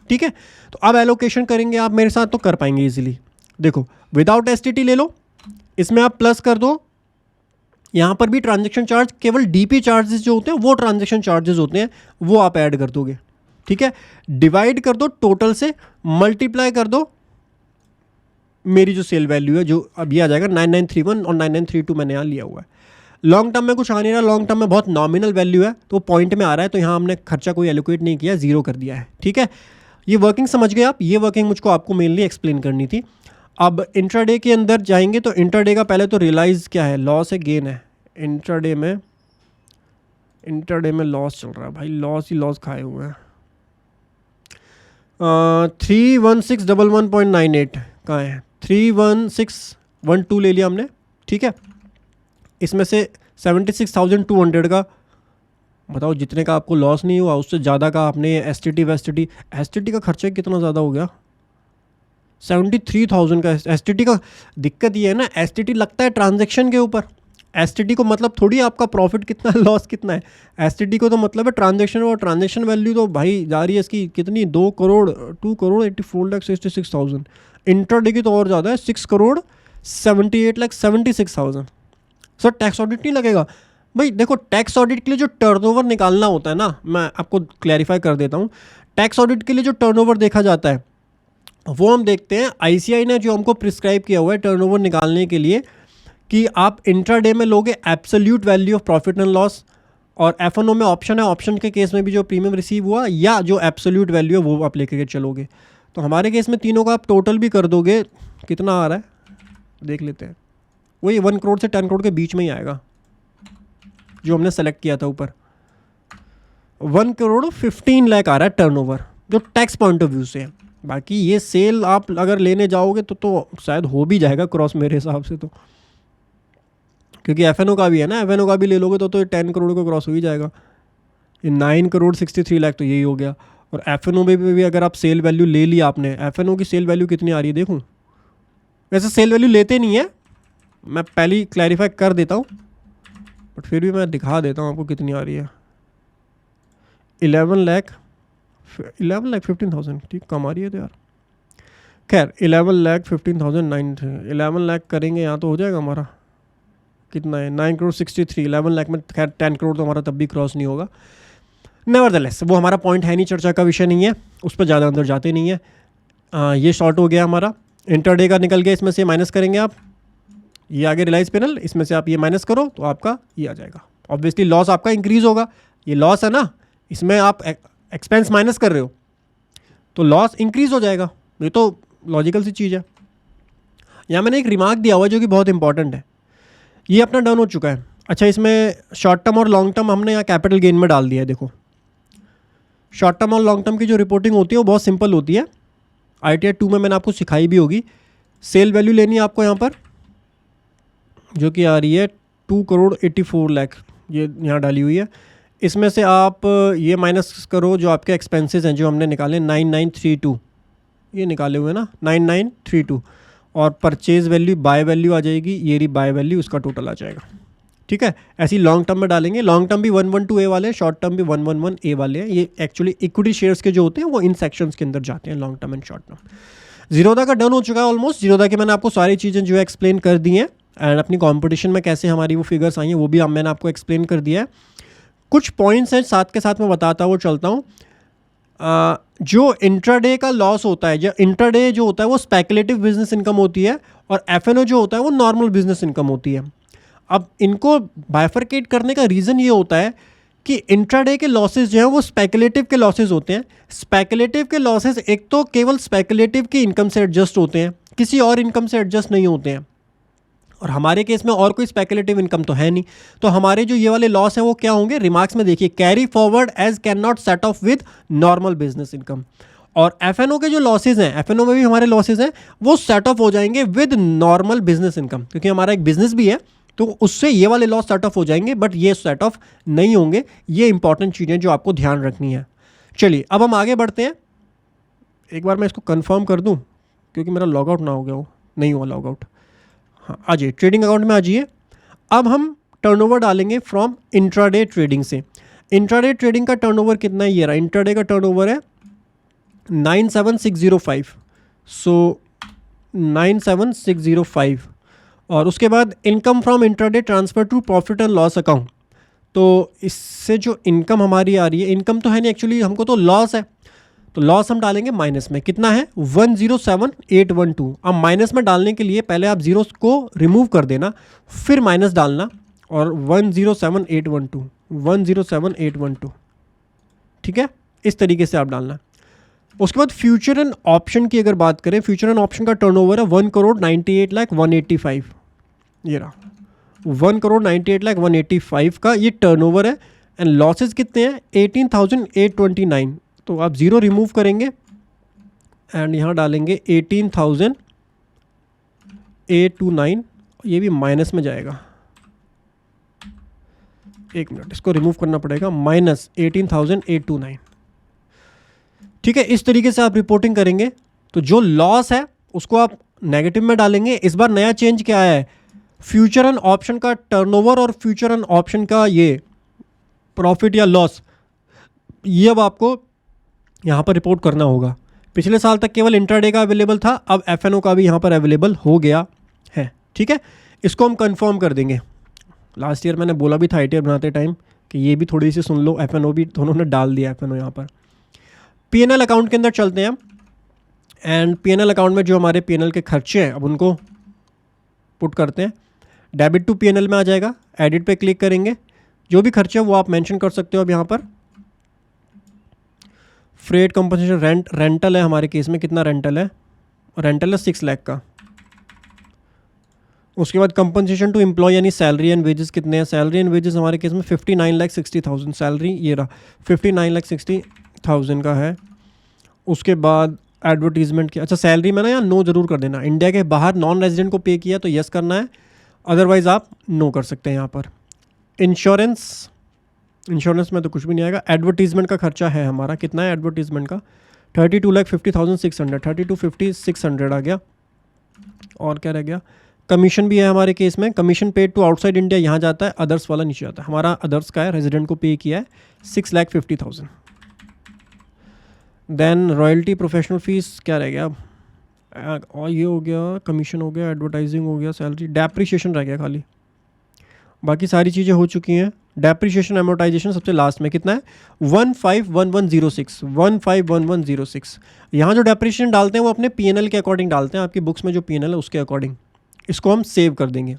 ठीक है? तो अब एलोकेशन करेंगे आप मेरे साथ तो कर पाएंगे इजीली। देखो विदाउट एसटीटी ले लो, इसमें आप प्लस कर दो, यहाँ पर भी ट्रांजैक्शन चार्ज, केवल डीपी चार्जेस जो होते हैं वो ट्रांजैक्शन चार्जेस होते हैं, वो आप ऐड कर दोगे, ठीक है? डिवाइड कर दो टोटल से, मल्टीप्लाई कर दो मेरी जो सेल वैल्यू है, जो अब ये आ जाएगा 9931 और 9932 मैंने यहाँ लिया हुआ है। लॉन्ग टर्म में कुछ आ नहीं रहा, लॉन्ग टर्म में बहुत नॉमिनल वैल्यू है तो पॉइंट में आ रहा है, तो यहाँ हमने खर्चा कोई एलोकेट नहीं किया, जीरो कर दिया है, ठीक है? ये वर्किंग समझ गए आप? ये वर्किंग मुझको आपको मेनली एक्सप्लेन करनी थी। अब इंट्राडे के अंदर जाएंगे तो इंट्राडे का पहले तो रियलाइज़ क्या है, लॉस है गेन है? इंट्राडे में लॉस चल रहा है भाई, लॉस ही लॉस खाए हुए हैं। 31611.98 कहाँ है? 31612 ले लिया हमने, ठीक है? इसमें से 76,200 का बताओ, जितने का आपको लॉस नहीं हुआ उससे ज़्यादा का आपने एसटीटी का खर्चा कितना ज़्यादा हो गया? 73,000 का एसटीटी का। दिक्कत ये है ना, एसटीटी लगता है ट्रांजैक्शन के ऊपर। एसटीटी को मतलब थोड़ी आपका प्रॉफिट कितना है, लॉस कितना है। एसटीटी को तो मतलब है ट्रांजैक्शन, और ट्रांजैक्शन वैल्यू तो भाई जा रही है इसकी कितनी, 2,84,66,000। इंट्राडे की तो और ज़्यादा है, 6,78,76,000। सर टैक्स ऑडिट नहीं लगेगा? भाई देखो, टैक्स ऑडिट के लिए जो टर्नओवर निकालना होता है ना, मैं आपको क्लैरिफाई कर देता हूँ। टैक्स ऑडिट के लिए जो टर्नओवर देखा जाता है वो हम देखते हैं, आईसीआई ने जो हमको प्रिस्क्राइब किया हुआ है टर्नओवर निकालने के लिए कि आप इंट्राडे में लोगे absolute value of profit and loss, और एफएनओ में ऑप्शन है, ऑप्शन के केस में भी जो प्रीमियम रिसीव हुआ या जो एब्सोल्यूट वैल्यू है वो आप लेकर के चलोगे। तो हमारे केस में तीनों का आप टोटल भी कर दोगे, कितना आ रहा है देख लेते हैं। वही 1 करोड़ से 10 करोड़ के बीच में ही आएगा जो हमने सेलेक्ट किया था ऊपर। 1,15 लाख आ रहा है टर्नओवर, जो टैक्स पॉइंट ऑफ व्यू से है। बाकी ये सेल आप अगर लेने जाओगे तो शायद हो भी जाएगा क्रॉस मेरे हिसाब से, तो क्योंकि एफएनओ का भी है ना, एफएनओ का भी ले लोगे तो 10 करोड़ को क्रॉस हो ही जाएगा। ये 9,63 लाख तो यही हो गया। और एफएनओ में भी अगर आप सेल वैल्यू ले लिया आपने, एफएनओ की सेल वैल्यू कितनी आ रही है देखूँ। वैसे सेल वैल्यू लेते नहीं है, मैं पहले ही क्लैरिफाई कर देता हूँ, बट फिर भी मैं दिखा देता हूँ आपको कितनी आ रही है। 11,15,000, ठीक कम आ रही है तो यार। खैर 11,15,009, 11 लाख करेंगे यहाँ तो हो जाएगा हमारा, कितना है 9,63। 11 लाख में खैर 10 करोड़ तो हमारा तब भी क्रॉस नहीं होगा। नेवरदलेस वो हमारा पॉइंट है नहीं, चर्चा का विषय नहीं है, उस पर ज़्यादा अंदर जाते नहीं है। ये शॉर्ट हो गया हमारा, इंटरडे का निकल गया, इसमें से माइनस करेंगे आप, ये आगे रिलायंस पैनल, इसमें से आप ये माइनस करो तो आपका ये आ जाएगा। ऑब्वियसली लॉस आपका इंक्रीज होगा, ये लॉस है ना, इसमें आप एक्सपेंस माइनस कर रहे हो तो लॉस इंक्रीज हो जाएगा, ये तो लॉजिकल सी चीज़ है। यहाँ मैंने एक रिमार्क दिया हुआ है जो कि बहुत इंपॉर्टेंट है। ये अपना डन हो चुका है। अच्छा, इसमें शॉर्ट टर्म और लॉन्ग टर्म हमने यहाँ कैपिटल गेन में डाल दिया है। देखो शॉर्ट टर्म और लॉन्ग टर्म की जो रिपोर्टिंग होती है वो बहुत सिंपल होती है, ITR 2 में मैंने आपको सिखाई भी होगी। सेल वैल्यू लेनी है आपको यहाँ पर, जो कि आ रही है 2,84 लाख, ये यहाँ डाली हुई है। इसमें से आप ये माइनस करो जो आपके एक्सपेंसेस हैं जो हमने निकाले 9932, ये निकाले हुए ना 9932, और परचेज वैल्यू बाय वैल्यू आ जाएगी, ये रही बाय वैल्यू, उसका टोटल आ जाएगा। ठीक है, ऐसे ही लॉन्ग टर्म में डालेंगे। लॉन्ग टर्म भी 112A वाले हैं, शॉर्ट टर्म भी 111A वाले हैं। ये एक्चुअली इक्विटी शेयर्स के जो होते हैं वो इन सेक्शंस के अंदर जाते हैं, long term and short term. Zerodha का डन हो चुका है ऑलमोस्ट। जीरोधा के मैंने आपको सारी चीज़ें जो है एक्सप्लेन कर दी हैं, एंड अपनी कॉम्पिटिशन में कैसे हमारी वो फिगर्स आई हैं वो भी मैंने आपको एक्सप्लेन कर दिया है। कुछ पॉइंट्स हैं साथ के साथ मैं बताता हुआ चलता हूँ। जो इंट्राडे का लॉस होता है, जो इंट्राडे जो होता है वो स्पेकुलेटिव बिजनेस इनकम होती है, और एफएनओ जो होता है वो नॉर्मल बिजनेस इनकम होती है। अब इनको बाइफरकेट करने का रीज़न ये होता है कि इंट्राडे के लॉसेस जो हैं वो स्पेकुलेटिव के लॉसेस होते हैं। स्पेकुलेटिव के लॉसेस एक तो केवल स्पेकुलेटिव की इनकम से एडजस्ट होते हैं, किसी और इनकम से एडजस्ट नहीं होते हैं, और हमारे केस में और कोई स्पेकुलेटिव इनकम तो है नहीं। तो हमारे जो ये वाले लॉस हैं वो क्या होंगे, रिमार्क्स में देखिए, carry forward as can not set off with normal business income. और एफएनओ के जो लॉसेज हैं, एफएनओ में भी हमारे लॉसेज हैं, वो सेट ऑफ हो जाएंगे विद नॉर्मल बिजनेस इनकम, क्योंकि हमारा एक बिजनेस भी है तो उससे ये वाले लॉस सेट ऑफ हो जाएंगे, बट ये सेट ऑफ नहीं होंगे। ये इंपॉर्टेंट चीज़ें जो आपको ध्यान रखनी है। चलिए अब हम आगे बढ़ते हैं। एक बार मैं इसको कंफर्म कर दूं क्योंकि मेरा लॉग आउट ना हो गया हो, नहीं हुआ लॉग आउट। हाँ, आ जाइए ट्रेडिंग अकाउंट में आ जाइए। अब हम टर्नओवर डालेंगे फ्रॉम इंट्राडे ट्रेडिंग से। इंट्राडे ट्रेडिंग का टर्नओवर कितना है, ये रहा। इंट्राडे का टर्नओवर है 97605, सो 97605। और उसके बाद income from intraday transfer to profit and loss account. तो इससे जो इनकम हमारी आ रही है, इनकम तो है नहीं एक्चुअली, हमको तो लॉस है, तो लॉस हम डालेंगे माइनस में। कितना है, 107812। अब माइनस में डालने के लिए पहले आप जीरो को रिमूव कर देना, फिर माइनस डालना, और 107812, ठीक है, इस तरीके से आप डालना। उसके बाद फ्यूचर एंड ऑप्शन की अगर बात करें, फ्यूचर एंड ऑप्शन का टर्नओवर है 1,98,185। ये रहा 1,98,185 का ये टर्नओवर है। एंड लॉसेज कितने हैं, 18,829। तो आप ज़ीरो रिमूव करेंगे एंड यहाँ डालेंगे 18,829, ये भी माइनस में जाएगा। एक मिनट, इसको रिमूव करना पड़ेगा, माइनस 18,829। ठीक है, इस तरीके से आप रिपोर्टिंग करेंगे। तो जो लॉस है उसको आप नेगेटिव में डालेंगे। इस बार नया चेंज क्या है, फ्यूचर एंड ऑप्शन का टर्नओवर और फ्यूचर एंड ऑप्शन का ये प्रॉफिट या लॉस, ये अब आपको यहाँ पर रिपोर्ट करना होगा। पिछले साल तक केवल इंट्राडे का अवेलेबल था, अब एफएनओ का भी यहाँ पर अवेलेबल हो गया है। ठीक है, इसको हम कंफर्म कर देंगे। लास्ट ईयर मैंने बोला भी था आईटीआर बनाते टाइम कि ये भी थोड़ी सी सुन लो, एफएनओ भी दोनों ने डाल दिया एफएनओ यहाँ पर। पीएनएल अकाउंट के अंदर चलते हैं हम, एंड पीएनएल अकाउंट में जो हमारे पीएनएल के खर्चे हैं अब उनको पुट करते हैं। डेबिट टू पीएनएल में आ जाएगा, एडिट पे क्लिक करेंगे, जो भी खर्चे हैं वो आप मेंशन कर सकते हो। अब यहाँ पर फ्रेट कंपनसेशन, रेंटल है हमारे केस में, कितना रेंटल है, रेंटल है 6 लाख का। उसके बाद कंपनसेशन टू एम्प्लॉय यानी सैलरी एंड वेजेस कितने हैं, सैलरी एंड वेजेस हमारे केस में 59,60,000 सैलरी, ये रहा 59,60,000 का है। उसके बाद एडवर्टीजमेंट की, अच्छा सैलरी में ना यहाँ नो ज़रूर कर देना। इंडिया के बाहर नॉन रेजिडेंट को पे किया तो यस करना है, अदरवाइज़ आप नो कर सकते हैं यहाँ पर। इंश्योरेंस में तो कुछ भी नहीं आएगा। एडवर्टीजमेंट का खर्चा है हमारा, कितना है एडवर्टीजमेंट का, 32,50,600, 32,50,600 आ गया। और क्या रह गया, कमीशन भी है हमारे केस में, commission paid to outside India यहाँ जाता है, अदर्स वाला नीचे आता है। हमारा अदर्स का है, रेजिडेंट को पे किया है 6,50,000। देन रॉयल्टी, प्रोफेशनल फीस क्या रह गया, और ये हो गया, कमीशन हो गया, एडवर्टाइजिंग हो गया, सैलरी, डेप्रिशिएशन रह गया खाली, बाकी सारी चीज़ें हो चुकी हैं। डेप्रिशिएशन एमोर्टाइजेशन सबसे लास्ट में कितना है, 151106। यहाँ जो डेप्रिशिएशन डालते हैं वो अपने पीएनएल के अकॉर्डिंग डालते हैं, आपकी बुक्स में जो पीएनएल है उसके अकॉर्डिंग। इसको हम सेव कर देंगे।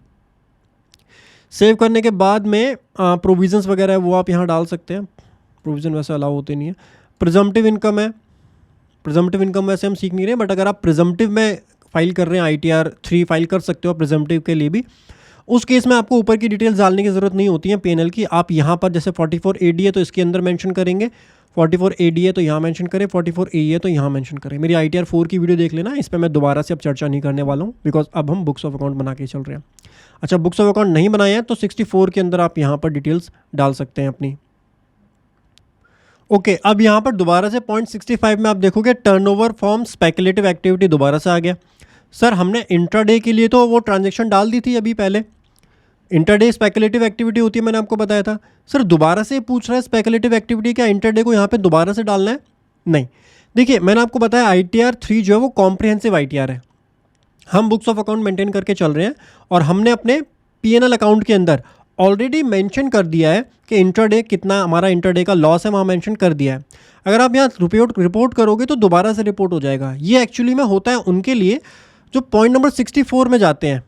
सेव करने के बाद में प्रोविजंस वगैरह है वो आप यहाँ डाल सकते हैं, प्रोविज़न वैसे अलाउ होते नहीं है। प्रिजम्पटिव इनकम है, प्रिजम्पटिव इनकम वैसे हम सीख नहीं रहे, बट अगर आप प्रिजम्पटिव में फाइल कर रहे हैं ITR 3 फाइल कर सकते हो प्रिजम्पटिव के लिए भी। उस केस में आपको ऊपर की डिटेल्स डालने की ज़रूरत नहीं होती है पीएनएल की। आप यहाँ पर जैसे 44AD है तो इसके अंदर मेंशन करेंगे, 44AD है तो यहाँ मेंशन करें, 44AE है तो यहाँ मेंशन करें। मेरी ITR 4 की वीडियो देख लेना, इस पर मैं दोबारा से अब चर्चा नहीं करने वाला हूँ, बिकॉज अब हम बुक्स ऑफ अकाउंट बना के चल रहे हैं। अच्छा, बुक्स ऑफ अकाउंट नहीं बनाए हैं तो 64 के अंदर आप यहाँ पर डिटेल्स डाल सकते हैं अपनी। ओके, अब यहाँ पर दोबारा से पॉइंट 65 में आप देखोगे टर्नओवर फ्रॉम स्पेकुलेटिव एक्टिविटी दोबारा से आ गया। सर हमने इंट्राडे के लिए तो वो ट्रांजैक्शन डाल दी थी अभी पहले, इंटरडे स्पेकुलेटिव एक्टिविटी होती है, मैंने आपको बताया था। सर दोबारा से पूछ रहा है स्पेकुलेटिव एक्टिविटी, क्या इंटरडे को यहाँ पे दोबारा से डालना है? नहीं, देखिए मैंने आपको बताया ITR 3 जो है वो कॉम्प्रिहेंसिव ITR है। हम बुक्स ऑफ अकाउंट मेंटेन करके चल रहे हैं और हमने अपने पीएनएल अकाउंट के अंदर ऑलरेडी मेंशन कर दिया है कि इंटरडे कितना हमारा इंटरडे का लॉस है, वहाँ मेंशन कर दिया है। अगर आप यहाँ रिपोर्ट करोगे तो दोबारा से रिपोर्ट हो जाएगा। ये एक्चुअली में होता है उनके लिए जो पॉइंट नंबर 64 में जाते हैं।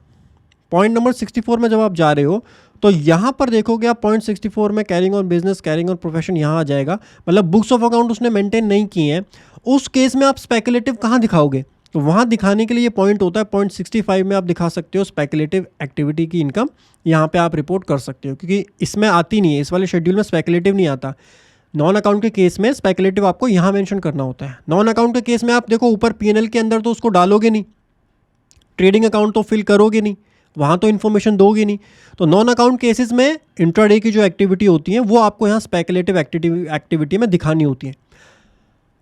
पॉइंट नंबर 64 में जब आप जा रहे हो तो यहाँ पर देखोगे आप पॉइंट 64 में carrying on business, carrying on profession यहाँ आ जाएगा, मतलब बुक्स ऑफ अकाउंट उसने मेंटेन नहीं किए हैं। उस केस में आप स्पेकुलेटिव कहाँ दिखाओगे? तो वहाँ दिखाने के लिए ये पॉइंट होता है, पॉइंट 65 में आप दिखा सकते हो स्पेकुलेटिव एक्टिविटी की इनकम, यहाँ पे आप रिपोर्ट कर सकते हो, क्योंकि इसमें आती नहीं है, इस वाले शेड्यूल में स्पेकुलेटिव नहीं आता। नॉन अकाउंट के केस में स्पेकुलेटिव आपको यहाँ मेंशन करना होता है। नॉन अकाउंट के केस में आप देखो ऊपर पीएनएल के अंदर तो उसको डालोगे नहीं, ट्रेडिंग अकाउंट तो फिल करोगे नहीं, वहाँ तो इन्फॉर्मेशन दोगे नहीं। तो नॉन अकाउंट केसेस में इंट्राडे की जो एक्टिविटी होती है वो आपको यहाँ स्पेकुलेटिव एक्टिविटी में दिखानी होती है।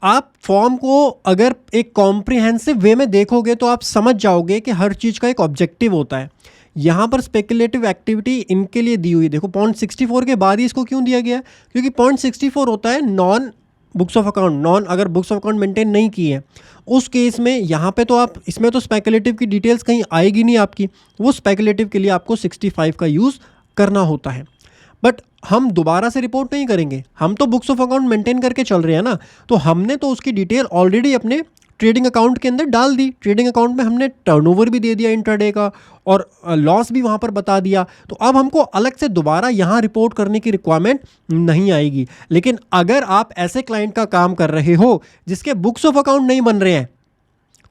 आप फॉर्म को अगर एक कॉम्प्रिहेंसिव वे में देखोगे तो आप समझ जाओगे कि हर चीज़ का एक ऑब्जेक्टिव होता है। यहाँ पर स्पेकुलेटिव एक्टिविटी इनके लिए दी हुई है। देखो पॉइंट 64 के बाद ही इसको क्यों दिया गया है? क्योंकि पॉइंट 64 होता है non books of account, non अगर बुक्स ऑफ अकाउंट मेंटेन नहीं की है उस केस में यहाँ पे तो आप इसमें तो स्पेकुलेटिव की डिटेल्स कहीं आएगी नहीं आपकी, वो स्पेकुलेटिव के लिए आपको 65 का यूज़ करना होता है। बट हम दोबारा से रिपोर्ट नहीं करेंगे, हम तो बुक्स ऑफ अकाउंट मेंटेन करके चल रहे हैं ना, तो हमने तो उसकी डिटेल ऑलरेडी अपने ट्रेडिंग अकाउंट के अंदर डाल दी। ट्रेडिंग अकाउंट में हमने टर्नओवर भी दे दिया इंट्राडे का और लॉस भी वहाँ पर बता दिया। तो अब हमको अलग से दोबारा यहाँ रिपोर्ट करने की रिक्वायरमेंट नहीं आएगी। लेकिन अगर आप ऐसे क्लाइंट का काम कर रहे हो जिसके बुक्स ऑफ अकाउंट नहीं बन रहे हैं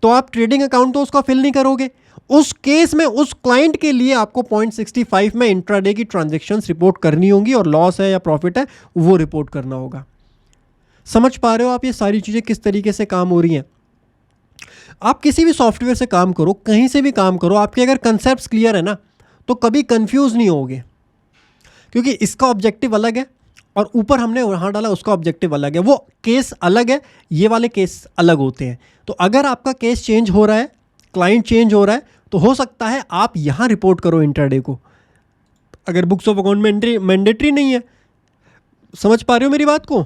तो आप ट्रेडिंग अकाउंट तो उसका फिल नहीं करोगे। उस केस में उस क्लाइंट के लिए आपको पॉइंट 65 में इंट्राडे की ट्रांजैक्शंस रिपोर्ट करनी होगी और लॉस है या प्रॉफिट है वो रिपोर्ट करना होगा। समझ पा रहे हो आप ये सारी चीज़ें किस तरीके से काम हो रही हैं? आप किसी भी सॉफ्टवेयर से काम करो, कहीं से भी काम करो, आपके अगर कंसेप्ट क्लियर है ना तो कभी कंफ्यूज नहीं होगे, क्योंकि इसका ऑब्जेक्टिव अलग है और ऊपर हमने वहाँ डाला उसका ऑब्जेक्टिव अलग है। वो केस अलग है, ये वाले केस अलग होते हैं। तो अगर आपका केस चेंज हो रहा है, क्लाइंट चेंज हो रहा है, तो हो सकता है आप यहाँ रिपोर्ट करो इंट्राडे को, अगर बुक्स ऑफ अकाउंट मैंडेटरी नहीं है। समझ पा रहे हो मेरी बात को?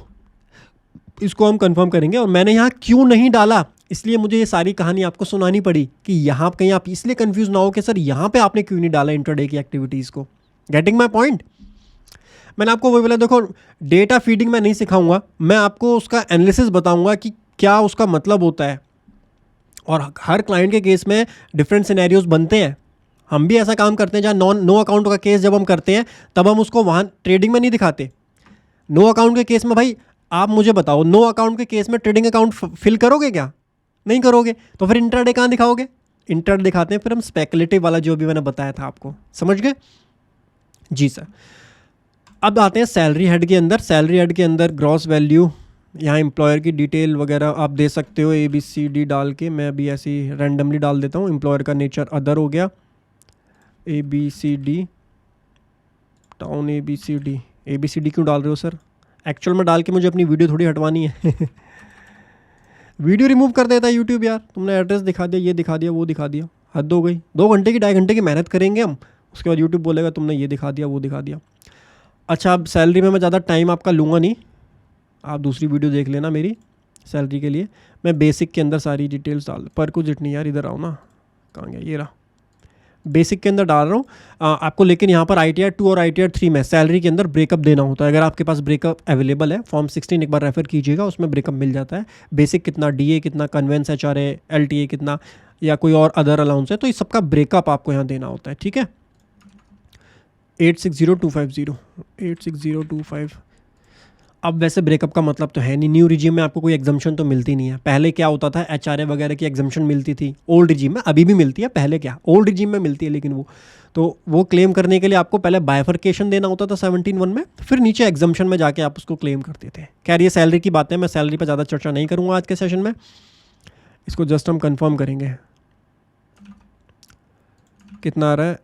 इसको हम कंफर्म करेंगे। और मैंने यहाँ क्यों नहीं डाला, इसलिए मुझे ये सारी कहानी आपको सुनानी पड़ी कि यहाँ कहीं आप इसलिए कंफ्यूज ना हो कि सर यहाँ पे आपने क्यों नहीं डाला इंट्राडे की एक्टिविटीज़ को। Getting my point? मैंने आपको वही बोला, देखो डेटा फीडिंग मैं नहीं सिखाऊंगा, मैं आपको उसका एनालिसिस बताऊंगा कि क्या उसका मतलब होता है। और हर क्लाइंट के केस में डिफरेंट सिनेरियोज बनते हैं। हम भी ऐसा काम करते हैं जहाँ नो अकाउंट का केस जब हम करते हैं तब हम उसको वहाँ ट्रेडिंग में नहीं दिखाते। नो अकाउंट के केस में भाई आप मुझे बताओ, नो अकाउंट के केस में ट्रेडिंग अकाउंट फिल करोगे क्या? नहीं करोगे। तो फिर इंट्राडे कहाँ दिखाओगे? इंट्राडे दिखाते हैं फिर हम स्पेकुलेटिव वाला जो भी मैंने बताया था आपको। समझ गए? जी सर। अब आते हैं सैलरी हेड के अंदर। सैलरी हेड के अंदर ग्रॉस वैल्यू, यहाँ एम्प्लॉयर की डिटेल वगैरह आप दे सकते हो ABCD डाल के। मैं अभी ऐसे ही रैंडमली डाल देता हूँ। एम्प्लॉयर का नेचर अदर हो गया, ABCD टाउन ABCD क्यों डाल रहे हो सर? एक्चुअल में डाल के मुझे अपनी वीडियो थोड़ी हटवानी है वीडियो रिमूव कर देता है यूट्यूब यार। तुमने एड्रेस दिखा दिया, ये दिखा दिया, वो दिखा दिया, हद हो गई। 2 घंटे की 2.5 घंटे की मेहनत करेंगे हम, उसके बाद यूट्यूब बोलेगा तुमने ये दिखा दिया, वो दिखा दिया। अच्छा, अब सैलरी में मैं ज़्यादा टाइम आपका लूँगा नहीं, आप दूसरी वीडियो देख लेना मेरी सैलरी के लिए। मैं बेसिक के अंदर सारी डिटेल्स डाल, पर कुछ जितनी यार, इधर आओ ना, कहाँ गया, ये रहा। बेसिक के अंदर डाल रहा हूँ आपको। लेकिन यहाँ पर ITR 2 और ITR 3 में सैलरी के अंदर ब्रेकअप देना होता है। अगर आपके पास ब्रेकअप अवेलेबल है, फॉर्म 16 एक बार रेफर कीजिएगा, उसमें ब्रेकअप मिल जाता है। बेसिक कितना, DA कितना, कन्वेंस HRA, LTA कितना, या कोई और अदर अलाउंस है, तो इस सबका ब्रेकअप आपको यहाँ देना होता है। ठीक है, 860250 86025। अब वैसे ब्रेकअप का मतलब तो है नहीं, न्यू रिजीम में आपको कोई एग्जम्पशन तो मिलती नहीं है। पहले क्या होता था, HRA वगैरह की एग्जम्पशन मिलती थी ओल्ड रिजीम में, अभी भी मिलती है, पहले क्या ओल्ड रिजीम में मिलती है। लेकिन वो क्लेम करने के लिए आपको पहले बाइफर्केशन देना होता था 17(1) में, फिर नीचे एग्जम्पशन में जाके आप उसको क्लेम करते थे। खैर ये सैलरी की बातें, मैं सैलरी पर ज़्यादा चर्चा नहीं करूँगा आज के सेशन में, इसको जस्ट हम कन्फर्म करेंगे। कितना आ रहा है?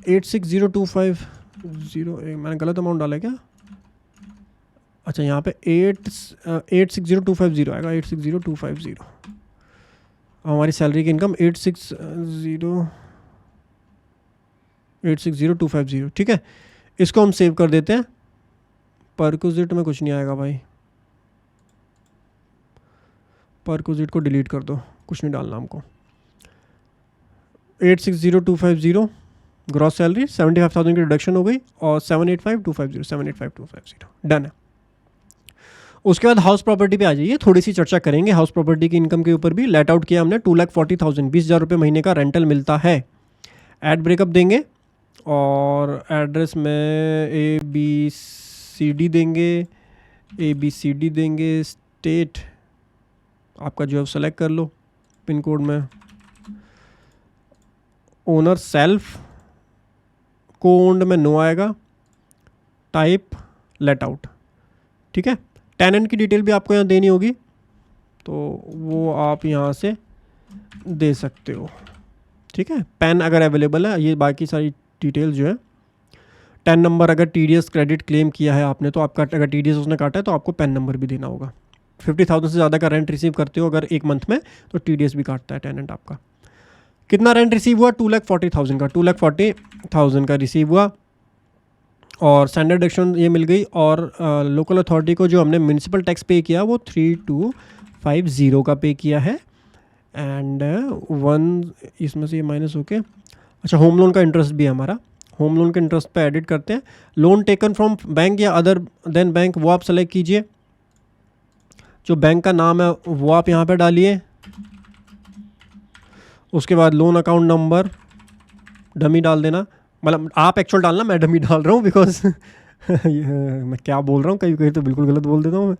860250, मैंने गलत अमाउंट डाला है क्या? अच्छा, यहाँ पे 860,250 आएगा, 860,250। हमारी सैलरी की इनकम 860,250। ठीक है, इसको हम सेव कर देते हैं। परक्विजिट में कुछ नहीं आएगा भाई, परक्विजिट को डिलीट कर दो, कुछ नहीं डालना हमको। 860,250 ग्रॉस सैलरी, 75,000 की रिडक्शन हो गई, और 785,250 785,250 डन है। उसके बाद हाउस प्रॉपर्टी पे आ जाइए, थोड़ी सी चर्चा करेंगे हाउस प्रॉपर्टी की इनकम के ऊपर भी। लेट आउट किया हमने 2,40,000, 20,000 रुपये महीने का रेंटल मिलता है। एड ब्रेकअप देंगे और एड्रेस में ABCD देंगे, ABCD देंगे। स्टेट आपका जो है सेलेक्ट कर लो, पिन कोड में। ओनर सेल्फ, को ओन्ड में नो आएगा। टाइप लेट आउट, ठीक है। टेनेंट की डिटेल भी आपको यहाँ देनी होगी, तो वो आप यहाँ से दे सकते हो, ठीक है। पैन अगर अवेलेबल है, ये बाकी सारी डिटेल जो है। 10 नंबर अगर TDS क्रेडिट क्लेम किया है आपने, तो आपका अगर TDS उसने काटा है तो आपको पैन नंबर भी देना होगा। 50,000 से ज़्यादा का रेंट रिसीव करते हो अगर एक मंथ में, तो TDS भी काटता है टेनेंट आपका। कितना रेंट रिसीव हुआ? 2,40,000 का, 2,40,000 का रिसीव हुआ। और स्टैंडर्ड डिडक्शन ये मिल गई। और लोकल अथॉरिटी को जो हमने म्यूनसिपल टैक्स पे किया वो 3,250 का पे किया है। एंड 1 इसमें से ये माइनस होके, अच्छा होम लोन का इंटरेस्ट भी है हमारा। होम लोन के इंटरेस्ट पे एडिट करते हैं। लोन टेकन फ्रॉम बैंक या अदर देन बैंक, वो आप सेलेक्ट कीजिए। जो बैंक का नाम है वो आप यहाँ पे डालिए। उसके बाद लोन अकाउंट नंबर डमी डाल देना, मतलब आप एक्चुअल डालना, मैं डमी डाल रहा हूँ बिकॉज मैं क्या बोल रहा हूँ, कहीं कहीं तो बिल्कुल गलत बोल देता हूँ मैं।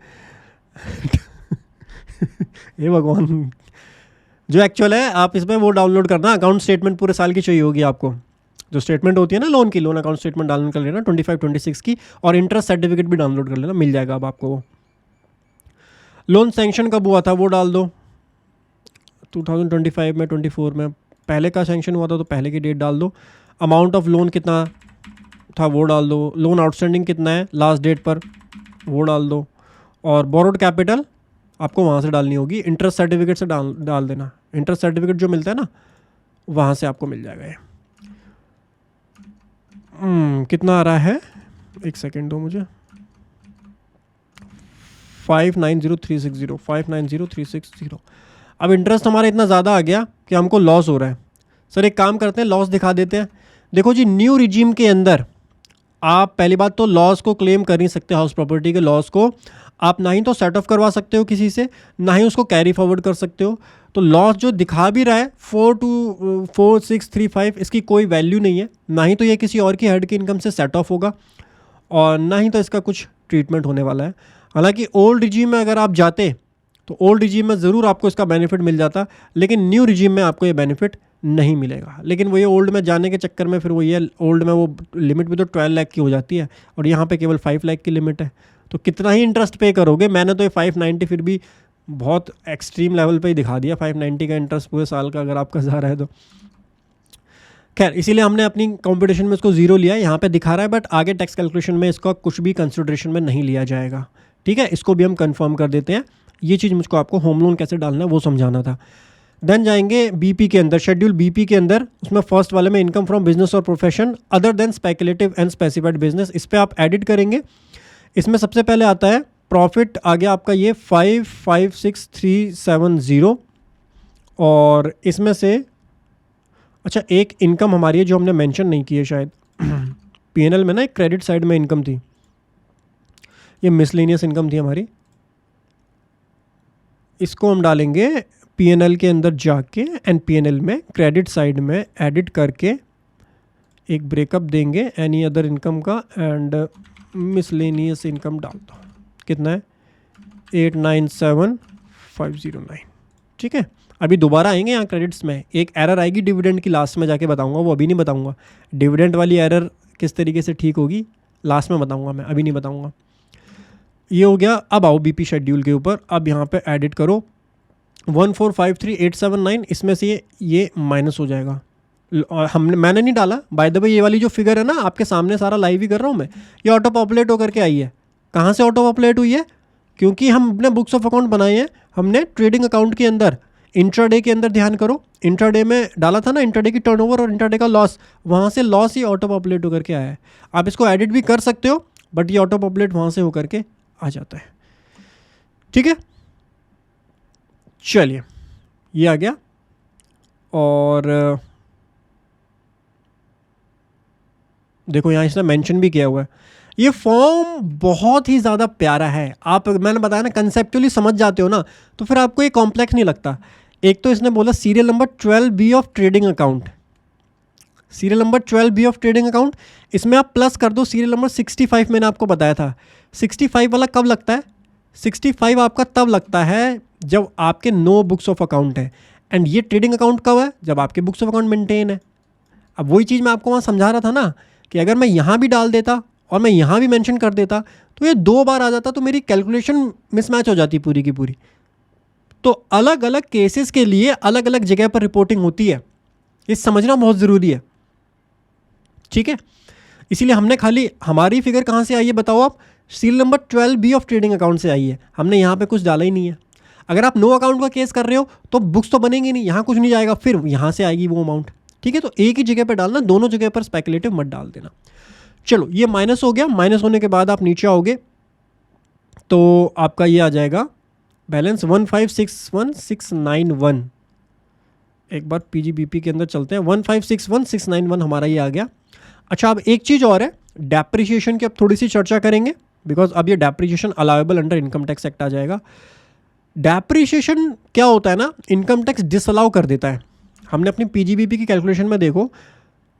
ये भगवान, जो एक्चुअल है आप इसमें वो डाउनलोड करना। अकाउंट स्टेटमेंट पूरे साल की चाहिए होगी आपको, जो स्टेटमेंट होती है ना लोन की, लोन अकाउंट स्टेटमेंट डाउनलोड कर लेना 25-26 की। और इंटरेस्ट सर्टिफिकेट भी डाउनलोड कर लेना, मिल जाएगा अब आपको वो। लोन सैंक्शन कब हुआ था वो डाल दो, 2025 में, 24 में। पहले का सैंक्शन हुआ था तो पहले की डेट डाल दो। अमाउंट ऑफ लोन कितना था वो डाल दो। लोन आउटस्टैंडिंग कितना है लास्ट डेट पर वो डाल दो। और बोरोड कैपिटल आपको वहाँ से डालनी होगी, इंटरेस्ट सर्टिफिकेट से डाल देना। इंटरेस्ट सर्टिफिकेट जो मिलता है ना, वहाँ से आपको मिल जाएगा ये। कितना आ रहा है, एक सेकेंड दो मुझे। 5,90,360, 5,90,360। अब इंटरेस्ट हमारा इतना ज़्यादा आ गया कि हमको लॉस हो रहा है। सर एक काम करते हैं, लॉस दिखा देते हैं। देखो जी, न्यू रिजीम के अंदर आप पहली बात तो लॉस को क्लेम कर नहीं सकते। हाउस प्रॉपर्टी के लॉस को आप ना ही तो सेट ऑफ करवा सकते हो किसी से, ना ही उसको कैरी फॉरवर्ड कर सकते हो। तो लॉस जो दिखा भी रहा है 4,635, इसकी कोई वैल्यू नहीं है। ना ही तो ये किसी और की हेड की इनकम से सेट ऑफ होगा, और ना ही तो इसका कुछ ट्रीटमेंट होने वाला है। हालांकि ओल्ड रिजीम में अगर आप जाते तो ओल्ड रिजीम में ज़रूर आपको इसका बेनिफिट मिल जाता, लेकिन न्यू रिजीम में आपको ये बेनिफिट नहीं मिलेगा। लेकिन वो ये ओल्ड में जाने के चक्कर में फिर वो ये ओल्ड में वो लिमिट भी तो 12 लाख की हो जाती है, और यहाँ पे केवल 5 लाख की लिमिट है। तो कितना ही इंटरेस्ट पे करोगे। मैंने तो ये 590 फिर भी बहुत एक्सट्रीम लेवल पे ही दिखा दिया, 590 का इंटरेस्ट पूरे साल का अगर आपका जा रहा है तो। खैर इसीलिए हमने अपनी कंपटीशन में इसको जीरो लिया है, यहाँ पे दिखा रहा है, बट आगे टैक्स कैलकुलेशन में इसका कुछ भी कंसिडरेशन में नहीं लिया जाएगा। ठीक है, इसको भी हम कंफर्म कर देते हैं। ये चीज़ मुझको आपको होम लोन कैसे डालना है वो समझाना था। देन जाएंगे बीपी के अंदर, शेड्यूल बीपी के अंदर, उसमें फर्स्ट वाले में इनकम फ्रॉम बिजनेस और profession other than speculative and specified business, इस पर आप एडिट करेंगे। इसमें सबसे पहले आता है प्रॉफिट, आ गया आपका ये 5,56,370। और इसमें से अच्छा एक इनकम हमारी है जो हमने मेंशन नहीं की है शायद पीएनएल में ना, एक क्रेडिट साइड में इनकम थी, ये मिसलेनियस इनकम थी हमारी। इसको हम डालेंगे पीएनएल के अंदर जाके, एंड पीएनएल में क्रेडिट साइड में एडिट करके एक ब्रेकअप देंगे एनी अदर इनकम का, एंड मिसलेनियस इनकम डाल दो। कितना है 897,509। ठीक है, अभी दोबारा आएंगे यहाँ क्रेडिट्स में, एक एरर आएगी डिविडेंड की, लास्ट में जाके बताऊंगा, वो अभी नहीं बताऊंगा। डिविडेंड वाली एरर किस तरीके से ठीक होगी लास्ट में बताऊंगा मैं, अभी नहीं बताऊंगा। ये हो गया। अब आओ बीपी शेड्यूल के ऊपर, अब यहाँ पे एडिट करो 1,453,879, इसमें से ये माइनस हो जाएगा। मैंने नहीं डाला बाय द वे, ये वाली जो फिगर है ना आपके सामने सारा लाइव ही कर रहा हूँ मैं, ये ऑटो पॉपुलेट होकर के आई है। कहाँ से ऑटो पॉपुलेट हुई है? क्योंकि हम अपने बुक्स ऑफ अकाउंट बनाए हैं हमने ट्रेडिंग अकाउंट के अंदर, इंट्राडे के अंदर। ध्यान करो, इंट्राडे में डाला था ना, इंट्राडे की टर्नओवर और इंट्राडे का लॉस, वहाँ से लॉस ही ऑटो पॉपुलेट होकर के आया है। आप इसको एडिट भी कर सकते हो, बट ये ऑटो पॉपुलेट वहाँ से होकर के आ जाता है। ठीक है, चलिए ये आ गया। और देखो यहाँ इसने मेंशन भी किया हुआ है, ये फॉर्म बहुत ही ज़्यादा प्यारा है। आप, मैंने बताया ना, कंसेप्चुअली समझ जाते हो ना, तो फिर आपको ये कॉम्प्लेक्स नहीं लगता। एक तो इसने बोला serial number 12B of trading account, serial number 12B of trading account, इसमें आप प्लस कर दो सीरियल नंबर 65। मैंने आपको बताया था 65 वाला कब लगता है, 65 आपका तब लगता है जब आपके 9 बुक्स ऑफ अकाउंट है। एंड ये ट्रेडिंग अकाउंट कब है, जब आपके बुक्स ऑफ अकाउंट मेंटेन है। अब वही चीज़ मैं आपको वहाँ समझा रहा था ना कि अगर मैं यहाँ भी डाल देता और मैं यहाँ भी मेंशन कर देता तो ये 2 बार आ जाता, तो मेरी कैलकुलेशन मिसमैच हो जाती पूरी की पूरी। तो अलग अलग केसेस के लिए अलग अलग जगह पर रिपोर्टिंग होती है, ये समझना बहुत ज़रूरी है, ठीक है। इसीलिए हमने खाली, हमारी फिगर कहाँ से आई है बताओ आप, serial number 12B of trading account से आई है। हमने यहाँ पे कुछ डाला ही नहीं है। अगर आप नो अकाउंट का केस कर रहे हो तो बुक्स तो बनेंगी नहीं, यहाँ कुछ नहीं जाएगा, फिर यहाँ से आएगी वो अमाउंट, ठीक है। तो एक ही जगह पर डालना, दोनों जगह पर स्पेकुलेटिव मत डाल देना। चलो ये माइनस हो गया। माइनस होने के बाद आप नीचे आओगे तो आपका ये आ जाएगा बैलेंस 1561691। एक बार पीजीबीपी के अंदर चलते हैं, 1561691 हमारा ये आ गया। अच्छा, अब एक चीज़ और है, डेप्रिशिएशन की अब थोड़ी सी चर्चा करेंगे, बिकॉज अब ये depreciation allowable under income tax act आ जाएगा। डेप्रिशिएशन क्या होता है ना, इनकम टैक्स डिसअलाउ कर देता है। हमने अपनी पीजीबीपी की कैलकुलेशन में देखो,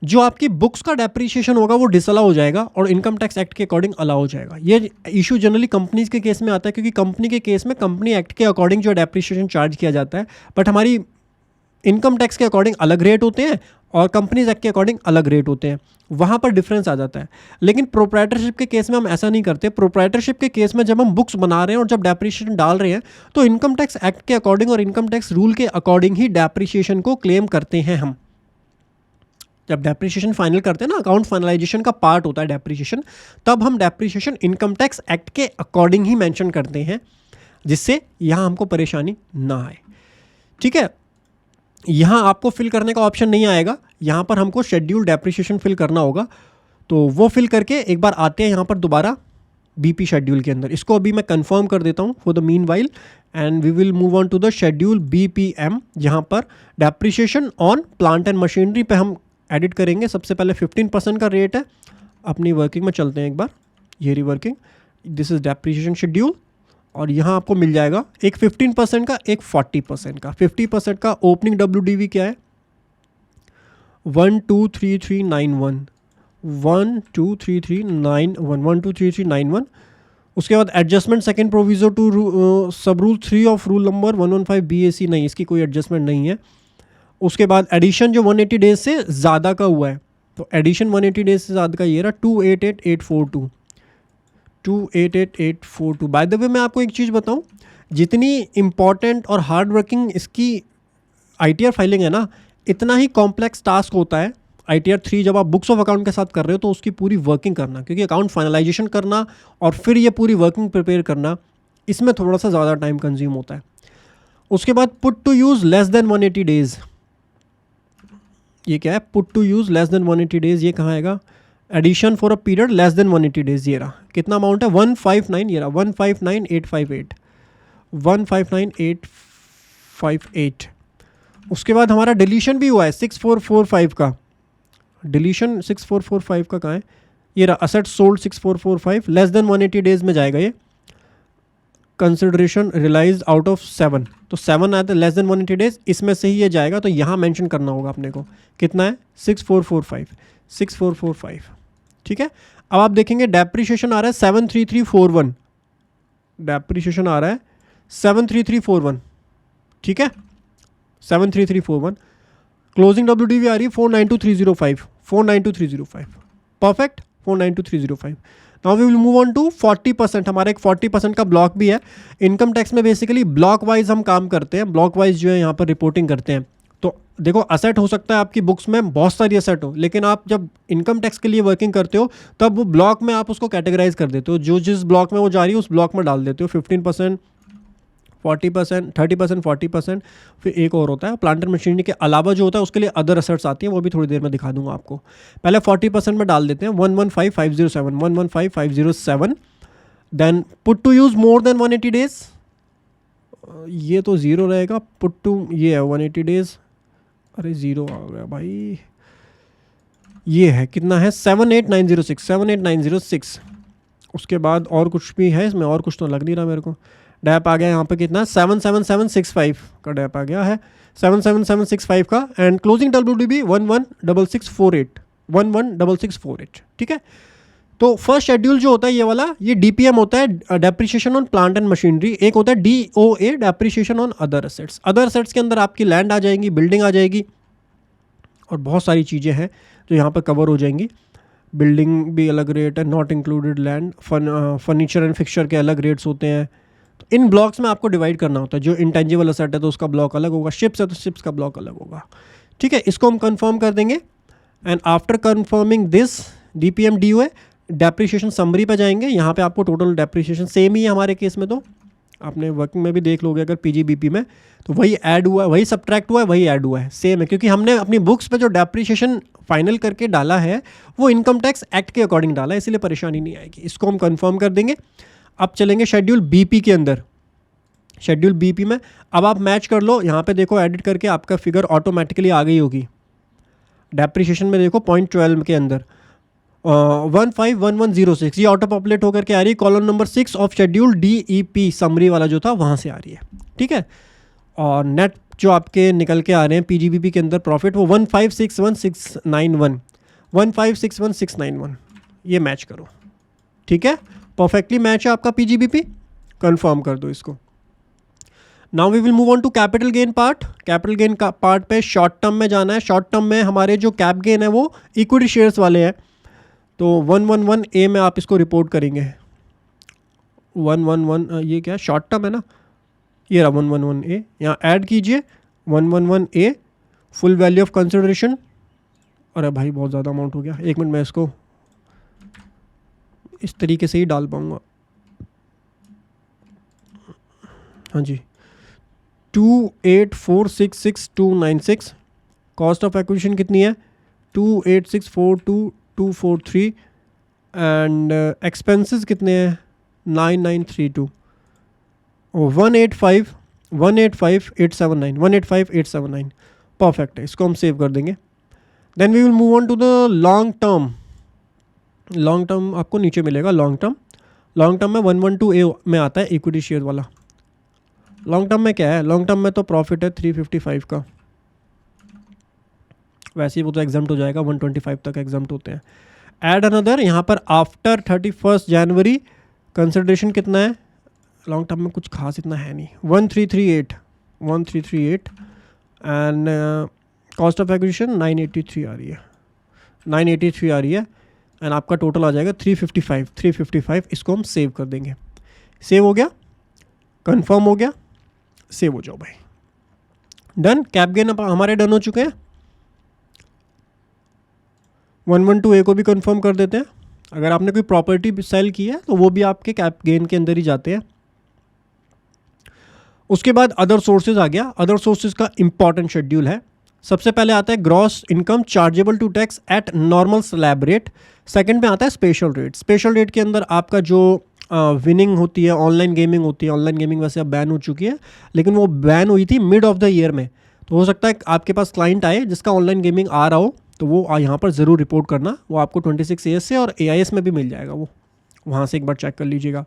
जो आपकी बुक्स का डेप्रिशिएशन होगा वो डिसअलाउ हो जाएगा और इनकम टैक्स एक्ट के अकॉर्डिंग अलाउ हो जाएगा। ये इशू जनरली कंपनीज के केस में आता है, क्योंकि कंपनी के केस में कंपनी एक्ट के अकॉर्डिंग जो डेप्रिशिएशन चार्ज किया जाता है, बट हमारी इनकम टैक्स के अकॉर्डिंग अलग रेट होते हैं और कंपनीज एक्ट के अकॉर्डिंग अलग रेट होते हैं, वहाँ पर डिफरेंस आ जाता है। लेकिन प्रोप्राइटरशिप के केस में हम ऐसा नहीं करते। प्रोप्राइटरशिप के केस में जब हम बुक्स बना रहे हैं और जब डेप्रिशिएशन डाल रहे हैं तो इनकम टैक्स एक्ट के अकॉर्डिंग और इनकम टैक्स रूल के अकॉर्डिंग ही डेप्रिशिएशन को क्लेम करते हैं हम। जब डेप्रिशिएशन फाइनल करते हैं ना, अकाउंट फाइनलाइजेशन का पार्ट होता है डेप्रिशिएशन, तब हम डेप्रिशिएशन इनकम टैक्स एक्ट के अकॉर्डिंग ही मेंशन करते हैं, जिससे यहाँ हमको परेशानी ना आए, ठीक है। यहाँ आपको फिल करने का ऑप्शन नहीं आएगा, यहाँ पर हमको शेड्यूल डेप्रिशिएशन फिल करना होगा। तो वो फिल करके एक बार आते हैं यहाँ पर दोबारा बीपी शेड्यूल के अंदर। इसको अभी मैं कंफर्म कर देता हूँ for the meanwhile, and we will move on to the schedule BPM, जहाँ पर depreciation on plant and machinery पे हम एडिट करेंगे। सबसे पहले 15% का रेट है। अपनी वर्किंग में चलते हैं एक बार, ये reworking, this is depreciation schedule, और यहाँ आपको मिल जाएगा एक 15% का, एक 40% का। 50% का ओपनिंग WDV क्या है, 123391, 123391। उसके बाद एडजस्टमेंट सेकंड प्रोविजो टू सब rule 3 of rule number 115 BAC, नहीं, इसकी कोई एडजस्टमेंट नहीं है। उसके बाद एडिशन जो 180 डेज से ज़्यादा का हुआ है, तो एडिशन 180 डेज से ज़्यादा का ये रहा 288842, 288842। बाय द वे मैं आपको एक चीज़ बताऊं, जितनी इम्पॉर्टेंट और हार्ड वर्किंग इसकी ITR फाइलिंग है ना, इतना ही कॉम्प्लेक्स टास्क होता है ITR 3 जब आप बुक्स ऑफ अकाउंट के साथ कर रहे हो तो उसकी पूरी वर्किंग करना, क्योंकि अकाउंट फाइनलाइजेशन करना और फिर ये पूरी वर्किंग प्रिपेयर करना, इसमें थोड़ा सा ज़्यादा टाइम कंज्यूम होता है। उसके बाद put to use less than 180 days, ये क्या है, put to use less than 180 days, ये कहाँ आएगा, addition for a period less than 180 days, ये रहा। कितना अमाउंट है, 159, ये रहा 159858, 159858। उसके बाद हमारा डिलीशन भी हुआ है 6445 का, डिलीशन 6445 का कहाँ है, ये रहा, asset sold 6445, less than 180 days में जाएगा ये। कंसिडरेशन रियलाइज आउट ऑफ 7, तो 7 आया था लेस देन 180 डेज, इसमें से ही ये जाएगा। तो यहाँ मेंशन करना होगा अपने को कितना है, 6445, ठीक है। अब आप देखेंगे डेप्रिशिएशन आ रहा है 73341, डेप्रिशिएशन आ रहा है 73341, ठीक है, 73341। क्लोजिंग WDV आ रही है 492305, 492305, perfect, 492305। Now we will move on to 40%। हमारा एक 40% का ब्लॉक भी है। इनकम टैक्स में बेसिकली ब्लॉक वाइज हम काम करते हैं, ब्लॉक वाइज जो है यहाँ पर रिपोर्टिंग करते हैं। तो देखो, असेट हो सकता है आपकी बुक्स में बहुत सारी असेट हो, लेकिन आप जब इनकम टैक्स के लिए वर्किंग करते हो तब वो ब्लॉक में आप उसको कैटेगराइज कर देते हो, जो जिस ब्लॉक में वो जा रही है उस ब्लॉक में डाल देते हो। 15%, 40%, 30%, 40%, फिर एक और होता है प्लांट एंड मशीनरी के अलावा जो होता है उसके लिए अदर असेट्स आती हैं, वो भी थोड़ी देर में दिखा दूंगा आपको। पहले 40% में डाल देते हैं 115507, 115507। Then put to use more than 180 days, ये तो ज़ीरो रहेगा। पुट टू, ये है 180 डेज, अरे ज़ीरो आ गया भाई, ये है कितना है 78906, 78906, उसके बाद और कुछ भी है इसमें, और कुछ तो लग नहीं रहा मेरे को। डैप आ गया यहाँ पे कितना, 77765 का डैप आ गया है, 77765 का। एंड क्लोजिंग WDB 116648, 116648, ठीक है। तो फर्स्ट शेड्यूल जो होता है ये वाला, ये DPM होता है, depreciation on plant and machinery. एक होता है DOA, depreciation on other assets. Other assets के अंदर आपकी लैंड आ जाएंगी, बिल्डिंग आ जाएगी, और बहुत सारी चीज़ें हैं जो यहाँ पर कवर हो जाएंगी। बिल्डिंग भी अलग रेट है, not included land, furniture and fixture के अलग रेट्स होते हैं। तो इन ब्लॉक्स में आपको डिवाइड करना होता है। जो इंटेंजिबल असेट है तो उसका ब्लॉक अलग होगा, शिप्स है तो शिप्स का ब्लॉक अलग होगा, ठीक है। इसको हम कंफर्म कर देंगे। And after confirming this DPM DOA, depreciation summary पे जाएंगे। यहाँ पे आपको टोटल डेप्रिसिएशन सेम ही है हमारे केस में, तो आपने वर्किंग में भी देख लोगे अगर PGBP में, तो वही ऐड हुआ है, वही सब्ट्रैक्ट हुआ है, वही ऐड हुआ है, सेम है। क्योंकि हमने अपनी बुक्स पे जो डेप्रिसिएशन फाइनल करके डाला है वो इनकम टैक्स एक्ट के अकॉर्डिंग डाला है, इसलिए परेशानी नहीं आएगी। इसको हम कंफर्म कर देंगे। अब चलेंगे शेड्यूल BP के अंदर। शेड्यूल BP में अब आप मैच कर लो, यहाँ पे देखो एडिट करके आपका फिगर ऑटोमेटिकली आ गई होगी। डेप्रिसिएशन में देखो .12 के अंदर 151106 ये ऑटो पॉपुलेट होकर के आ रही है। Column number 6 of schedule DEP summary वाला जो था वहाँ से आ रही है, ठीक है। और नेट जो आपके निकल के आ रहे हैं PGBP के अंदर प्रॉफिट, वो 1561691, 1561691, ये मैच करो, ठीक है। परफेक्टली मैच है आपका PGBP, कंफर्म कर दो इसको। Now we will move on to capital gain part. Capital gain का पार्ट पे शॉर्ट टर्म में जाना है। शॉर्ट टर्म में हमारे जो कैप गेन है वो इक्विटी शेयर्स वाले हैं, तो 111A में आप इसको रिपोर्ट करेंगे। 111 ये क्या शॉर्ट टर्म है ना, ये रहा 111A, यहाँ ऐड कीजिए 111A, full value of consideration. अरे भाई बहुत ज़्यादा अमाउंट हो गया, एक मिनट मैं इसको इस तरीके से ही डाल पाऊँगा। हाँ जी, 28466,296। कॉस्ट ऑफ एक्विजिशन कितनी है, 28642,243। एंड एक्सपेंसेस कितने हैं, 9932। 185,879, 185,879, परफेक्ट है। इसको हम सेव कर देंगे। Then we will move on to the long term. Long term आपको नीचे मिलेगा। लॉन्ग टर्म में 112A में आता है इक्विटी शेयर वाला। लॉन्ग टर्म में क्या है, लॉन्ग टर्म में तो प्रॉफिट है 355 का, वैसे ही वो तो एग्जाम्प्ट हो जाएगा, 125 तक एग्जाम्प्ट होते हैं। ऐड अनदर, यहाँ पर आफ्टर 31 जनवरी कंसिडरेशन कितना है, लॉन्ग टर्म में कुछ खास इतना है नहीं, 1338 एंड कॉस्ट ऑफ एक्विजिशन 983 आ रही है, 983 आ रही है। एंड आपका टोटल आ जाएगा 355। इसको हम सेव कर देंगे। सेव हो गया, कंफर्म हो गया, सेव हो जाओ भाई। डन। कैप गेन हमारे डन हो चुके हैं। 112A को भी कंफर्म कर देते हैं। अगर आपने कोई प्रॉपर्टी सेल की है तो वो भी आपके कैप गेन के अंदर ही जाते हैं। उसके बाद अदर सोर्सेज आ गया। अदर सोर्सेज का इंपॉर्टेंट शेड्यूल है। सबसे पहले आता है gross income chargeable to tax at normal slab rate. Second में आता है स्पेशल रेट। स्पेशल रेट के अंदर आपका जो विनिंग होती है, ऑनलाइन गेमिंग होती है। ऑनलाइन गेमिंग वैसे अब बैन हो चुकी है, लेकिन वो बैन हुई थी मिड ऑफ द ईयर में। तो हो सकता है आपके पास क्लाइंट आए जिसका ऑनलाइन गेमिंग आ रहा हो, तो वो यहाँ पर ज़रूर रिपोर्ट करना। वो आपको 26AS से और AIS में भी मिल जाएगा, वो वहाँ से एक बार चेक कर लीजिएगा।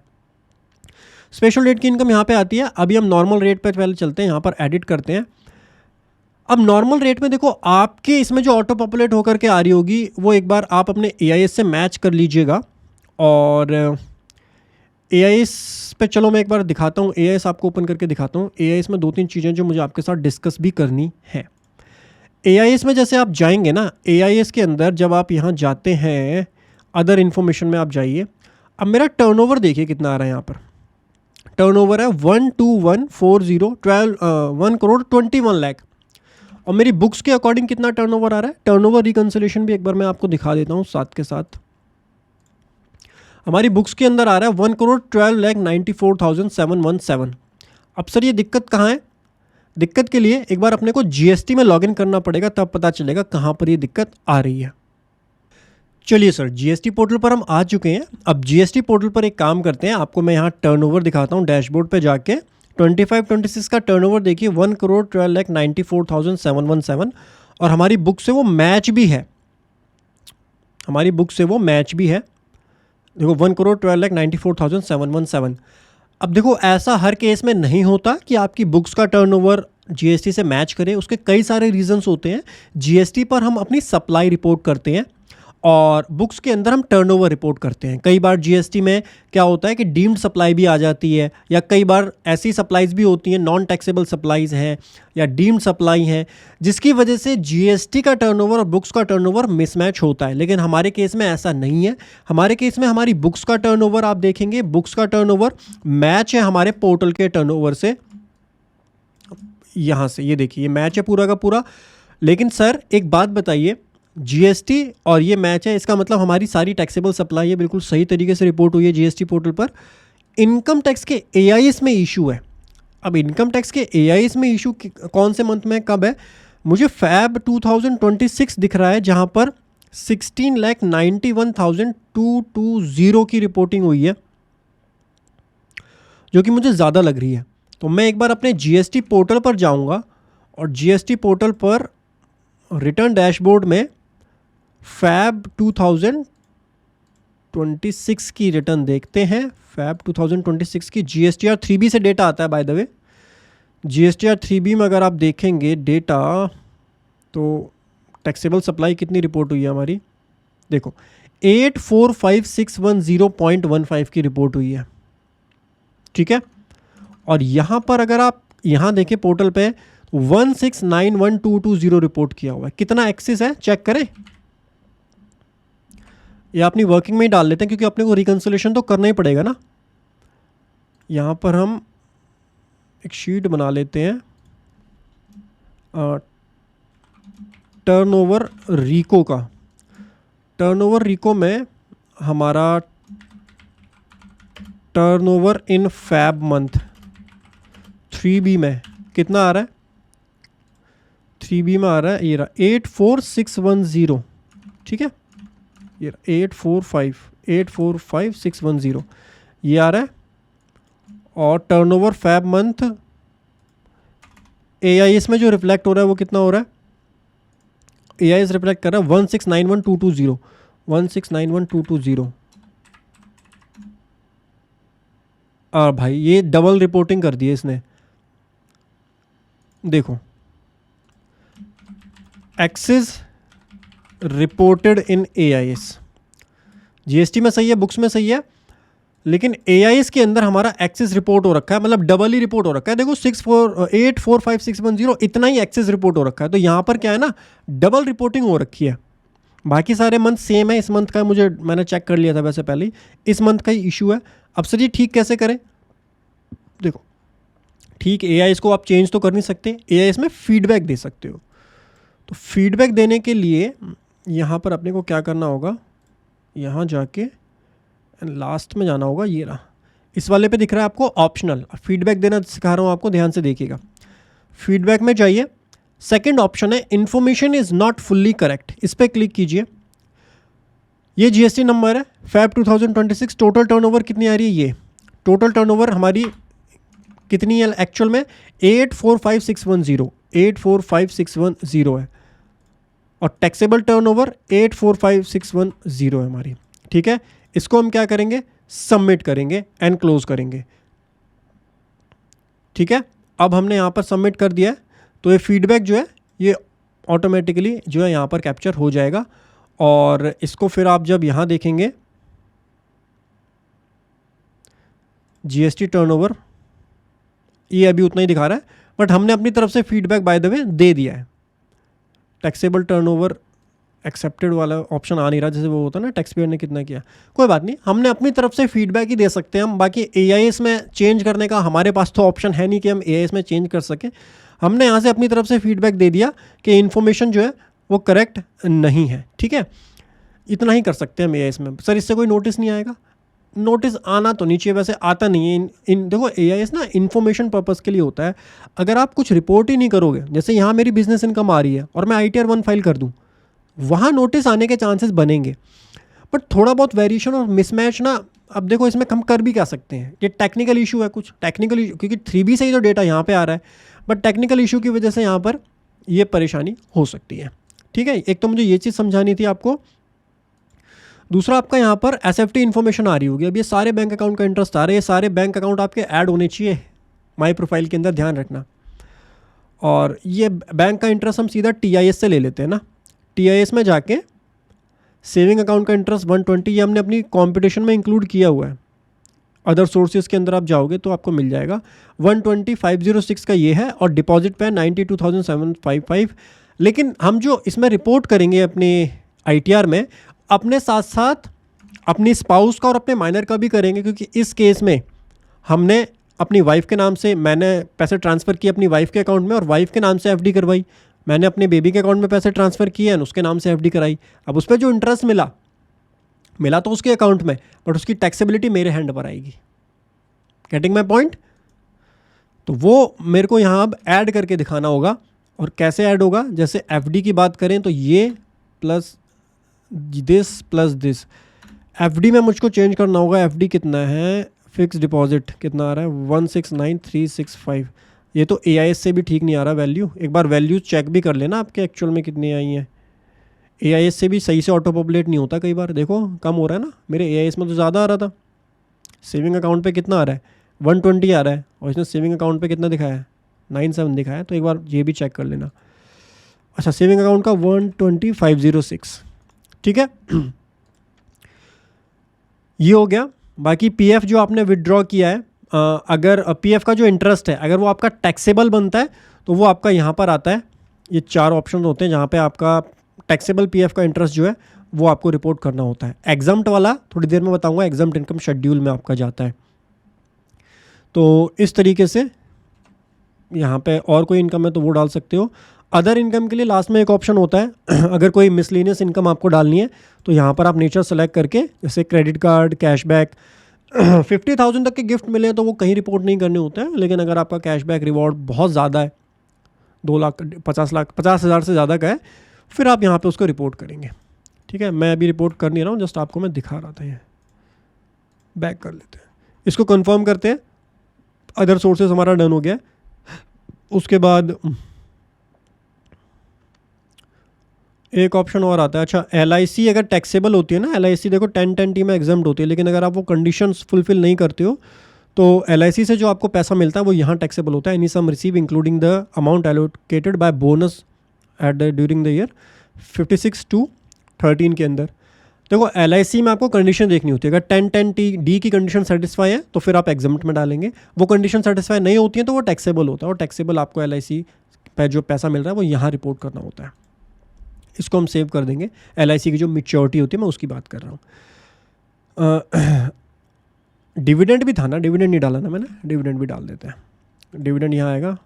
स्पेशल रेट की इनकम यहाँ पे आती है। अभी हम नॉर्मल रेट पर पहले चलते हैं, यहाँ पर एडिट करते हैं। अब नॉर्मल रेट में देखो आपके इसमें जो ऑटो पॉपुलेट होकर के आ रही होगी वो एक बार आप अपने AIS से मैच कर लीजिएगा। और AIS पे चलो मैं एक बार दिखाता हूँ, AIS आपको ओपन करके दिखाता हूँ। AIS में 2-3 चीज़ें जो मुझे आपके साथ डिस्कस भी करनी है। AIS में जैसे आप जाएंगे ना, AIS के अंदर जब आप यहाँ जाते हैं, अदर इन्फॉर्मेशन में आप जाइए। अब मेरा टर्नओवर देखिए कितना आ रहा है। यहाँ पर टर्नओवर है 1 लाख। और मेरी बुक्स के अकॉर्डिंग कितना टर्नओवर आ रहा है, टर्नओवर रिकंसिलिएशन भी एक बार मैं आपको दिखा देता हूँ साथ के साथ। हमारी बुक्स के अंदर आ रहा है 1,12,94,717। अब सर ये दिक्कत कहाँ है? दिक्कत के लिए एक बार अपने को GST में लॉगिन करना पड़ेगा, तब पता चलेगा कहाँ पर ये दिक्कत आ रही है। चलिए सर, GST पोर्टल पर हम आ चुके हैं। अब GST पोर्टल पर एक काम करते हैं, आपको मैं यहाँ टर्नओवर दिखाता हूँ। डैशबोर्ड पे जाके 25-26 का टर्नओवर देखिए 1,12,94,717। और हमारी बुक से वो मैच भी है, देखो 1,12,94,717। अब देखो ऐसा हर केस में नहीं होता कि आपकी बुक्स का टर्नओवर जीएसटी से मैच करे, उसके कई सारे रीजंस होते हैं। जीएसटी पर हम अपनी सप्लाई रिपोर्ट करते हैं और बुक्स के अंदर हम टर्नओवर रिपोर्ट करते हैं। कई बार जीएसटी में क्या होता है कि डीम्ड सप्लाई भी आ जाती है, या कई बार ऐसी सप्लाईज भी होती हैं, नॉन टैक्सेबल सप्लाईज हैं या डीम्ड सप्लाई हैं, जिसकी वजह से जीएसटी का टर्नओवर और बुक्स का टर्नओवर मिसमैच होता है। लेकिन हमारे केस में ऐसा नहीं है। हमारे केस में हमारी बुक्स का टर्नओवर आप देखेंगे, बुक्स का टर्नओवर मैच है हमारे पोर्टल के टर्नओवर से। यहाँ से ये देखिए, ये मैच है पूरा का पूरा। लेकिन सर एक बात बताइए, जीएसटी और ये मैच है, इसका मतलब हमारी सारी टैक्सेबल सप्लाई है बिल्कुल सही तरीके से रिपोर्ट हुई है जीएसटी पोर्टल पर। इनकम टैक्स के एआईएस में इशू है। अब इनकम टैक्स के एआईएस में इशू कौन से मंथ में कब है? मुझे फैब 2026 दिख रहा है, जहाँ पर 16,91,220 की रिपोर्टिंग हुई है, जो कि मुझे ज़्यादा लग रही है। तो मैं एक बार अपने जीएसटी पोर्टल पर जाऊंगा और जीएसटी पोर्टल पर रिटर्न डैशबोर्ड में फैब 2026 की रिटर्न देखते हैं। फैब 2026 की जीएसटीआर 3B से डेटा आता है by the way. GSTR 3B में अगर आप देखेंगे डेटा, तो टैक्सेबल सप्लाई कितनी रिपोर्ट हुई है हमारी, देखो 845610.15 की रिपोर्ट हुई है, ठीक है। और यहाँ पर अगर आप यहाँ देखें पोर्टल पे 1691,220 रिपोर्ट किया हुआ है। कितना एक्सेस है चेक करें, या अपनी वर्किंग में ही डाल लेते हैं क्योंकि अपने को रिकंसिलेशन तो करना ही पड़ेगा ना। यहाँ पर हम एक शीट बना लेते हैं टर्नओवर रिको का। टर्नओवर रिको में हमारा turnover in fab month 3B में कितना आ रहा है? 3B में आ रहा है, ये रहा 84,610, ठीक है, ये 845610 ये आ रहा है। और टर्नओवर फैब मंथ एआईएस में जो रिफ्लेक्ट हो रहा है वो कितना हो रहा है? एआईएस रिफ्लेक्ट कर रहा है 1691,220, 1691,220। भाई ये डबल रिपोर्टिंग कर दी है इसने। देखो excess reported in AIS, GST में सही है, बुक्स में सही है, लेकिन एआईएस के अंदर हमारा एक्सेस रिपोर्ट हो रखा है, मतलब डबल ही रिपोर्ट हो रखा है। देखो 845610 इतना ही एक्सेस रिपोर्ट हो रखा है। तो यहाँ पर क्या है ना, डबल रिपोर्टिंग हो रखी है। बाकी सारे मंथ सेम है। इस मंथ का मैंने चेक कर लिया था वैसे पहले ही, इस मंथ का ही इशू है। अब सर ये ठीक कैसे करें? देखो ठीक, एआईएस को आप चेंज तो कर नहीं सकते, एआईएस में फीडबैक दे सकते हो। तो फीडबैक देने के लिए यहाँ पर अपने को क्या करना होगा, यहाँ जाके लास्ट में जाना होगा। ये रहा, इस वाले पे दिख रहा है आपको ऑप्शनल। फीडबैक देना सिखा रहा हूँ आपको, ध्यान से देखिएगा। फीडबैक में जाइए, सेकंड ऑप्शन है information is not fully correct, इस पर क्लिक कीजिए। ये जीएसटी नंबर है फैब 2026। टोटल टर्नओवर कितनी आ रही है? ये टोटल टर्नओवर हमारी कितनी है एक्चुअल में? 845610 है, और टैक्सेबल टर्नओवर 845610 है हमारी, ठीक है। इसको हम क्या करेंगे, सबमिट करेंगे एंड क्लोज करेंगे, ठीक है। अब हमने यहाँ पर सबमिट कर दिया है, तो ये फीडबैक जो है ये ऑटोमेटिकली जो है यहाँ पर कैप्चर हो जाएगा। और इसको फिर आप जब यहाँ देखेंगे जीएसटी टर्नओवर, ये अभी उतना ही दिखा रहा है, बट हमने अपनी तरफ से फीडबैक बाय द वे दे दिया है। टैक्सेबल टर्नओवर एक्सेप्टेड वाला ऑप्शन आ नहीं रहा, जैसे वो होता है ना टैक्स पेयर ने कितना किया। कोई बात नहीं, हमने अपनी तरफ से फीडबैक ही दे सकते हैं हम। बाकी एआईएस में चेंज करने का हमारे पास तो ऑप्शन है नहीं कि हम एआईएस में चेंज कर सकें। हमने यहाँ से अपनी तरफ से फीडबैक दे दिया कि इन्फॉर्मेशन जो है वो करेक्ट नहीं है, ठीक है। इतना ही कर सकते हैं हम एआईएस में। सर इससे कोई नोटिस नहीं आएगा? नोटिस आना तो नीचे वैसे आता नहीं है। देखो एआईएस ना इन्फॉर्मेशन पर्पस के लिए होता है। अगर आप कुछ रिपोर्ट ही नहीं करोगे, जैसे यहाँ मेरी बिजनेस इनकम आ रही है और मैं ITR 1 फाइल कर दूँ, वहाँ नोटिस आने के चांसेस बनेंगे। बट थोड़ा बहुत वेरिएशन और मिसमैच ना, अब देखो इसमें हम कर भी क्या सकते हैं। ये टेक्निकल इशू है, कुछ टेक्निकल इशू, क्योंकि 3B से ही तो डेटा यहाँ पे आ रहा है, बट टेक्निकल इशू की वजह से यहाँ पर ये परेशानी हो सकती है, ठीक है। एक तो मुझे ये चीज़ समझानी थी आपको। दूसरा आपका यहाँ पर एसएफटी इन्फॉर्मेशन आ रही होगी। अब ये सारे बैंक अकाउंट का इंटरेस्ट आ रहा है, ये सारे बैंक अकाउंट आपके ऐड होने चाहिए माई प्रोफाइल के अंदर, ध्यान रखना। और ये बैंक का इंटरेस्ट हम सीधा टीआईएस से ले लेते हैं ना। टीआईएस में जाके सेविंग अकाउंट का इंटरेस्ट 120 ये हमने अपनी कॉम्पिटिशन में इंक्लूड किया हुआ है। अदर सोर्सेज के अंदर आप जाओगे तो आपको मिल जाएगा 120,506 का ये है, और डिपॉजिट पे 92,755। लेकिन हम जो इसमें रिपोर्ट करेंगे अपने आईटीआर में, अपने साथ साथ अपनी स्पाउस का और अपने माइनर का भी करेंगे, क्योंकि इस केस में हमने अपनी वाइफ के नाम से, मैंने पैसे ट्रांसफ़र किए अपनी वाइफ के अकाउंट में और वाइफ के नाम से एफडी करवाई, मैंने अपने बेबी के अकाउंट में पैसे ट्रांसफ़र किए और उसके नाम से एफडी कराई। अब उस पर जो इंटरेस्ट मिला तो उसके अकाउंट में, बट उसकी टैक्सेबिलिटी मेरे हैंड पर आएगी। Getting my point? तो वो मेरे को यहाँ अब ऐड करके दिखाना होगा। और कैसे ऐड होगा? जैसे एफडी की बात करें तो ये प्लस दिस। एफडी में मुझको चेंज करना होगा। एफडी कितना है? फिक्स डिपॉजिट कितना आ रहा है? 169,365। ये तो एआईएस से भी ठीक नहीं आ रहा वैल्यू। एक बार वैल्यू चेक भी कर लेना आपके एक्चुअल में कितनी आई हैं। एआईएस से भी सही से ऑटो पॉपुलेट नहीं होता, कई बार देखो कम हो रहा है ना। मेरे एआईएस में तो ज़्यादा आ रहा था। सेविंग अकाउंट पे कितना आ रहा है? 120 आ रहा है, और इसने सेविंग अकाउंट पे कितना दिखाया है? 97 दिखाया है। तो एक बार ये भी चेक कर लेना। अच्छा, सेविंग अकाउंट का 120,506, ठीक है। ये हो गया। बाकी पीएफ जो आपने विड्रॉ किया है, अगर पीएफ का जो इंटरेस्ट है अगर वो आपका टैक्सेबल बनता है तो वो आपका यहाँ पर आता है। ये 4 ऑप्शन होते हैं जहाँ पे आपका टैक्सेबल पीएफ का इंटरेस्ट जो है वो आपको रिपोर्ट करना होता है। एग्जम्प्ट वाला थोड़ी देर में बताऊंगा, एग्जम्प्ट इनकम शेड्यूल में आपका जाता है। तो इस तरीके से यहाँ पे और कोई इनकम है तो वो डाल सकते हो। अदर इनकम के लिए लास्ट में एक ऑप्शन होता है अगर कोई मिसलेनियस इनकम आपको डालनी है तो यहाँ पर आप नेचर सेलेक्ट करके, जैसे क्रेडिट कार्ड, कैशबैक 50,000 तक के गिफ्ट मिले तो वो कहीं रिपोर्ट नहीं करने होते हैं। लेकिन अगर आपका कैशबैक रिवॉर्ड बहुत ज़्यादा है, 2 लाख 50,000 से ज़्यादा का है, फिर आप यहाँ पे उसको रिपोर्ट करेंगे। ठीक है, मैं अभी रिपोर्ट कर नहीं रहा हूँ, जस्ट आपको मैं दिखा रहा था। ये बैक कर लेते हैं, इसको कंफर्म करते हैं। अदर सोर्सेज हमारा डन हो गया। उसके बाद एक ऑप्शन और आता है। अच्छा, LIC अगर टैक्सेबल होती है ना, LIC देखो 1010T में एग्जाम्प्ट होती है, लेकिन अगर आप वो कंडीशंस फुलफिल नहीं करते हो तो LIC से जो आपको पैसा मिलता है वो यहाँ टैक्सेबल होता है। Any sum receive including the amount allocated by bonus at the during the year 56-13 के अंदर। देखो LIC में आपको कंडीशन देखनी होती है। अगर 1010D की कंडीशन सेटिस्फाई है तो फिर आप एग्जाम्प्ट में डालेंगे। वो कंडीशन सेटिस्फाई नहीं होती है तो वो टैक्सेबल होता है, और टैक्सेबल आपको LIC पे जो पैसा मिल रहा है वो यहाँ रिपोर्ट करना होता है। इसको हम सेव कर देंगे। LIC की जो मैच्योरिटी होती है मैं उसकी बात कर रहा हूँ। डिविडेंड भी था ना, डिविडेंड नहीं डाला ना मैंने, डिविडेंड भी डाल देते हैं। डिविडेंड यहाँ आएगा,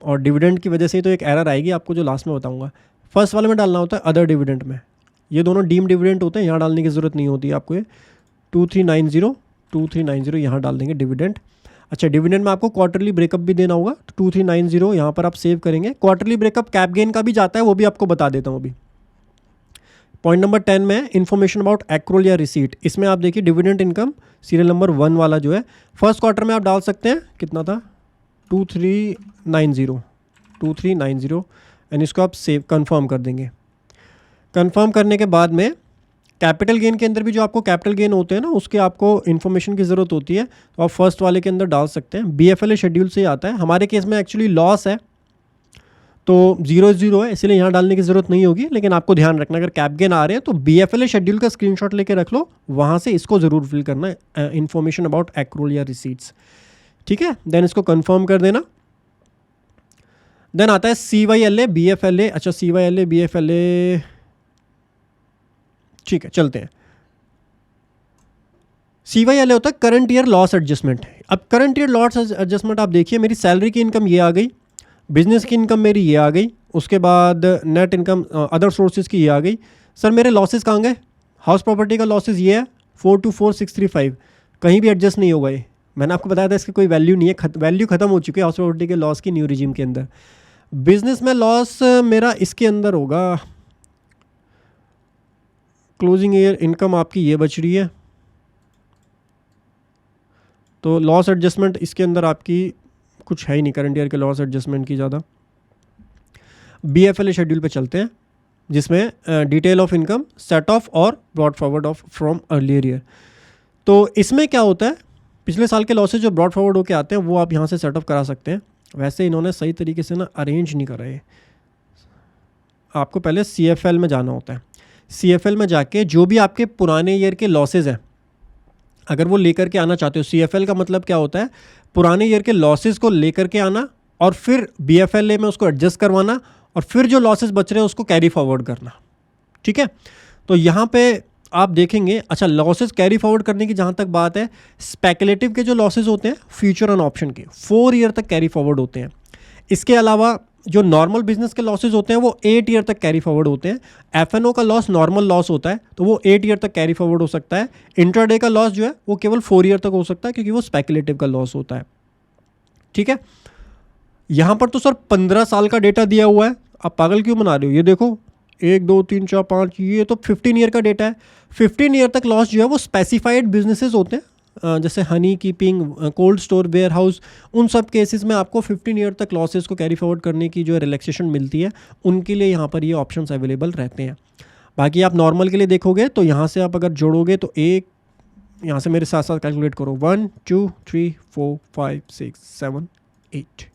और डिविडेंड की वजह से तो एक एरर आएगी आपको जो लास्ट में बताऊंगा। फर्स्ट वाले में डालना होता है अदर डिविडेंड में। ये दोनों डीम डिविडेंड होते हैं, यहाँ डालने की ज़रूरत नहीं होती आपको। ये 2390 यहाँ डाल देंगे डिविडेंड। अच्छा, डिविडेंड में आपको क्वार्टरली ब्रेकअप भी देना होगा, तो 2390 यहाँ पर आप सेव करेंगे। क्वार्टरली ब्रेकअप कैप गेन का भी जाता है, वो भी आपको बता देता हूँ अभी। पॉइंट नंबर 10 में इन्फॉर्मेशन अबाउट एक्रोल या रिसीट। इसमें आप देखिए डिविडेंड इनकम सीरियल नंबर 1 वाला जो है फर्स्ट क्वार्टर में आप डाल सकते हैं। कितना था? 2390 एंड इसको आप सेव कंफर्म कर देंगे। कंफर्म करने के बाद में कैपिटल गेन के अंदर भी जो आपको कैपिटल गेन होते हैं ना, उसके आपको इन्फॉर्मेशन की ज़रूरत होती है, तो आप फर्स्ट वाले के अंदर डाल सकते हैं। BFLA शेड्यूल से आता है। हमारे केस में एक्चुअली लॉस है तो 0 है, इसलिए यहाँ डालने की ज़रूरत नहीं होगी। लेकिन आपको ध्यान रखना, अगर कैप गेन आ रहे हैं तो BFLA शेड्यूल का स्क्रीनशॉट लेके रख लो, वहाँ से इसको ज़रूर फिल करना है, इन्फॉर्मेशन अबाउट एक्रोल या रिसीट्स। ठीक है, देन इसको कंफर्म कर देना। देन आता है CYLA BFLA। अच्छा, CYLA BFLA, ठीक है, चलते हैं। CYLA होता है करंट ईयर लॉस एडजस्टमेंट। अब करंट ईयर लॉस एडजस्टमेंट आप देखिए, मेरी सैलरी की इनकम ये आ गई, बिजनेस की इनकम मेरी ये आ गई, उसके बाद नेट इनकम अदर सोर्सेज की ये आ गई। सर मेरे लॉसेस कहाँ गए? हाउस प्रॉपर्टी का लॉसेज ये है 424,635, कहीं भी एडजस्ट नहीं होगा ये। मैंने आपको बताया था इसकी कोई वैल्यू नहीं है, वैल्यू खत्म हो चुकी है हाउस प्रॉपर्टी के लॉस की न्यू रिजीम के अंदर। बिजनेस में लॉस मेरा इसके अंदर होगा, क्लोजिंग ईयर इनकम आपकी ये बच रही है, तो लॉस एडजस्टमेंट इसके अंदर आपकी कुछ है ही नहीं करंट ईयर के लॉस एडजस्टमेंट की ज़्यादा। BFLA शेड्यूल पे चलते हैं। जिसमें detail of income, set off और brought forward off from earlier year. तो इसमें क्या होता है, पिछले साल के लॉसेज जो ब्रॉड फॉरवर्ड होकर आते हैं वो आप यहाँ से सेट ऑफ करा सकते हैं। वैसे इन्होंने सही तरीके से ना अरेंज नहीं करा है। आपको पहले CFL में जाना होता है। CFL में जाके जो भी आपके पुराने ईयर के लॉसेज हैं अगर वो लेकर के आना चाहते हो, CFL का मतलब क्या होता है, पुराने ईयर के लॉसेज को लेकर के आना और फिर BFLA में उसको एडजस्ट करवाना और फिर जो लॉसेज बच रहे हैं उसको कैरी फॉरवर्ड करना। ठीक है, तो यहाँ पे आप देखेंगे, अच्छा लॉसेज कैरी फॉरवर्ड करने की जहाँ तक बात है, स्पेकुलेटिव के जो लॉसेज होते हैं फ्यूचर ऑन ऑप्शन के 4 ईयर तक कैरी फॉरवर्ड होते हैं। इसके अलावा जो नॉर्मल बिजनेस के लॉसेज होते हैं वो 8 ईयर तक कैरी फॉरवर्ड होते हैं। FNO का लॉस नॉर्मल लॉस होता है तो वो 8 ईयर तक कैरी फॉरवर्ड हो सकता है। इंट्राडे का लॉस जो है वो केवल 4 ईयर तक हो सकता है क्योंकि वो स्पेकुलेटिव का लॉस होता है। ठीक है, यहाँ पर तो सर 15 साल का डेटा दिया हुआ है, आप पागल क्यों बना रहे हो? ये देखो 1 2 3 4 5, ये तो 15 ईयर का डेटा है। 15 ईयर तक लॉस जो है वो स्पेसिफाइड बिजनेसेस होते हैं, जैसे honey keeping, cold store, warehouse, उन सब केसेस में आपको 15 ईयर तक लॉसेस को कैरी फॉरवर्ड करने की जो रिलैक्सेशन मिलती है उनके लिए यहाँ पर ये ऑप्शंस अवेलेबल रहते हैं। बाकी आप नॉर्मल के लिए देखोगे तो यहाँ से आप अगर जोड़ोगे तो एक, यहाँ से मेरे साथ साथ कैलकुलेट करो, 1 2 3 4 5 6 7 8,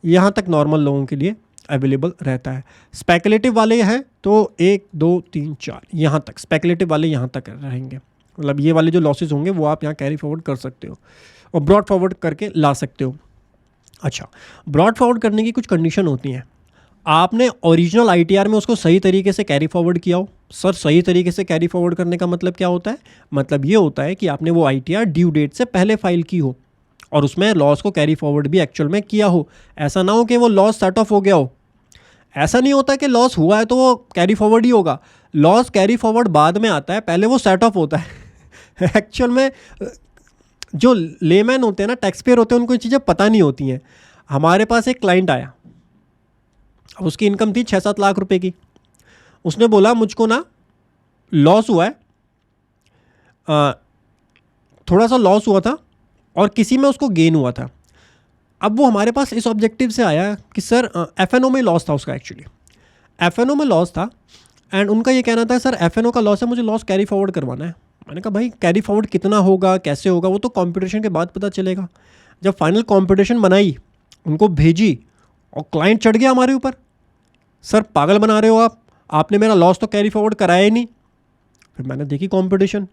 यहाँ तक नॉर्मल लोगों के लिए अवेलेबल रहता है। स्पेकुलेटिव वाले हैं तो 1 2 3 4 यहाँ तक, स्पेकुलेटिव वाले यहाँ तक रहेंगे। मतलब ये वाले जो लॉसेज होंगे वो आप यहाँ कैरी फॉरवर्ड कर सकते हो और ब्रॉड फॉरवर्ड करके ला सकते हो। अच्छा, ब्रॉड फॉरवर्ड करने की कुछ कंडीशन होती हैं। आपने ओरिजिनल ITR में उसको सही तरीके से कैरी फॉरवर्ड किया हो। सर सही तरीके से कैरी फॉरवर्ड करने का मतलब क्या होता है? मतलब ये होता है कि आपने वो ITR ड्यू डेट से पहले फाइल की हो और उसमें लॉस को कैरी फॉरवर्ड भी एक्चुअल में किया हो। ऐसा ना हो कि वो लॉस सेट ऑफ हो गया हो। ऐसा नहीं होता कि लॉस हुआ है तो वो कैरी फॉरवर्ड ही होगा। लॉस कैरी फॉरवर्ड बाद में आता है, पहले वो सेट ऑफ होता है। एक्चुअल में जो लेमैन होते हैं ना, टैक्स पेयर होते हैं, उनको ये चीज़ें पता नहीं होती हैं। हमारे पास एक क्लाइंट आया, अब उसकी इनकम थी 6-7 लाख रुपए की। उसने बोला मुझको ना लॉस हुआ है, थोड़ा सा लॉस हुआ था और किसी में उसको गेन हुआ था। अब वो हमारे पास इस ऑब्जेक्टिव से आया कि सर FNO में लॉस था उसका, एक्चुअली FNO में लॉस था एंड उनका ये कहना था सर FNO का लॉस है, मुझे लॉस कैरी फॉरवर्ड करवाना है। मैंने कहा भाई कैरी फॉरवर्ड कितना होगा, कैसे होगा, वो तो कंपटीशन के बाद पता चलेगा। जब फाइनल कंपटीशन बनाई, उनको भेजी और क्लाइंट चढ़ गया हमारे ऊपर, सर पागल बना रहे हो आप, आपने मेरा लॉस तो कैरी फॉरवर्ड कराया ही नहीं। फिर मैंने देखी कंपटीशन,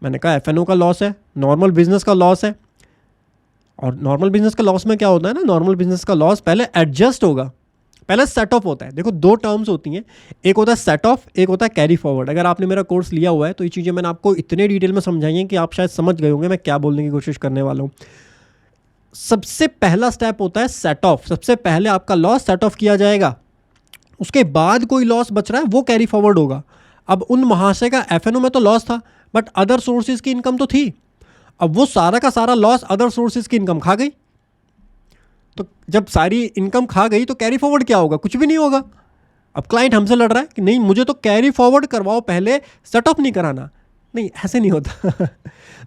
मैंने कहा FNO का लॉस है, नॉर्मल बिजनेस का लॉस है। और नॉर्मल बिजनेस का लॉस में क्या होता है ना, नॉर्मल बिजनेस का लॉस पहले एडजस्ट होगा, पहले सेट ऑफ होता है। देखो 2 टर्म्स होती हैं, एक होता है सेट ऑफ, एक होता है कैरी फॉरवर्ड। अगर आपने मेरा कोर्स लिया हुआ है तो ये चीज़ें मैंने आपको इतने डिटेल में समझाई हैं कि आप शायद समझ गए होंगे मैं क्या बोलने की कोशिश करने वाला हूँ। सबसे पहला स्टेप होता है सेट ऑफ। सबसे पहले आपका लॉस सेट ऑफ किया जाएगा, उसके बाद कोई लॉस बच रहा है वो कैरी फॉरवर्ड होगा। अब उन महाशय का FNO में तो लॉस था बट अदर सोर्सेज की इनकम तो थी। अब वो सारा का सारा लॉस अदर सोर्सेज की इनकम खा गई। तो जब सारी इनकम खा गई तो कैरी फॉरवर्ड क्या होगा? कुछ भी नहीं होगा। अब क्लाइंट हमसे लड़ रहा है कि नहीं मुझे तो कैरी फॉरवर्ड करवाओ, पहले सेट ऑफ नहीं कराना। नहीं, ऐसे नहीं होता।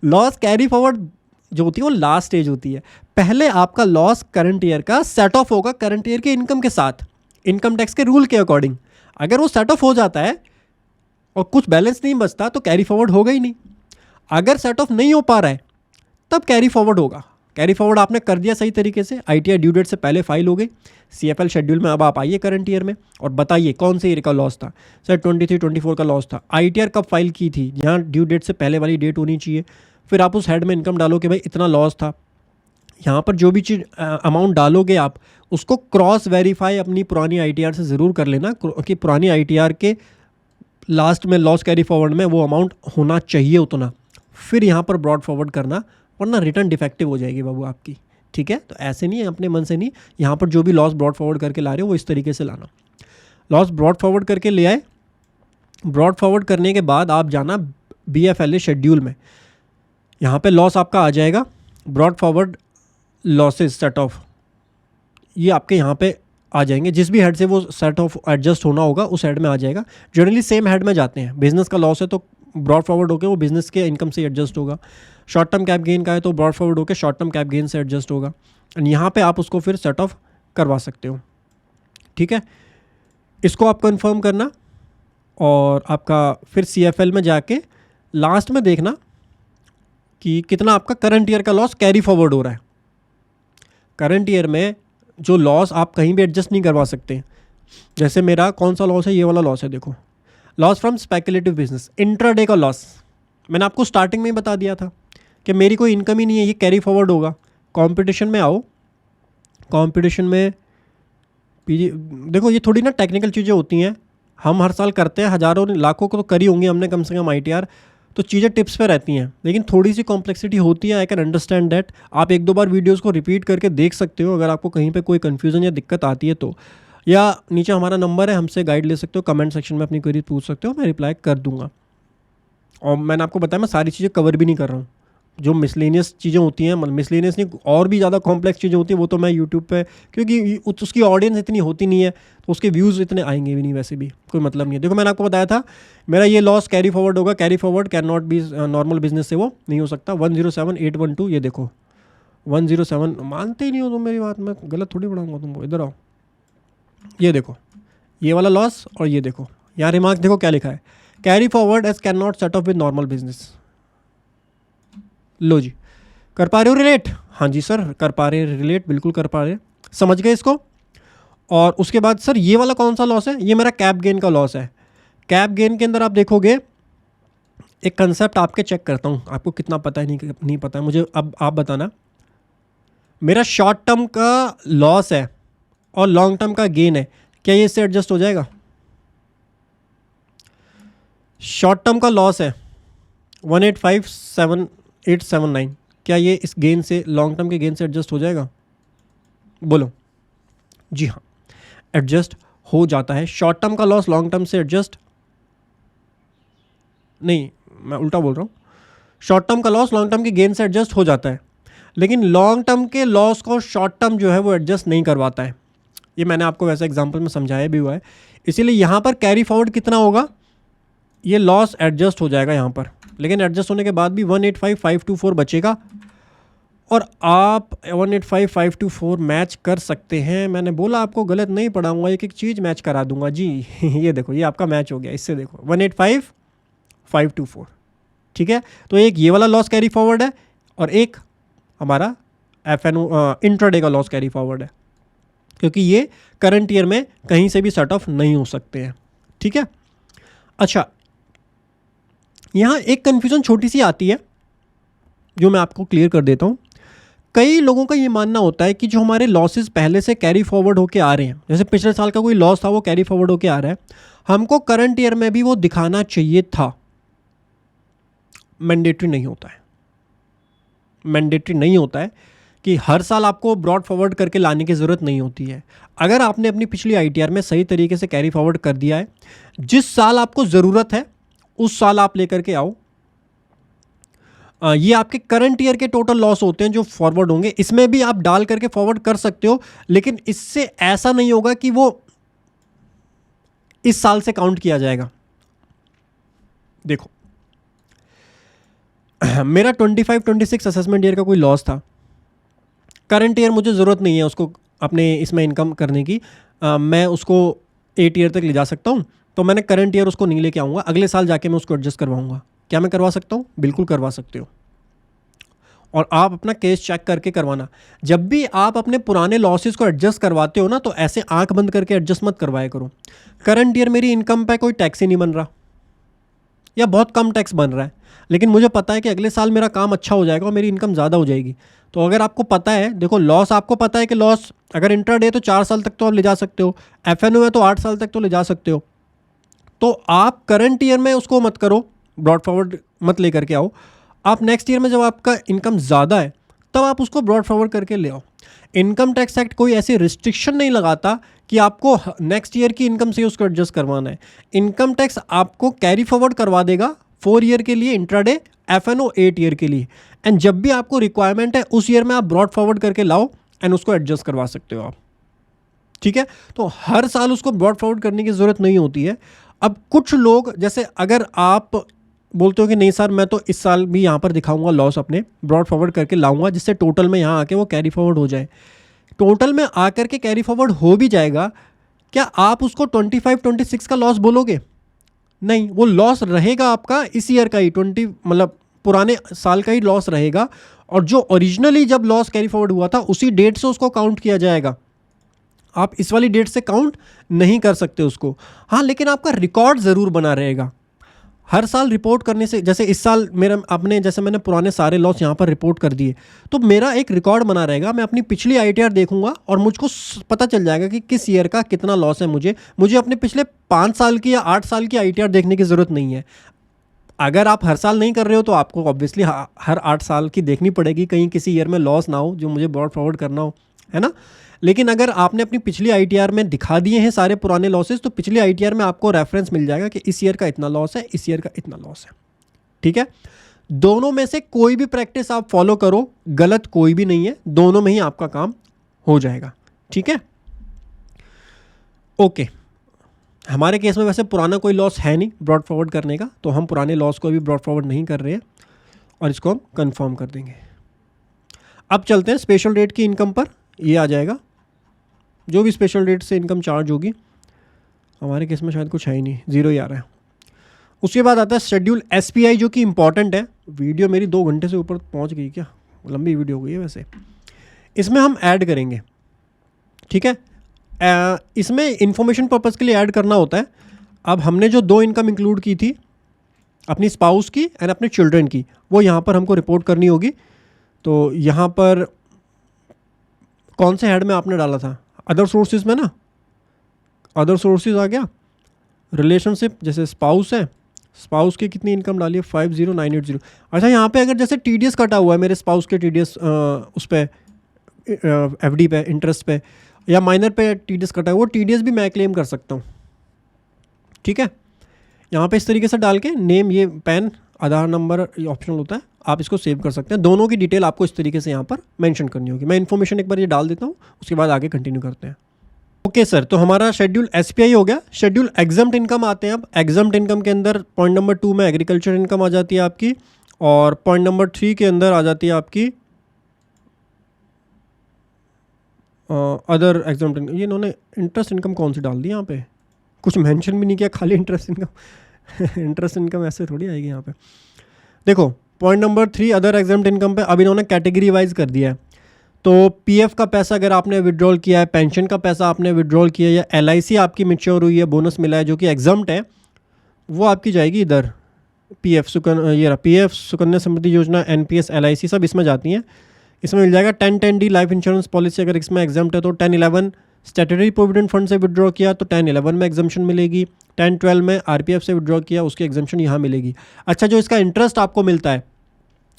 लॉस कैरी फॉरवर्ड जो होती है वो लास्ट स्टेज होती है। पहले आपका लॉस करंट ईयर का सेट ऑफ होगा करंट ईयर के इनकम के साथ, इनकम टैक्स के रूल के अकॉर्डिंग। अगर वो सेट ऑफ हो जाता है और कुछ बैलेंस नहीं बचता तो कैरी फॉरवर्ड होगा ही नहीं। अगर सेट ऑफ नहीं हो पा रहा है तब कैरी फॉरवर्ड होगा। कैरी फॉरवर्ड आपने कर दिया सही तरीके से, ITR ड्यू डेट से पहले फाइल हो गई, CFL शेड्यूल में अब आप आइए करंट ईयर में और बताइए कौन से ईयर का लॉस था। सर 23-24 का लॉस था। ITR कब फाइल की थी? यहाँ ड्यू डेट से पहले वाली डेट होनी चाहिए। फिर आप उस हेड में इनकम डालो कि भाई इतना लॉस था। यहाँ पर जो भी चीज़ अमाउंट डालोगे आप उसको क्रॉस वेरीफाई अपनी पुरानी ITR से ज़रूर कर लेना कि पुरानी ITR के लास्ट में लॉस कैरी फॉरवर्ड में वो अमाउंट होना चाहिए उतना, फिर यहाँ पर ब्रॉड फॉरवर्ड करना, वरना रिटर्न डिफेक्टिव हो जाएगी बाबू आपकी। ठीक है, तो ऐसे नहीं है, अपने मन से नहीं। यहाँ पर जो भी लॉस ब्रॉड फॉरवर्ड करके ला रहे हो वो इस तरीके से लाना। लॉस ब्रॉड फॉरवर्ड करके ले आए, ब्रॉड फॉरवर्ड करने के बाद आप जाना BFLA शेड्यूल में। यहाँ पे लॉस आपका आ जाएगा, brought forward losses set of, ये आपके यहाँ पे आ जाएंगे। जिस भी हेड से वो सेट ऑफ एडजस्ट होना होगा उस हेड में आ जाएगा। जनरली सेम हेड में जाते हैं। बिजनेस का लॉस है तो ब्रॉड फॉरवर्ड होकर वो बिजनेस के इनकम से एडजस्ट होगा। शॉर्ट टर्म कैप गेन का है तो ब्रॉड फॉरवर्ड होकर शॉर्ट टर्म कैप गेन से एडजस्ट होगा। एंड यहाँ पे आप उसको फिर सेट ऑफ करवा सकते हो। ठीक है, इसको आप कंफर्म करना और आपका फिर CFL में जाके लास्ट में देखना कि कितना आपका करंट ईयर का लॉस कैरी फॉरवर्ड हो रहा है। करंट ईयर में जो लॉस आप कहीं भी एडजस्ट नहीं करवा सकते। जैसे मेरा कौन सा लॉस है, ये वाला लॉस है, देखो, loss from speculative business, intraday का लॉस। मैंने आपको स्टार्टिंग में ही बता दिया था कि मेरी कोई इनकम ही नहीं है, ये कैरी फॉरवर्ड होगा। कंपटीशन में आओ, कंपटीशन में देखो, ये थोड़ी ना टेक्निकल चीज़ें होती हैं, हम हर साल करते हैं, हज़ारों लाखों को तो करी होंगी हमने कम से कम ITR, तो चीज़ें टिप्स पे रहती हैं, लेकिन थोड़ी सी कॉम्प्लेक्सिटी होती है। I can understand that. आप एक दो बार वीडियोस को रिपीट करके देख सकते हो अगर आपको कहीं पे कोई कन्फ्यूज़न या दिक्कत आती है तो, या नीचे हमारा नंबर है, हमसे गाइड ले सकते हो, कमेंट सेक्शन में अपनी क्वेरी पूछ सकते हो, मैं रिप्लाई कर दूंगा। और मैंने आपको बताया मैं सारी चीज़ें कवर भी नहीं कर रहा हूँ। जो मिसलेनियस चीज़ें होती हैं, मिसलेनियस नहीं, और भी ज़्यादा कॉम्प्लेक्स चीज़ें होती हैं, वो तो मैं यूट्यूब पे, क्योंकि उसकी ऑडियंस इतनी होती नहीं है तो उसके व्यूज़ इतने आएंगे भी नहीं, वैसे भी कोई मतलब नहीं है। देखो मैंने आपको बताया था मेरा ये लॉस कैरी फॉरवर्ड होगा, carry forward can not be, normal business से वो नहीं हो सकता। 107812, ये देखो 107, मानते ही नहीं हो तुम मेरी बात, मैं गलत थोड़ी बढ़ाऊँगा तुमको, इधर आओ, ये देखो ये वाला लॉस, और ये देखो यहाँ रिमार्क देखो क्या लिखा है, carry forward as can not set off with normal business. लो जी, कर पा रहे हो रिलेट? हाँ जी सर कर पा रहे हैं रिलेट, बिल्कुल कर पा रहे हैं, समझ गए इसको। और उसके बाद सर ये वाला कौन सा लॉस है? ये मेरा कैप गेन का लॉस है। कैप गेन के अंदर आप देखोगे एक कंसेप्ट आपके चेक करता हूँ, आपको कितना पता है नहीं पता है मुझे, अब आप बताना। मेरा शॉर्ट टर्म का लॉस है और लॉन्ग टर्म का गेन है, क्या ये इससे एडजस्ट हो जाएगा? शॉर्ट टर्म का लॉस है 1857879, क्या ये इस गेन से, लॉन्ग टर्म के गेन से एडजस्ट हो जाएगा? बोलो। जी हाँ, एडजस्ट हो जाता है। शॉर्ट टर्म का लॉस लॉन्ग टर्म से एडजस्ट नहीं, मैं उल्टा बोल रहा हूँ, शॉर्ट टर्म का लॉस लॉन्ग टर्म के गेन से एडजस्ट हो जाता है, लेकिन लॉन्ग टर्म के लॉस को शॉर्ट टर्म जो है वो एडजस्ट नहीं करवाता है। ये मैंने आपको वैसे एग्जांपल में समझाया भी हुआ है। इसीलिए यहाँ पर कैरी फॉरवर्ड कितना होगा, ये लॉस एडजस्ट हो जाएगा यहाँ पर, लेकिन एडजस्ट होने के बाद भी 185524 बचेगा, और आप 185524 मैच कर सकते हैं। मैंने बोला आपको गलत नहीं पढ़ाऊंगा, एक एक चीज़ मैच करा दूंगा जी। ये देखो ये आपका मैच हो गया, इससे देखो 185524, ठीक है। तो एक ये वाला लॉस कैरी फॉरवर्ड है और एक हमारा FNO इंट्राडे का लॉस कैरी फॉरवर्ड है, क्योंकि ये करंट ईयर में कहीं से भी सेट ऑफ नहीं हो सकते हैं, ठीक है। अच्छा, यहाँ एक कन्फ्यूज़न छोटी सी आती है जो मैं आपको क्लियर कर देता हूँ। कई लोगों का ये मानना होता है कि जो हमारे लॉसेस पहले से कैरी फॉरवर्ड होके आ रहे हैं, जैसे पिछले साल का कोई लॉस था वो कैरी फॉरवर्ड होके आ रहा है, हमको करंट ईयर में भी वो दिखाना चाहिए था। मैंडेटरी नहीं होता है, मैंडेटरी नहीं होता है कि हर साल आपको ब्रॉड फॉरवर्ड करके लाने की ज़रूरत नहीं होती है। अगर आपने अपनी पिछली ITR में सही तरीके से कैरी फॉरवर्ड कर दिया है, जिस साल आपको ज़रूरत है उस साल आप लेकर के आओ। ये आपके करंट ईयर के टोटल लॉस होते हैं जो फॉरवर्ड होंगे, इसमें भी आप डाल करके फॉरवर्ड कर सकते हो, लेकिन इससे ऐसा नहीं होगा कि वो इस साल से काउंट किया जाएगा। देखो मेरा 25-26 असेसमेंट ईयर का कोई लॉस था, करंट ईयर मुझे ज़रूरत नहीं है उसको अपने इसमें इनकम करने की, मैं उसको 8 ईयर तक ले जा सकता हूँ, तो मैंने करंट ईयर उसको नहीं लेके आऊँगा, अगले साल जाके मैं उसको एडजस्ट करवाऊँगा। क्या मैं करवा सकता हूँ? बिल्कुल करवा सकते हो, और आप अपना केस चेक करके करवाना। जब भी आप अपने पुराने लॉसेस को एडजस्ट करवाते हो ना, तो ऐसे आंख बंद करके एडजस्ट मत करवाया करो। करंट ईयर मेरी इनकम पे कोई टैक्स ही नहीं बन रहा या बहुत कम टैक्स बन रहा है, लेकिन मुझे पता है कि अगले साल मेरा काम अच्छा हो जाएगा और मेरी इनकम ज़्यादा हो जाएगी। तो अगर आपको पता है, देखो लॉस आपको पता है कि लॉस अगर इंट्राडे है तो 4 साल तक तो आप ले जा सकते हो, FNO है तो 8 साल तक तो ले जा सकते हो, तो आप करंट ईयर में उसको मत करो, ब्रॉड फॉरवर्ड मत ले करके आओ। आप नेक्स्ट ईयर में जब आपका इनकम ज़्यादा है तब आप उसको ब्रॉड फॉरवर्ड करके ले आओ। इनकम टैक्स एक्ट कोई ऐसी रिस्ट्रिक्शन नहीं लगाता कि आपको नेक्स्ट ईयर की इनकम से उसको एडजस्ट करवाना है। इनकम टैक्स आपको कैरी फॉरवर्ड करवा देगा 4 ईयर के लिए इंट्राडे, FNO 8 ईयर के लिए, एंड जब भी आपको रिक्वायरमेंट है उस ईयर में आप ब्रॉड फॉरवर्ड करके लाओ एंड उसको एडजस्ट करवा सकते हो आप, ठीक है। तो हर साल उसको ब्रॉड फॉरवर्ड करने की ज़रूरत नहीं होती है। अब कुछ लोग, जैसे अगर आप बोलते हो कि नहीं सर मैं तो इस साल भी यहाँ पर दिखाऊंगा लॉस, अपने ब्रॉड फॉरवर्ड करके लाऊंगा जिससे टोटल में यहाँ आके वो कैरी फॉरवर्ड हो जाए, टोटल में आकर के कैरी फॉरवर्ड हो भी जाएगा, क्या आप उसको 25-26 का लॉस बोलोगे? नहीं, वो लॉस रहेगा आपका इस ईयर का ही, 20 मतलब पुराने साल का ही लॉस रहेगा, और जो ओरिजिनली जब लॉस कैरी फॉरवर्ड हुआ था उसी डेट से उसको काउंट किया जाएगा। आप इस वाली डेट से काउंट नहीं कर सकते उसको। हाँ, लेकिन आपका रिकॉर्ड ज़रूर बना रहेगा। हर साल रिपोर्ट करने से, जैसे इस साल जैसे मैंने पुराने सारे लॉस यहाँ पर रिपोर्ट कर दिए, तो मेरा एक रिकॉर्ड बना रहेगा। मैं अपनी पिछली ITR देखूंगा और मुझको पता चल जाएगा कि किस ईयर का कितना लॉस है। मुझे अपने पिछले 5 साल की या 8 साल की ITR देखने की ज़रूरत नहीं है। अगर आप हर साल नहीं कर रहे हो तो आपको ऑब्वियसली हर 8 साल की देखनी पड़ेगी, कहीं किसी ईयर में लॉस ना हो जो मुझे ब्रॉड फॉरवर्ड करना हो, है ना। लेकिन अगर आपने अपनी पिछली ITR में दिखा दिए हैं सारे पुराने लॉसेस, तो पिछली ITR में आपको रेफरेंस मिल जाएगा कि इस ईयर का इतना लॉस है, इस ईयर का इतना लॉस है। ठीक है, दोनों में से कोई भी प्रैक्टिस आप फॉलो करो, गलत कोई भी नहीं है, दोनों में ही आपका काम हो जाएगा। ठीक है, ओके। हमारे केस में वैसे पुराना कोई लॉस है नहीं ब्रॉड फॉरवर्ड करने का, तो हम पुराने लॉस को अभी ब्रॉड फॉरवर्ड नहीं कर रहे हैं और इसको हम कंफर्म कर देंगे। अब चलते हैं स्पेशल रेट की इनकम पर। ये आ जाएगा जो भी स्पेशल रेट से इनकम चार्ज होगी, हमारे केस में शायद कुछ है ही नहीं, 0 ही आ रहा है। उसके बाद आता है शेड्यूल SPI, जो कि इंपॉर्टेंट है। वीडियो मेरी 2 घंटे से ऊपर पहुंच गई, क्या लंबी वीडियो हो गई है वैसे। इसमें हम ऐड करेंगे, ठीक है। इसमें इंफॉर्मेशन पर्पज़ के लिए ऐड करना होता है। अब हमने जो 2 इनकम इंक्लूड की थी, अपनी स्पाउस की एंड अपने चिल्ड्रन की, वो यहाँ पर हमको रिपोर्ट करनी होगी। तो यहाँ पर कौन से हेड में आपने डाला था? अदर सोर्सेज में ना, अदर सोर्सेज आ गया। रिलेशनशिप जैसे स्पाउस है, स्पाउस की कितनी इनकम डाली है? 50980। अच्छा, यहाँ पे अगर जैसे TDS कटा हुआ है मेरे स्पाउस के, TDS उस पर FD पे इंटरेस्ट पे या माइनर पे TDS कटा है, वो TDS भी मैं क्लेम कर सकता हूँ। ठीक है, यहाँ पे इस तरीके से डाल के नेम, ये पैन, आधार नंबर ऑप्शनल होता है, आप इसको सेव कर सकते हैं। दोनों की डिटेल आपको इस तरीके से यहाँ पर मेंशन करनी होगी। मैं इन्फॉर्मेशन एक बार ये डाल देता हूँ, उसके बाद आगे कंटिन्यू करते हैं। ओके सर, तो हमारा शेड्यूल SPI हो गया। शेड्यूल एग्जम्प्ट इनकम आते हैं। अब एग्जम्प्ट इनकम के अंदर पॉइंट नंबर 2 में एग्रीकल्चर इनकम आ जाती है आपकी, और पॉइंट नंबर 3 के अंदर आ जाती है आपकी अदर एग्जम्प्ट इनकम। ये इन्होंने इंटरेस्ट इनकम कौन सी डाल दी यहाँ पे? कुछ मेंशन भी नहीं किया, खाली इंटरेस्ट इनकम। इंटरेस्ट इनकम ऐसे थोड़ी आएगी यहाँ पे। देखो point number 3 other exempt income पे अब इन्होंने कैटेगरी वाइज कर दिया है। तो PF का पैसा अगर आपने विड्रॉल किया है, पेंशन का पैसा आपने विड्रॉल किया है, या LIC आपकी मैच्योर हुई है, बोनस मिला है जो कि एग्जम्प्ट है, वो आपकी जाएगी इधर। PF सुकन्या समृद्धि योजना, NPS, LIC सब इसमें जाती हैं। इसमें मिल जाएगा 1010D लाइफ इंश्योरेंस पॉलिसी, अगर इसमें एग्जम्प्ट है तो 1011 स्टैट्यूटरी प्रोविडेंट फंड से विड्रॉ किया तो 1011 में एग्जम्पशन मिलेगी। 1012 में RPF से विड्रॉ किया, उसकी एग्जम्पशन यहाँ मिलेगी। अच्छा, जो इसका इंटरेस्ट आपको मिलता है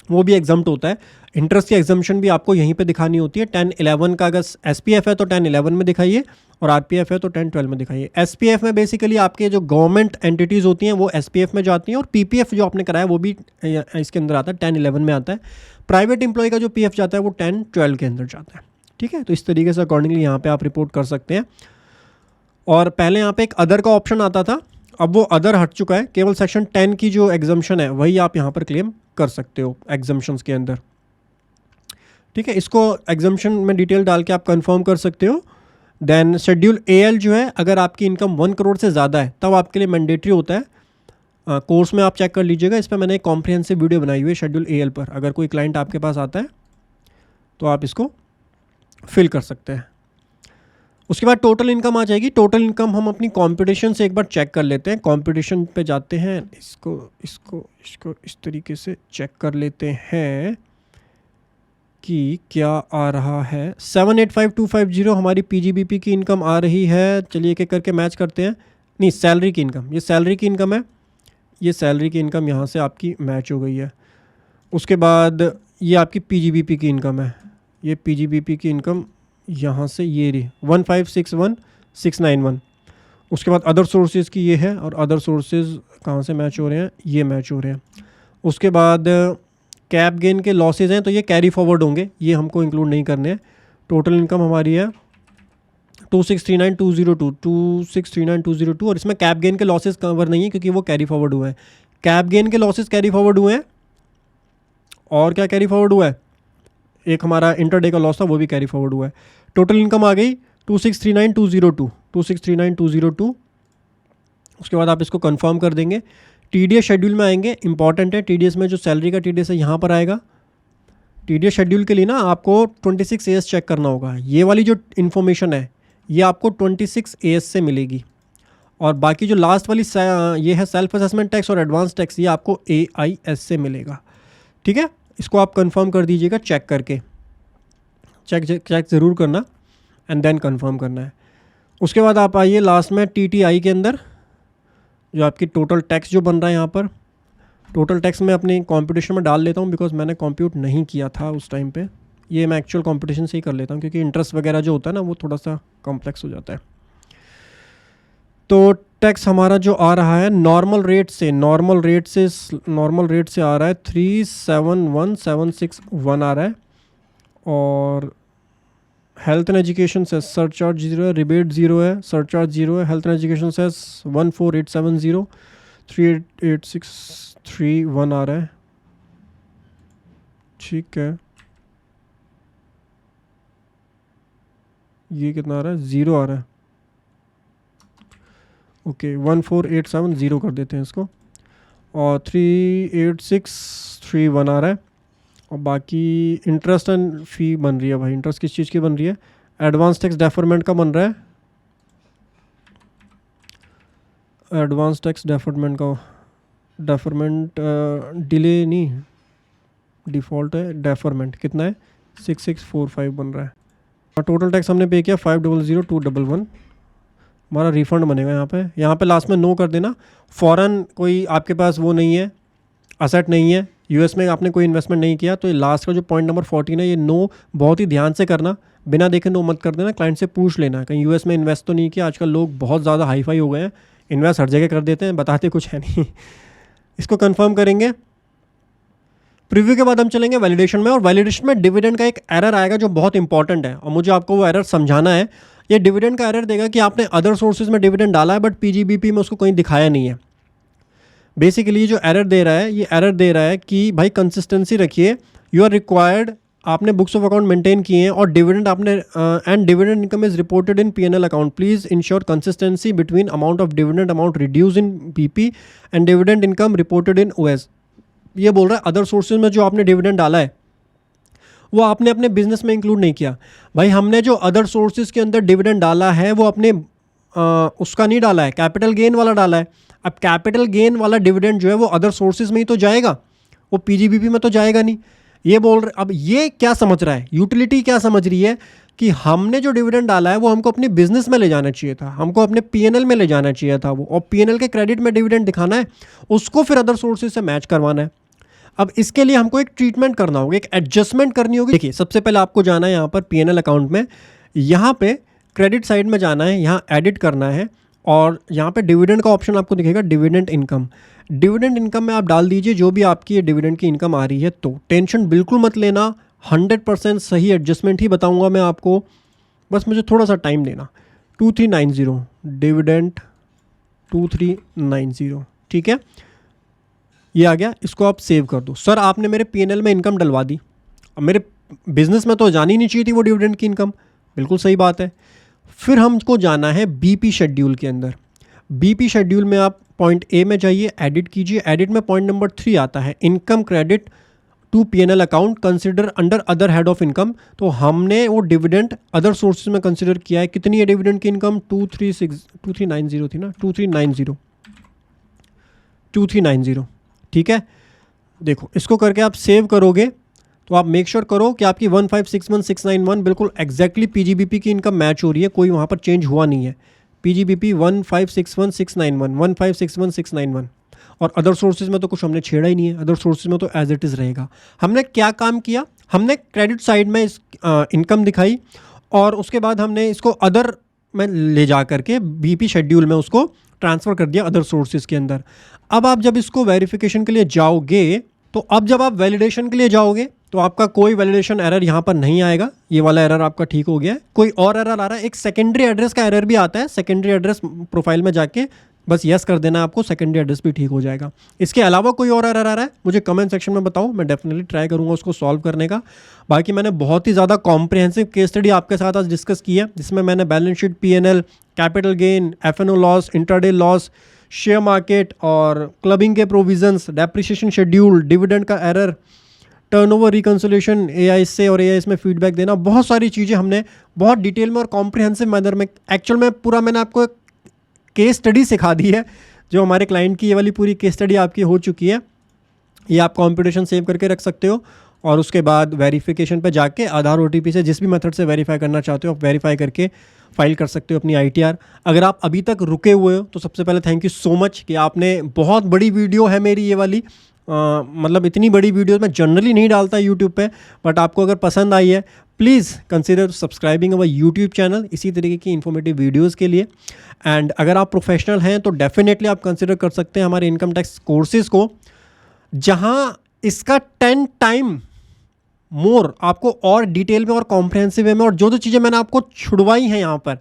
वो भी एग्जम्प्ट होता है। इंटरेस्ट की एग्जम्पशन भी आपको यहीं पे दिखानी होती है। 1011 का अगर SPF है तो 1011 में दिखाइए, और RPF है तो 1012 में दिखाइए। SPF में बेसिकली आपके जो गवर्नमेंट एंटिटीज़ होती हैं वो SPF में जाती हैं, और PPF जो आपने कराया वो भी इसके अंदर आता है, 1011 में आता है। प्राइवेट एम्प्लॉय का जो PF जाता है वो 1012 के अंदर जाता है। ठीक है, तो इस तरीके से अकॉर्डिंगली यहाँ पे आप रिपोर्ट कर सकते हैं। और पहले यहाँ पे एक अदर का ऑप्शन आता था, अब वो अदर हट चुका है। केवल सेक्शन 10 की जो एग्जम्पशन है वही आप यहाँ पर क्लेम कर सकते हो एग्जम्पशंस के अंदर। ठीक है, इसको एग्जम्पशन में डिटेल डाल के आप कंफर्म कर सकते हो। देन शेड्यूल AL जो है, अगर आपकी इनकम 1 करोड़ से ज़्यादा है तब आपके लिए मैंडेटरी होता है। कोर्स में आप चेक कर लीजिएगा, इस पर मैंने एक कॉम्प्रिहेंसिव वीडियो बनाई हुई है शेड्यूल AL पर। अगर कोई क्लाइंट आपके पास आता है तो आप इसको फिल कर सकते हैं। उसके बाद टोटल इनकम आ जाएगी। टोटल इनकम हम अपनी कंपटीशन से एक बार चेक कर लेते हैं। कंपटीशन पे जाते हैं, इसको इस तरीके से चेक कर लेते हैं कि क्या आ रहा है। 785250 हमारी PGBP की इनकम आ रही है। चलिए एक एक करके मैच करते हैं। नहीं, सैलरी की इनकम, ये सैलरी की इनकम है, ये सैलरी की इनकम यहाँ से आपकी मैच हो गई है। उसके बाद ये आपकी PGBP की इनकम है, ये PGBP की इनकम यहाँ से ये रही 1561691। उसके बाद अदर सोर्सेज की ये है, और अदर सोर्सेज कहाँ से मैच हो रहे हैं? ये मैच हो रहे हैं। उसके बाद कैप गेन के लॉसेज हैं तो ये कैरी फॉरवर्ड होंगे, ये हमको इंक्लूड नहीं करने हैं। टोटल इनकम हमारी है 2639202, और इसमें कैप गेन के लॉसेज कवर नहीं है क्योंकि वो कैरी फॉरवर्ड हुए हैं। कैप गेन के लॉसेज कैरी फॉरवर्ड हुए हैं, और क्या कैरी फॉरवर्ड हुआ है? एक हमारा इंटरडे का लॉस था, वो भी कैरी फॉरवर्ड हुआ है। टोटल इनकम आ गई 2639202। 2639202। उसके बाद आप इसको कंफर्म कर देंगे। टीडीएस शेड्यूल में आएंगे, इंपॉर्टेंट है, टीडीएस में जो सैलरी का टीडीएस है यहाँ पर आएगा। टीडीएस शेड्यूल के लिए ना आपको 26 AS चेक करना होगा। ये वाली जो इन्फॉर्मेशन है ये आपको 26 AS से मिलेगी, और बाकी जो लास्ट वाली ये है सेल्फ असेसमेंट टैक्स और एडवांस टैक्स, ये आपको AIS से मिलेगा। ठीक है, इसको आप कंफर्म कर दीजिएगा चेक करके, चेक ज़रूर करना एंड देन कंफर्म करना है। उसके बाद आप आइए लास्ट में TTI के अंदर, जो आपकी टोटल टैक्स जो बन रहा है यहाँ पर। टोटल टैक्स मैं अपनी कंप्यूटेशन में डाल लेता हूँ बिकॉज मैंने कंप्यूट नहीं किया था उस टाइम पे। ये मैं एक्चुअल कंप्यूटेशन से ही कर लेता हूँ क्योंकि इंटरेस्ट वगैरह जो होता है ना वो थोड़ा सा कॉम्प्लेक्स हो जाता है। तो टैक्स हमारा जो आ रहा है नॉर्मल रेट से आ रहा है 371,761 आ रहा है, और हेल्थ एंड एजुकेशन से सरचार्ज 0 है, रिबेट 0 है, सरचार्ज 0 है। हेल्थ एंड एजुकेशन से 14,870, 388,631 आ रहा है। ठीक है, ये कितना आ रहा है, 0 आ रहा है। ओके 14,870 कर देते हैं इसको, और 38631 आ रहा है। और बाकी इंटरेस्ट एंड फ़ी बन रही है भाई। इंटरेस्ट किस चीज़ की बन रही है, एडवांस टैक्स डेफरमेंट का बन रहा है। एडवांस टैक्स डेफरमेंट का, डेफरमेंट डिले नहीं, डिफ़ॉल्ट है, डेफरमेंट कितना है 6645 बन रहा है। और टोटल टैक्स हमने पे किया 500,211। हमारा रिफ़ंड बनेगा यहाँ पे लास्ट में नो कर देना। फ़ौरन कोई आपके पास वो नहीं है, असेट नहीं है, यूएस में आपने कोई इन्वेस्टमेंट नहीं किया, तो ये लास्ट का जो पॉइंट नंबर 14 है ये नो बहुत ही ध्यान से करना, बिना देखे नो मत कर देना। क्लाइंट से पूछ लेना कहीं यूएस में इन्वेस्ट तो नहीं किया। आजकल लोग बहुत ज़्यादा हाईफाई हो गए हैं, इन्वेस्ट हर जगह कर देते हैं, बताते कुछ है नहीं। इसको कंफर्म करेंगे। प्रीव्यू के बाद हम चलेंगे वैलिडेशन में, और वैलिडेशन में डिविडेंड का एक एरर आएगा जो बहुत इंपॉर्टेंट है, और मुझे आपको वो एरर समझाना है। ये डिविडेंड का एरर देगा कि आपने अदर सोर्सेज में डिविडेंड डाला है बट पीजीबीपी में उसको कहीं दिखाया नहीं है। बेसिकली जो एरर दे रहा है, ये एरर दे रहा है कि भाई कंसिस्टेंसी रखिए, यू आर रिक्वायर्ड, आपने बुक्स ऑफ अकाउंट मेंटेन किए हैं और डिविडेंड आपने and dividend income is reported in PNL account, please ensure consistency between amount of dividend amount reduce in PP and dividend income reported in OS. ये बोल रहा है अदर सोर्सेज में जो आपने डिविडेंड डाला है वो आपने अपने बिजनेस में इंक्लूड नहीं किया। भाई हमने जो अदर सोर्सेज के अंदर डिविडेंड डाला है वो अपने उसका नहीं डाला है, कैपिटल गेन वाला डाला है। अब कैपिटल गेन वाला डिविडेंड जो है वो अदर सोर्सेज में ही तो जाएगा, वो पीजीबीपी में तो जाएगा नहीं। ये बोल रहे, अब ये क्या समझ रहा है, यूटिलिटी क्या समझ रही है कि हमने जो डिविडेंड डाला है वो हमको अपने बिजनेस में ले जाना चाहिए था, हमको अपने पीएनएल में ले जाना चाहिए था वो, और पीएनएल के क्रेडिट में डिविडेंड दिखाना है, उसको फिर अदर सोर्सेज से मैच करवाना है। अब इसके लिए हमको एक ट्रीटमेंट करना होगा, एक एडजस्टमेंट करनी होगी। देखिए सबसे पहले आपको जाना है यहाँ पर पीएनएल अकाउंट में, यहाँ पे क्रेडिट साइड में जाना है, यहाँ एडिट करना है, और यहाँ पे डिविडेंड का ऑप्शन आपको दिखेगा, डिविडेंड इनकम। डिविडेंड इनकम में आप डाल दीजिए जो भी आपकी ये डिविडेंड की इनकम आ रही है। तो टेंशन बिल्कुल मत लेना, 100% सही एडजस्टमेंट ही बताऊँगा मैं आपको, बस मुझे थोड़ा सा टाइम देना। 2390 डिविडेंड 2390, ठीक है, ये आ गया। इसको आप सेव कर दो। सर आपने मेरे पीएनएल में इनकम डलवा दी, अब मेरे बिजनेस में तो जानी नहीं चाहिए थी वो डिविडेंड की इनकम, बिल्कुल सही बात है। फिर हमको जाना है बीपी शेड्यूल के अंदर। बीपी शेड्यूल में आप पॉइंट ए में जाइए, एडिट कीजिए। एडिट में पॉइंट नंबर 3 आता है, income credit to PNL account consider under other head of income. तो हमने वो डिविडेंड अदर सोर्सेज में कंसिडर किया है। कितनी है डिविडेंड की इनकम, 2390 थी ना, 2390, ठीक है। देखो इसको करके आप सेव करोगे तो आप मेक श्योर करो कि आपकी 1561691 बिल्कुल एग्जैक्टली पीजीबीपी की इनकम मैच हो रही है, कोई वहाँ पर चेंज हुआ नहीं है। पीजीबीपी 1561691, 1561691, और अदर सोर्सेज में तो कुछ हमने छेड़ा ही नहीं है, अदर सोर्सेज में तो एज इट इज़ रहेगा। हमने क्या काम किया, हमने क्रेडिट साइड में इस इनकम दिखाई, और उसके बाद हमने इसको अदर में ले जा करके बीपी शेड्यूल में उसको ट्रांसफ़र कर दिया अदर सोर्सेज के अंदर। अब आप जब इसको वेरिफिकेशन के लिए जाओगे, तो अब जब आप वैलिडेशन के लिए जाओगे तो आपका कोई वैलिडेशन एरर यहाँ पर नहीं आएगा, ये वाला एरर आपका ठीक हो गया है। कोई और एरर आ रहा है, एक सेकेंडरी एड्रेस का एरर भी आता है, सेकेंडरी एड्रेस प्रोफाइल में जाके बस यस कर देना, आपको सेकेंडरी एड्रेस भी ठीक हो जाएगा। इसके अलावा कोई और एरर आ रहा है मुझे कमेंट सेक्शन में बताओ, मैं डेफिनेटली ट्राई करूँगा उसको सॉल्व करने का। बाकी मैंने बहुत ही ज़्यादा कॉम्प्रिहेंसिव केस स्टडी आपके साथ आज डिस्कस की है, जिसमें मैंने balance sheet, PNL, capital gain, FNO loss, intraday loss, share market और क्लबिंग के प्रोविजंस, डेप्रिसिएशन शेड्यूल, डिविडेंड का एरर, टर्नओवर रिकंसोलिएशन, एआई से और एआई में फीडबैक देना, बहुत सारी चीज़ें हमने बहुत डिटेल में और कॉम्प्रिहेंसिव मैनर में, एक्चुअल में पूरा मैंने आपको केस स्टडी सिखा दी है। जो हमारे क्लाइंट की ये वाली पूरी केस स्टडी आपकी हो चुकी है, ये आप कॉम्पिटिशन सेव करके रख सकते हो और उसके बाद वेरिफिकेशन पे जाके आधार ओटीपी से जिस भी मेथड से वेरीफाई करना चाहते हो आप वेरीफाई करके फाइल कर सकते हो अपनी आईटीआर। अगर आप अभी तक रुके हुए हो तो सबसे पहले थैंक यू सो मच कि आपने, बहुत बड़ी वीडियो है मेरी ये वाली, मतलब इतनी बड़ी वीडियो मैं जनरली नहीं डालता यूट्यूब पे, बट आपको अगर पसंद आई है please consider subscribing our YouTube channel इसी तरीके की इन्फॉर्मेटिव वीडियोस के लिए। एंड अगर आप प्रोफेशनल हैं तो डेफिनेटली आप कंसिडर कर सकते हैं हमारे इनकम टैक्स कोर्सेज़ को, जहाँ इसका 10 टाइम मोर आपको और डिटेल में और कॉम्प्रहेंसिव वे में, और जो चीज़ें मैंने आपको छुड़वाई हैं यहाँ पर,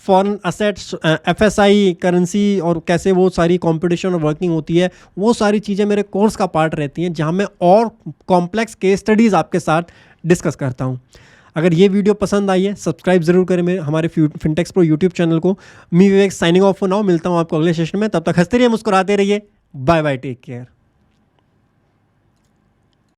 फॉरेन असेट्स, एफएसआई, करेंसी और कैसे वो सारी कंपटीशन और वर्किंग होती है, वो सारी चीज़ें मेरे कोर्स का पार्ट रहती हैं, जहाँ मैं और कॉम्प्लेक्स केस स्टडीज़ आपके साथ डिस्कस करता हूँ। अगर ये वीडियो पसंद आई है सब्सक्राइब ज़रूर करें मेरे हमारे फिनटेक्स प्रो यूट्यूब चैनल को। मी विवेक साइनिंग ऑफ फॉर नाउ, मिलता हूँ आपको अगले सेशन में, तब तक हंसते रहिए, मुस्कुराते रहिए, बाय बाय, टेक केयर।